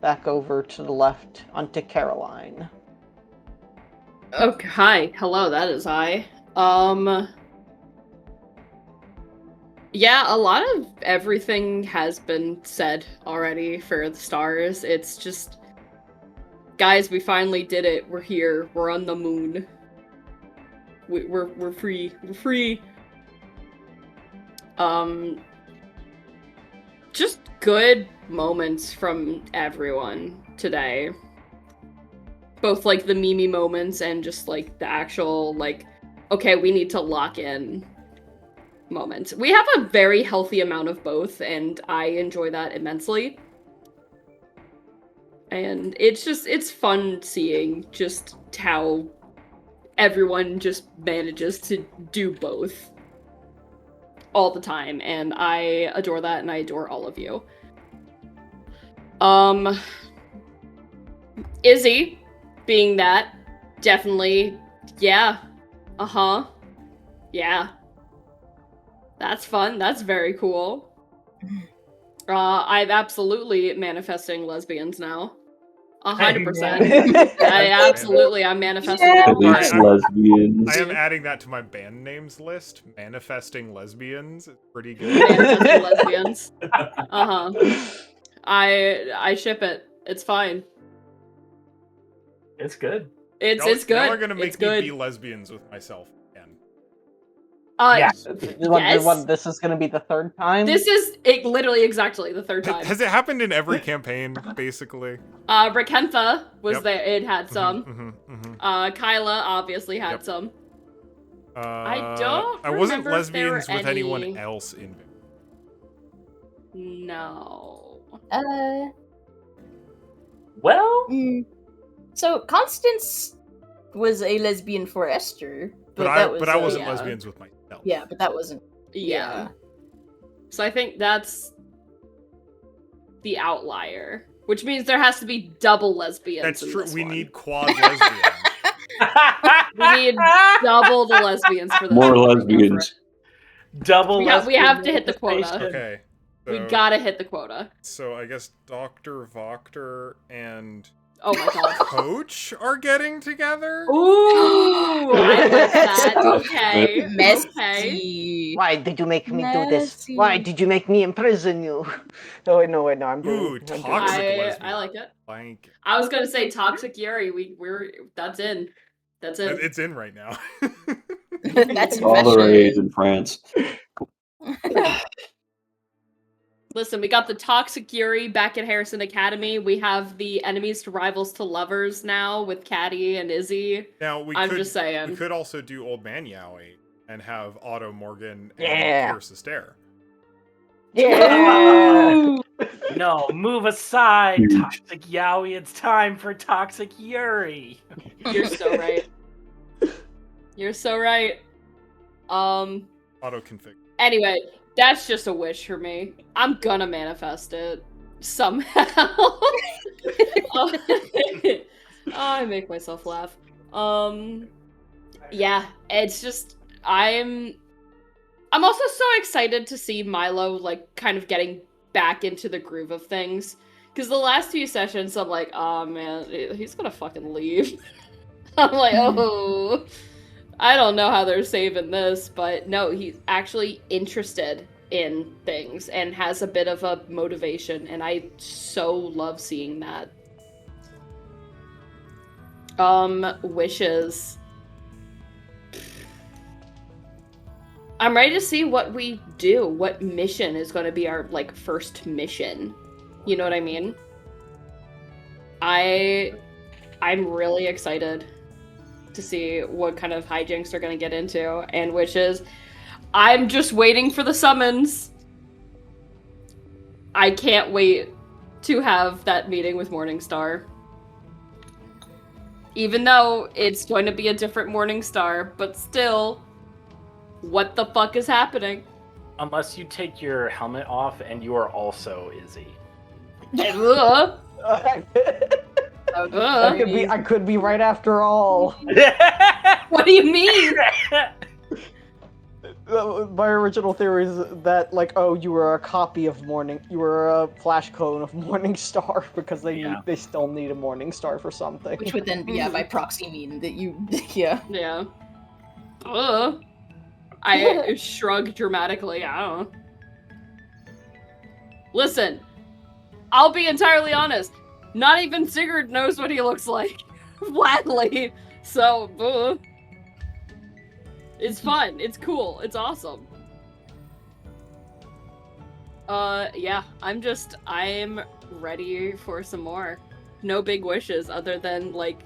back over to the left onto Caroline. Okay, hi. Hello, that is I. Yeah, a lot of everything has been said already for the stars. It's just, guys, we finally did it. We're here. We're on the moon. We're free. We're free. Just good moments from everyone today. Both like the Mimi moments and just like the actual like, okay, we need to lock in moments. We have a very healthy amount of both, and I enjoy that immensely. And it's fun seeing just how everyone just manages to do both all the time, and I adore that, and I adore all of you. Izzy, being that, definitely, yeah, yeah. That's fun. That's very cool. I'm absolutely manifesting lesbians now. 100%. I'm manifesting It's lesbians. I am adding that to my band names list. Manifesting lesbians is pretty good. Manifesting lesbians. I ship it. It's fine. It's good. It's good. Y'all are gonna make it's me good. be lesbians with myself again. Yes. This is going to be the third time? This is literally exactly the third time. Has it happened in every campaign, basically? Rakentha was Yep. there. It had some. Kyla obviously had Yep. some. I don't I wasn't remember if there lesbians were with anyone any- else in it. No. Well, So Constance was a lesbian for Esther, But that was, I wasn't yeah. lesbians with myself. Yeah, but that wasn't. Yeah. So I think that's the outlier, which means there has to be double lesbians. That's in true. this We one. need quad lesbians. We need double the lesbians for this. More one. lesbians. double. We have to hit the quota. manifestation. Okay. We so- gotta hit the quota. So I guess Dr. Voctor and Oh my god. Coach are getting together? Ooh, I like that. Stop Okay. it. Okay. Messy. Why did you make me do this? Messy. Why did you make me imprison you? No, I'm doing Ooh, I'm doing- toxic lesbian. I like it. Like it. I was gonna say toxic Yuri. We're that's in. That's in. It's in right now. That's All the fashion. rage in France. Listen, we got the Toxic Yuri back at Harrison Academy. We have the enemies to rivals to lovers now with Caddy and Izzy. Now I'm could, just saying. We could also do Old Man Yowie and have Otto Morgan and Yeah. Pierce Astaire. Yeah. No, move aside, Huge. Toxic Yowie. It's time for Toxic Yuri. You're so right. You're so right. Auto config. Anyway, that's just a wish for me. I'm gonna manifest it somehow. Oh, I make myself laugh. Yeah, it's just I'm also so excited to see Milo like kind of getting back into the groove of things. Because the last few sessions, I'm like, oh man, he's gonna fucking leave. I'm like, oh, I don't know how they're saving this, but no, he's actually interested in things and has a bit of a motivation, and I so love seeing that. Wishes. I'm ready to see what we do. What mission is going to be our, like, first mission. You know what I mean? I'm really excited to see what kind of hijinks they're going to get into, and wishes. I'm just waiting for the summons. I can't wait to have that meeting with Morningstar. Even though it's going to be a different Morningstar, but still, what the fuck is happening? Unless you take your helmet off and you are also Izzy. Ugh. I could be right after all. What do you mean? my original theory is that, like, oh, you were a copy of you were a flash clone of Morningstar because they still need a Morningstar for something. Which would then, by proxy mean that you, yeah. Yeah. I shrug dramatically. I don't know. Listen, I'll be entirely honest. Not even Sigurd knows what he looks like. Flatly. So, it's fun. It's cool. It's awesome. Yeah. I'm ready for some more. No big wishes other than, like,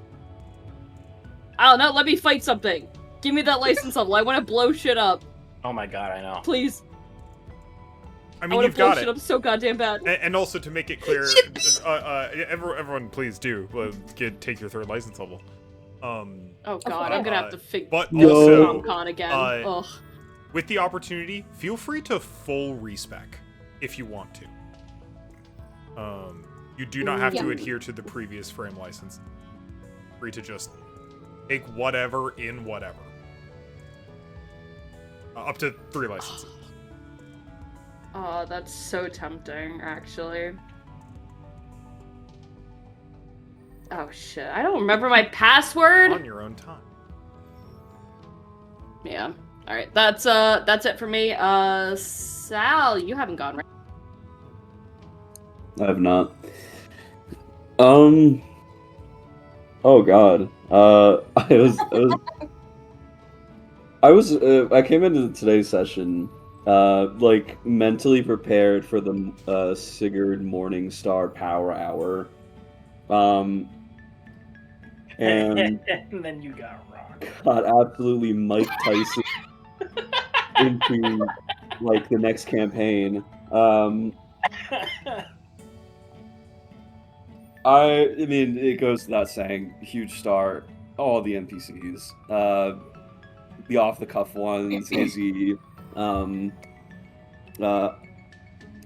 I don't know, let me fight something. Give me that license level. I want to blow shit up. Oh my god, I know. Please. I mean, want you've to blow got shit it. up so goddamn bad. And also to make it clear, everyone, please do take your 3rd license level. Oh god, I'm gonna have to figure. But No. also, Con again. Ugh. with the opportunity, feel free to full respec if you want to. You do not have to adhere to the previous frame license. Free to just take whatever in whatever. Up to 3 licenses. Oh, that's so tempting, actually. Oh shit, I don't remember my password. On your own time. Yeah. All right, that's it for me. Sal, you haven't gone, right? I have not. Oh god. I came into today's session, like, mentally prepared for the Sigurd Morningstar Power Hour. And And then you got rocked. got absolutely Mike Tyson into, like, the next campaign. I mean, it goes without saying, huge star, all the NPCs, the off-the-cuff ones, Izzy,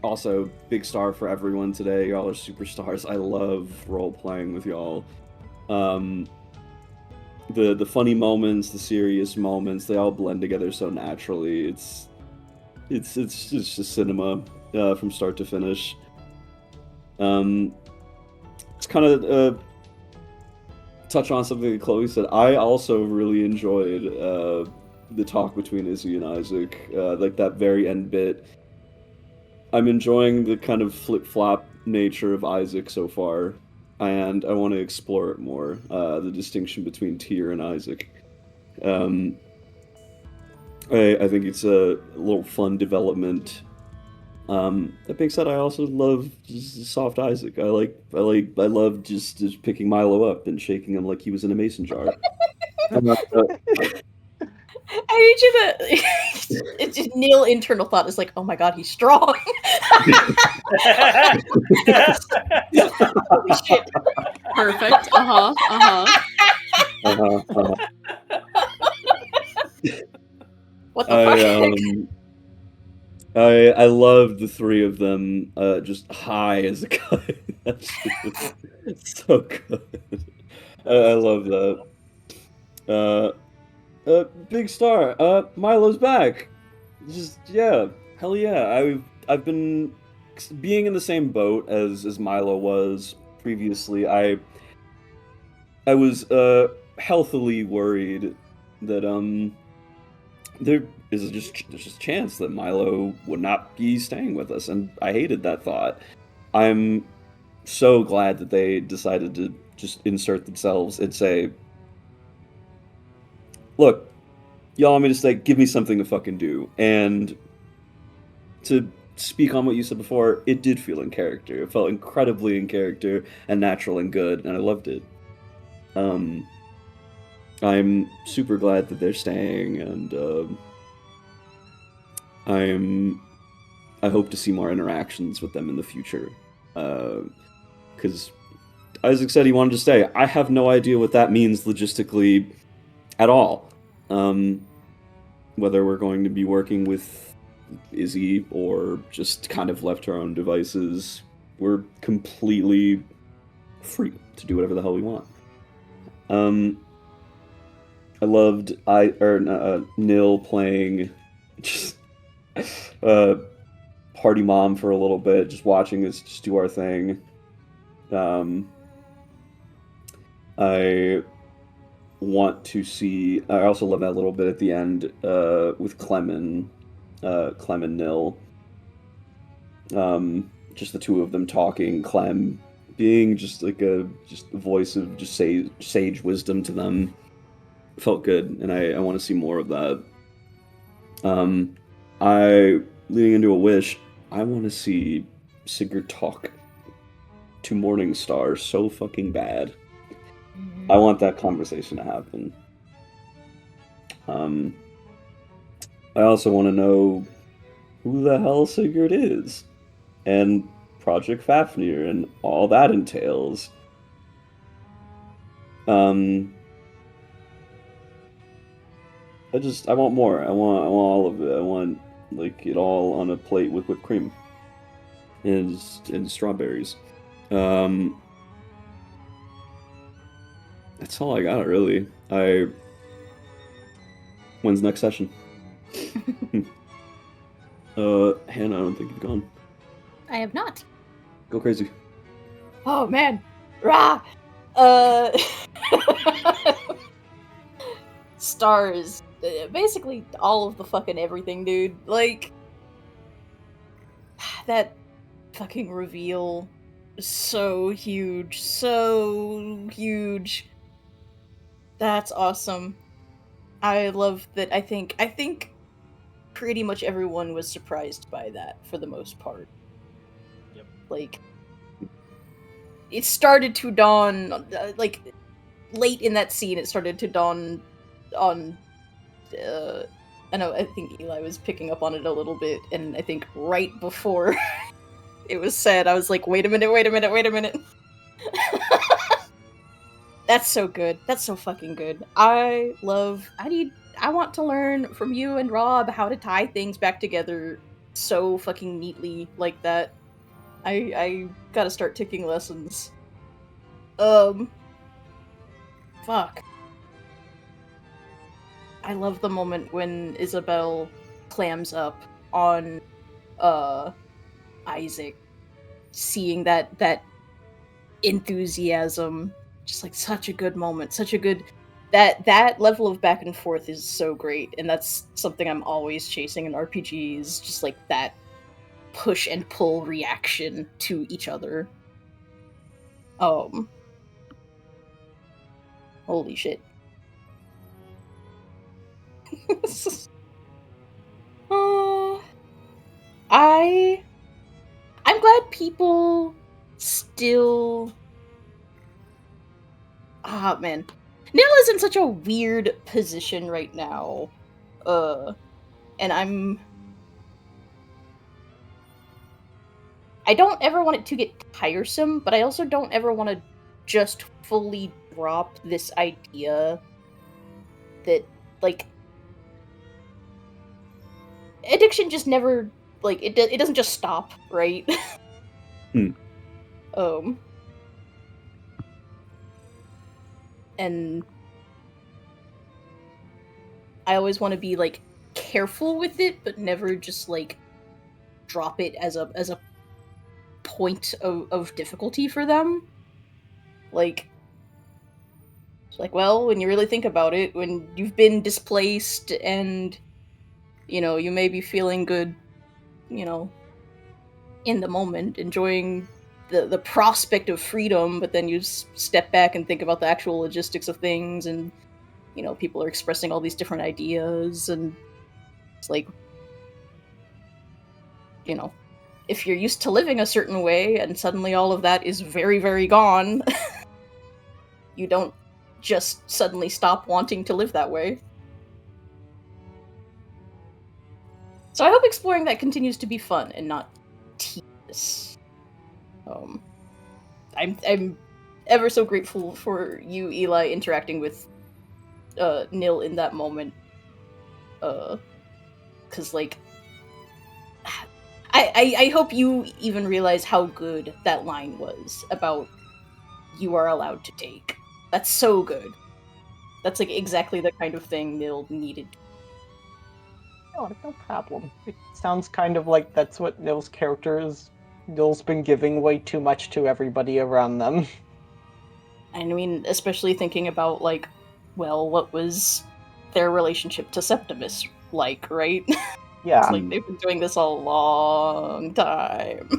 also big star for everyone today. Y'all are superstars. I love role-playing with y'all. The funny moments, the serious moments, they all blend together so naturally. It's just cinema from start to finish. It's kind of touch on something that Chloe said. I also really enjoyed the talk between Izzy and Isaac, like that very end bit. I'm enjoying the kind of flip-flop nature of Isaac so far, and I want to explore it more, the distinction between Tyr and Isaac. I think it's a little fun development. That being said, I also love just soft Isaac. I love just picking Milo up and shaking him like he was in a mason jar. I need you to. It's just Neil internal thought is like, oh my god, he's strong. Holy shit. Perfect. What the fuck? I love the 3 of them just high as a kite. That's just so good. I love that. Big star. Milo's back. Just hell yeah. I've been being in the same boat as Milo was previously. I was healthily worried that there's just a chance that Milo would not be staying with us, and I hated that thought. I'm so glad that they decided to just insert themselves and say, look, y'all want me to stay, give me something to fucking do. And to speak on what you said before, it did feel in character. It felt incredibly in character and natural and good, and I loved it. I'm super glad that they're staying, and I hope to see more interactions with them in the future. Because Isaac said he wanted to stay. I have no idea what that means logistically at all. Whether we're going to be working with Izzy or just kind of left to our own devices, we're completely free to do whatever the hell we want. I loved Nil playing just party mom for a little bit, just watching us just do our thing. I want to see. I also love that little bit at the end with Clem and Nil. Just the two of them talking. Clem being just like a voice of just sage wisdom to them. Felt good, and I want to see more of that. Leading into a wish, I want to see Sigurd talk to Morningstar so fucking bad. I want that conversation to happen. I also want to know who the hell Sigurd is, and Project Fafnir, and all that entails. I want more. I want all of it. I want like it all on a plate with whipped cream and strawberries. That's all I got, really. When's next session? Hannah, I don't think you've gone. I have not. Go crazy. Oh man, rah! Stars. Basically all of the fucking everything, dude. Like, that fucking reveal is so huge. So huge. That's awesome. I love that. I think pretty much everyone was surprised by that for the most part. Yep. Like, it started to dawn, like, late in that scene, it started to dawn on, I think Eli was picking up on it a little bit, and I think right before it was said, I was like, wait a minute. That's so good. That's so fucking good. I want to learn from you and Rob how to tie things back together so fucking neatly like that. I gotta start taking lessons. Fuck. I love the moment when Isabel clams up on, Isaac. Seeing that enthusiasm. Just like such a good moment. Such a good... That level of back and forth is so great, and that's something I'm always chasing in RPGs, just like that push and pull reaction to each other. Holy shit. I'm glad people still... man. Nil is in such a weird position right now. And I don't ever want it to get tiresome, but I also don't ever want to just fully drop this idea that, like, addiction just never, like, it doesn't just stop, right? And I always want to be, like, careful with it, but never just, like, drop it as a point of difficulty for them. Like, it's like, well, when you really think about it, when you've been displaced and, you know, you may be feeling good, you know, in the moment, enjoying the prospect of freedom, but then you step back and think about the actual logistics of things, and, you know, people are expressing all these different ideas, and it's like, you know, if you're used to living a certain way and suddenly all of that is very, very gone, you don't just suddenly stop wanting to live that way. So I hope exploring that continues to be fun and not tedious. I'm ever so grateful for you, Eli, interacting with Nil in that moment. 'Cause, like, I hope you even realize how good that line was about you are allowed to take. That's so good. That's, like, exactly the kind of thing Nil needed. Oh, no problem. It sounds kind of like that's what Nil's character is. Nil's been giving way too much to everybody around them. I mean, especially thinking about, like, well, what was their relationship to Septimus like, right? Yeah. It's like they've been doing this a long time.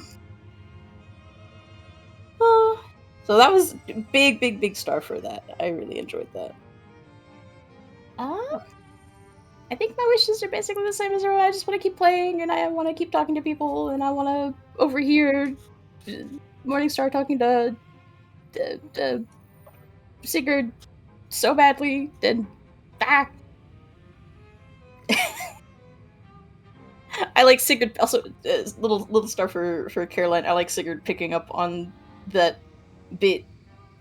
So that was big star for that. I really enjoyed that. I think my wishes are basically the same as her. I just want to keep playing, and I want to keep talking to people, and I want to overhear Morningstar talking to Sigurd so badly, and back. I like Sigurd also. Little star for Caroline. I like Sigurd picking up on that bit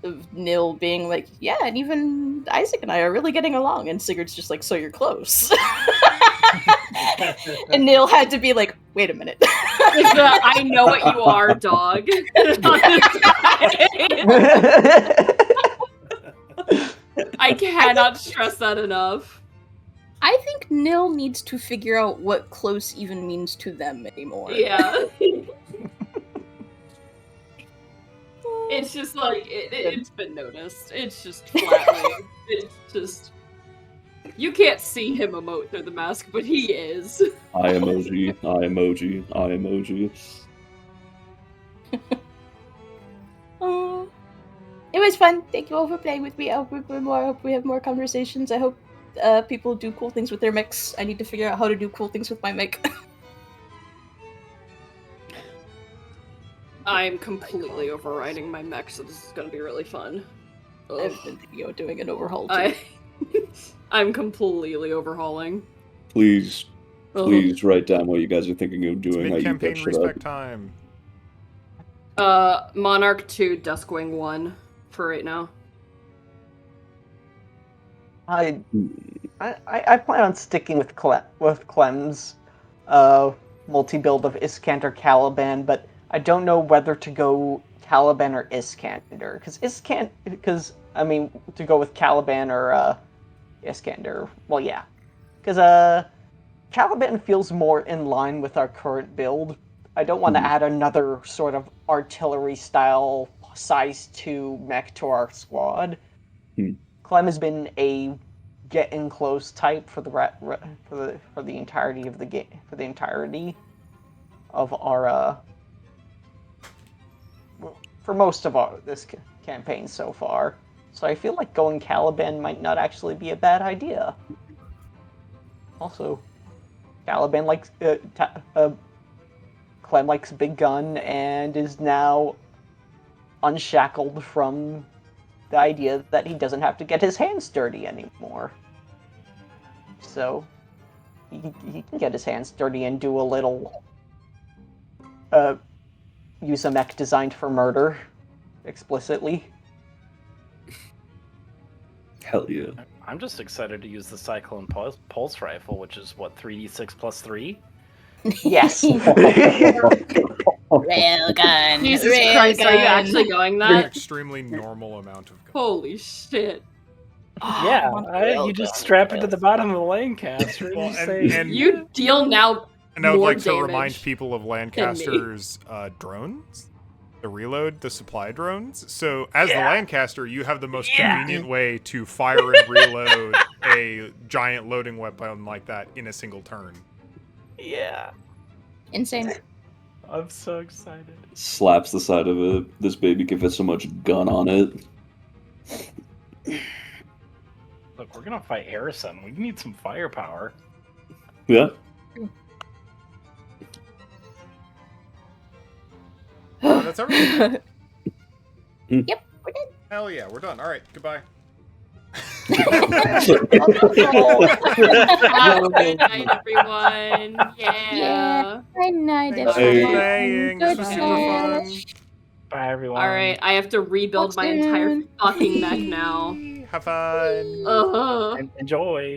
of Nil being like, yeah, and even Isaac and I are really getting along, and Sigurd's just like, so you're close. And Nil had to be like, wait a minute. I know what you are, dog. I cannot stress that enough. I think Nil needs to figure out what close even means to them anymore. Yeah. It's just like, it's been noticed. It's just flatly. It's just. You can't see him emote through the mask, but he is. Eye emoji, eye emoji, eye emoji. It was fun. Thank you all for playing with me. I hope we have more conversations. I hope people do cool things with their mechs. I need to figure out how to do cool things with my mech. I'm completely overriding my mech, so this is gonna be really fun. I've been thinking about doing an overhaul too. I'm completely overhauling. Please write down what you guys are thinking of doing. It's how you mid-campaign catch it respect up. time. Monarch 2, Duskwing 1 for right now. I plan on sticking with Clem's multi-build of Iskand or Caliban, but I don't know whether to go Caliban or Iskander, because I mean, to go with Caliban or Iskander, well, yeah, because Caliban feels more in line with our current build. I don't want to add another sort of artillery-style size 2 mech to our squad. Clem has been a get-in close type for the entirety of the game, for the entirety of our for most of this campaign so far. So I feel like going Caliban might not actually be a bad idea. Also, Caliban likes Clem likes Big Gun and is now unshackled from the idea that he doesn't have to get his hands dirty anymore. So he can get his hands dirty and do a little use a mech designed for murder explicitly. Hell yeah. I'm just excited to use the Cyclone Pulse Rifle, which is what, 3d6 plus 3? Yes. Railgun. Jesus Christ, are you actually going An that? extremely normal amount of gun. Holy shit. Yeah, you just strap it to the bottom of the Lancaster. Well, And you say, and You deal now And I would more like to remind damage people of me. Lancaster's drones, the reload, the supply drones. So as the Lancaster, you have the most convenient way to fire and reload a giant loading weapon like that in a single turn. yeah, Insane. I'm so excited. Slaps the side of it. This baby can fit so much gun on it. Look, we're gonna fight Harrison. We need some firepower. Yeah. That's everything. Yep, we're done. Hell yeah, we're done. All right, goodbye. Have a good night, everyone. Yeah. Good night, Thanks for everyone. playing. This was super fun. Bye, everyone. Alright, I have to rebuild my entire fucking mech now. Have fun. Uh-huh. Enjoy.